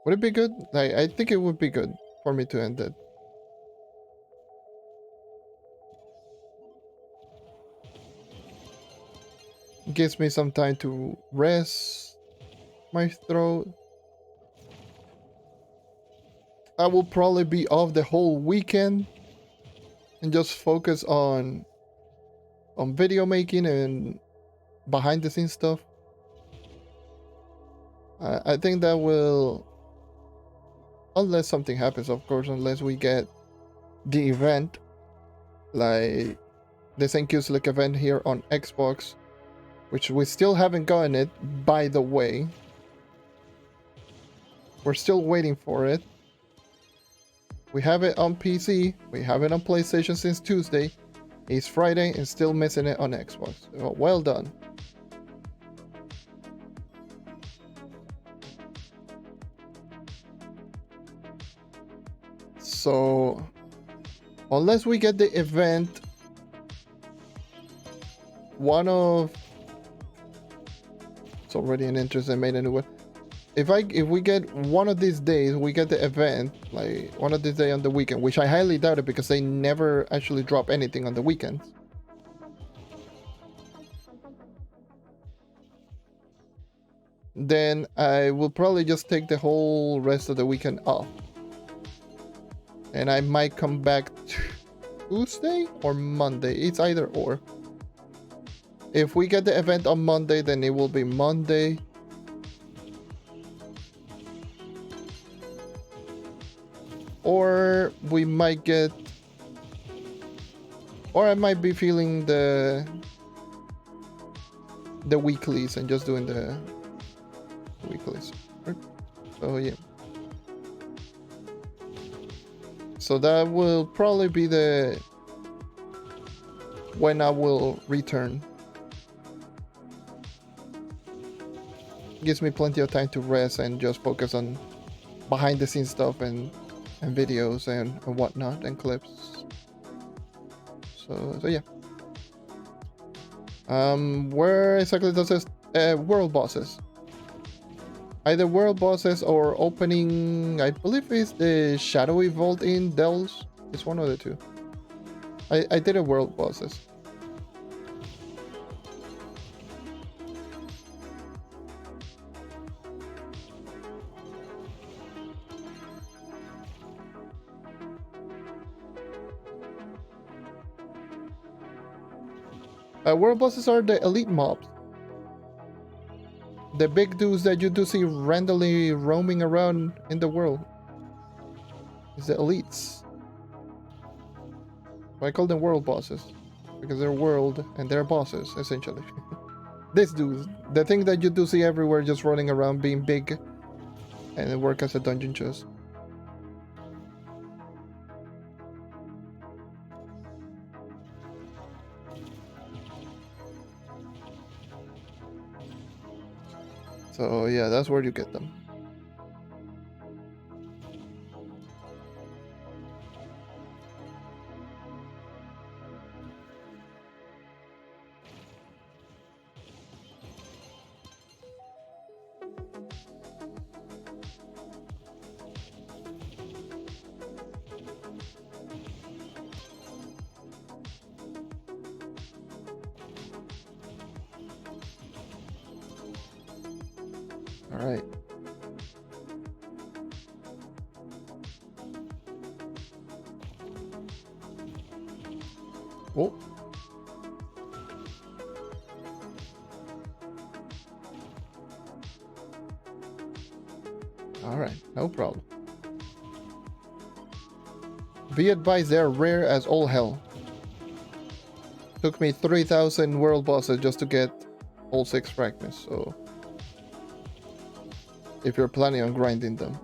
Would it be good? I think it would be good for me to end it. It gives me some time to rest my throat. I will probably be off the whole weekend and just focus on video making and behind the scenes stuff. I think that will, unless something happens, of course, unless we get the event, like the St. Q-Slick event here on Xbox, which we still haven't gotten it, by the way. We're still waiting for it. We have it on PC, we have it on PlayStation since Tuesday. It's Friday and still missing it on Xbox. Well done. So, unless we get the event, it's already an interest. I made a new one. If we get one of these days, we get the event, like one of these days on the weekend, which I highly doubt it because they never actually drop anything on the weekends. Then I will probably just take the whole rest of the weekend off. And I might come back Tuesday or Monday. It's either or. If we get the event on Monday, then it will be Monday. Or we might get... Or I might be feeling the weeklies and just doing the weeklies. So yeah. So that will probably be the... when I will return. Gives me plenty of time to rest and just focus on behind the scenes stuff and videos and whatnot and clips. So yeah. Where exactly does this world bosses? Either world bosses or opening, I believe it's the Shadowy Vault in Dells. It's one of the two. I did a world bosses. World bosses are the elite mobs. The big dudes that you do see randomly roaming around in the world. Is the elites. I call them world bosses. Because they're world and they're bosses, essentially. This dude, the thing that you do see everywhere just running around being big and work as a dungeon chest. So yeah, that's where you get them. All right. Oh. All right, no problem. Be advised, they're rare as all hell. Took me 3,000 world bosses just to get all 6 fragments, so if you're planning on grinding them.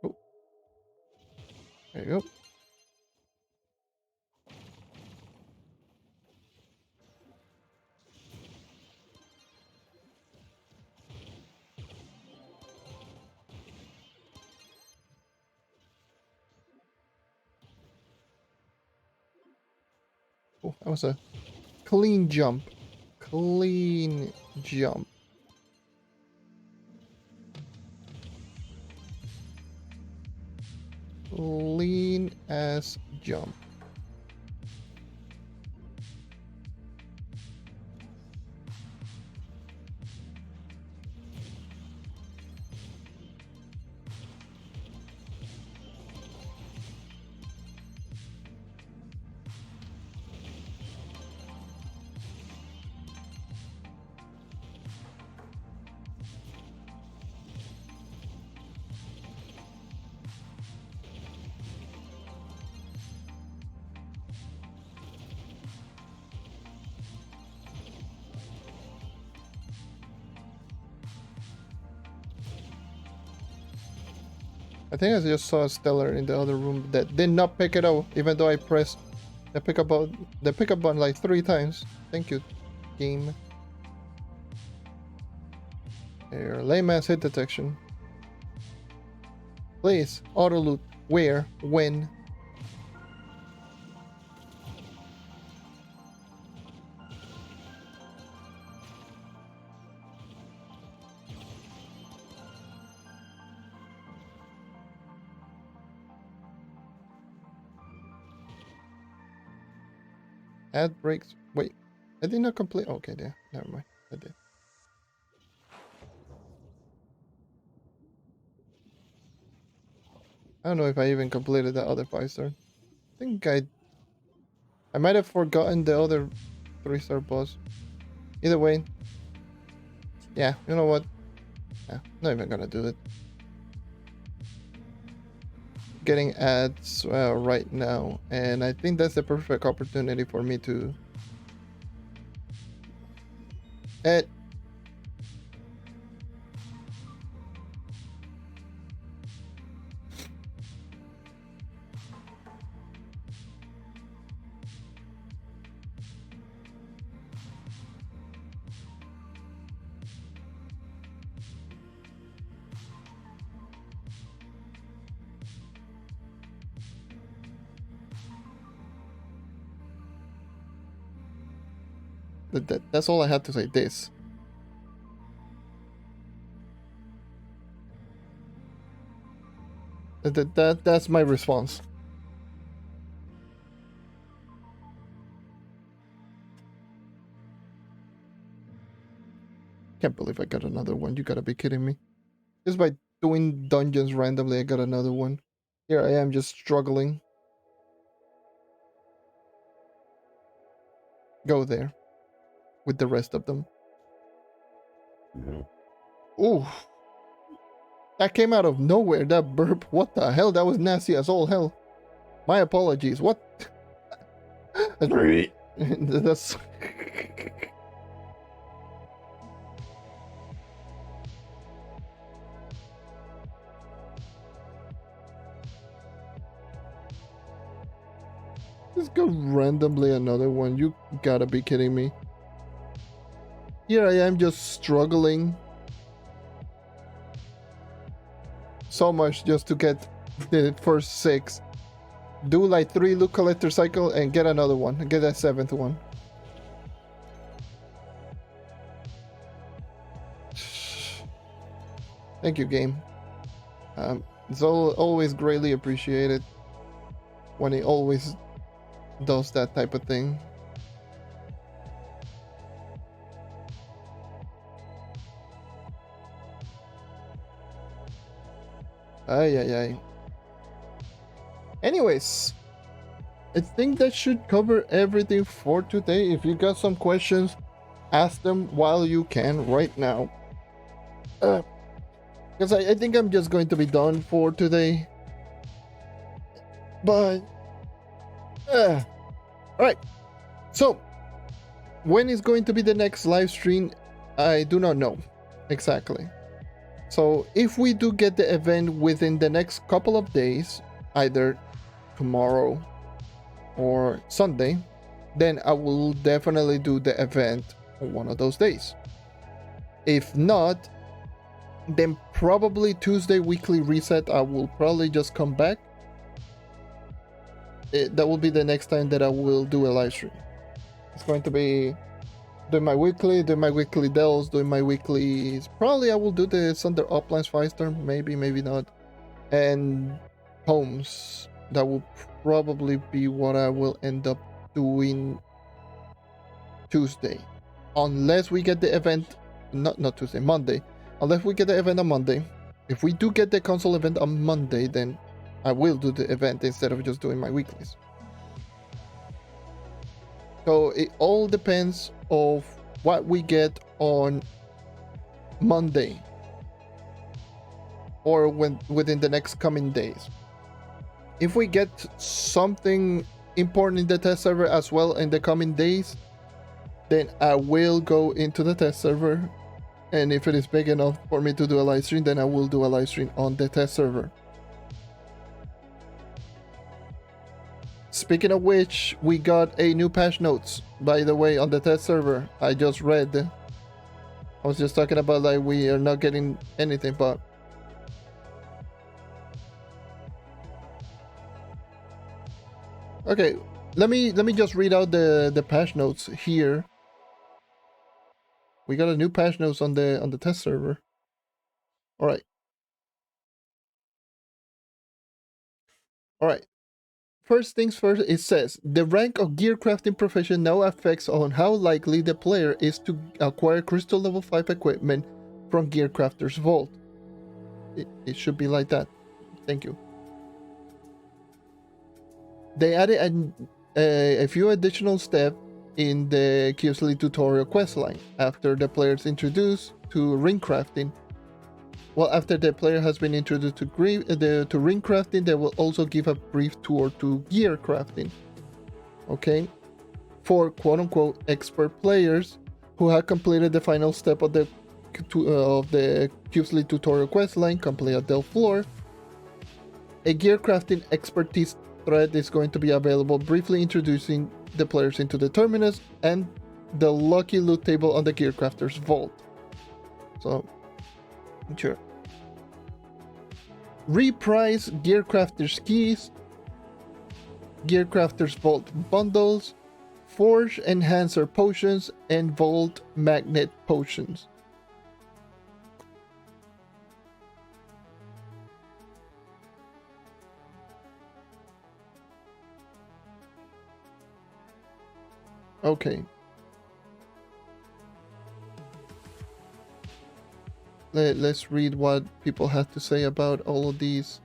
Oh, there you go. Oh, that was a clean jump. Clean jump. Clean as jump. I think I just saw a Stellar in the other room that did not pick it up, even though I pressed the pickup button like 3 times. Thank you, game. Here, layman's hit detection. Please, auto loot. Where? When? Add breaks. Wait, I did not complete. Okay, there. Never mind. I did. I don't know if I even completed the other 5-star. I think I might have forgotten the other 3-star boss. Either way. Yeah, you know what? Yeah, not even gonna do it. Getting ads right now, and I think that's the perfect opportunity for me to add. That's all I had to say. This. That's my response. Can't believe I got another one. You gotta be kidding me. Just by doing dungeons randomly, I got another one. Here I am just struggling. Go there. With the rest of them. Ooh. That came out of nowhere, that burp. What the hell? That was nasty as all hell. My apologies. What? That's... Just go randomly another one. You gotta be kidding me. Here I am just struggling so much just to get the first 6. Do like 3 loot collector cycle and get another one. Get that 7th one. Thank you, game. It's always greatly appreciated when it always does that type of thing. Ay. Anyways, I think that should cover everything for today. If you got some questions, ask them while you can right now. Because I think I'm just going to be done for today. But alright. So when is going to be the next live stream? I do not know exactly. So if we do get the event within the next couple of days, either tomorrow or Sunday, then I will definitely do the event on one of those days. If not, then probably Tuesday weekly reset, I will probably just come back. That will be the next time that I will do a live stream. It's going to be doing my weekly dells, doing my weeklies. Probably I will do the Sunday Uplands Firestorm, maybe not. And homes. That will probably be what I will end up doing Tuesday. Unless we get the event, not Tuesday, Monday. Unless we get the event on Monday. If we do get the console event on Monday, then I will do the event instead of just doing my weeklies. So it all depends of what we get on Monday or within the next coming days. If we get something important in the test server as well in the coming days, then I will go into the test server, and if it is big enough for me to do a live stream, then I will do a live stream on the test server. Speaking of which, we got a new patch notes, by the way, on the test server. I just read. I was just talking about like we are not getting anything, but okay, let me just read out the patch notes here. We got a new patch notes on the test server. All right. First things first, it says, the rank of gear crafting profession now affects on how likely the player is to acquire crystal level 5 equipment from Gear Crafter's Vault. It should be like that. Thank you. They added a few additional steps in the Qsley tutorial questline after the player is introduced to ring crafting. Well, after the player has been introduced to ring crafting, they will also give a brief tour to gear crafting. Okay, for quote-unquote expert players who have completed the final step of the Qsley tutorial questline, complete at Delve Floor, a gear crafting expertise thread is going to be available, briefly introducing the players into the terminus and the lucky loot table on the Gear Crafter's Vault. So, sure. Reprise Gear Crafter's keys, Gear Crafter's Vault bundles, Forge Enhancer Potions and Volt Magnet Potions. Okay. Let's read what people have to say about all of these.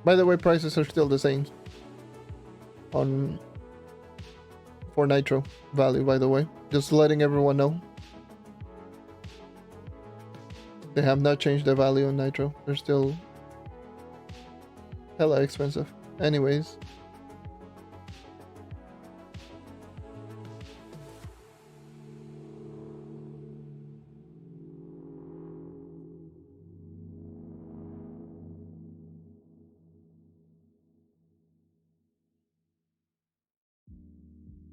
By the way, prices are still the same for Nitro value, by the way. Just letting everyone know. They have not changed the value on Nitro. They're still hella expensive. Anyways.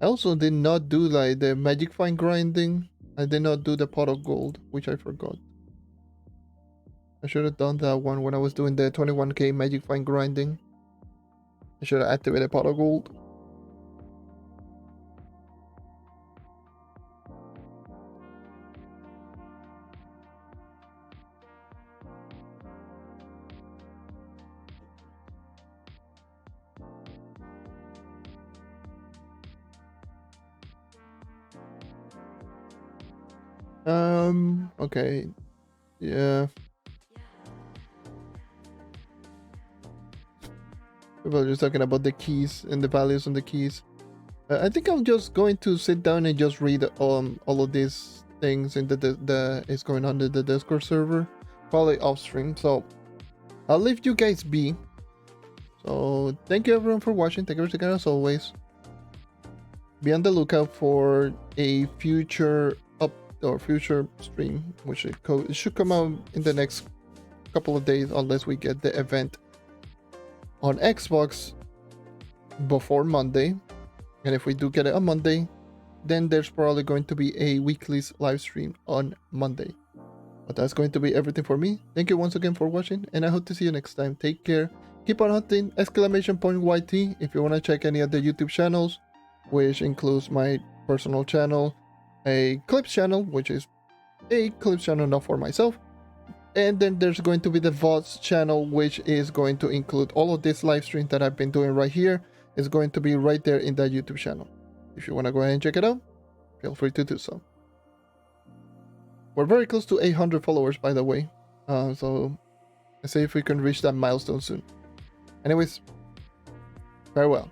I also did not do like the magic fine grinding. I did not do the pot of gold, which I forgot. I should have done that one when I was doing the 21k magic fine grinding. I should have activated pot of gold. Okay. Yeah. People are just talking about the keys and the values on the keys. I think I'm just going to sit down and just read all of these things in the is going on in the Discord server, probably off stream. So I'll leave you guys be. So thank you everyone for watching. Thank you for taking as always. Be on the lookout for a future future stream, which it should come out in the next couple of days, unless we get the event on Xbox before Monday. And if we do get it on Monday, then there's probably going to be a weekly live stream on Monday. But that's going to be everything for me. Thank you once again for watching, and I hope to see you next time. Take care. Keep on hunting! !YT if you want to check any of the YouTube channels, which includes my personal channel, a clips channel, which is a clips channel not for myself, and then there's going to be the VODs channel, which is going to include all of this live stream that I've been doing right here. Is going to be right there in that YouTube channel. If you want to go ahead and check it out, feel free to do so. We're very close to 800 followers, by the way, so let's see if we can reach that milestone soon. Anyways, farewell.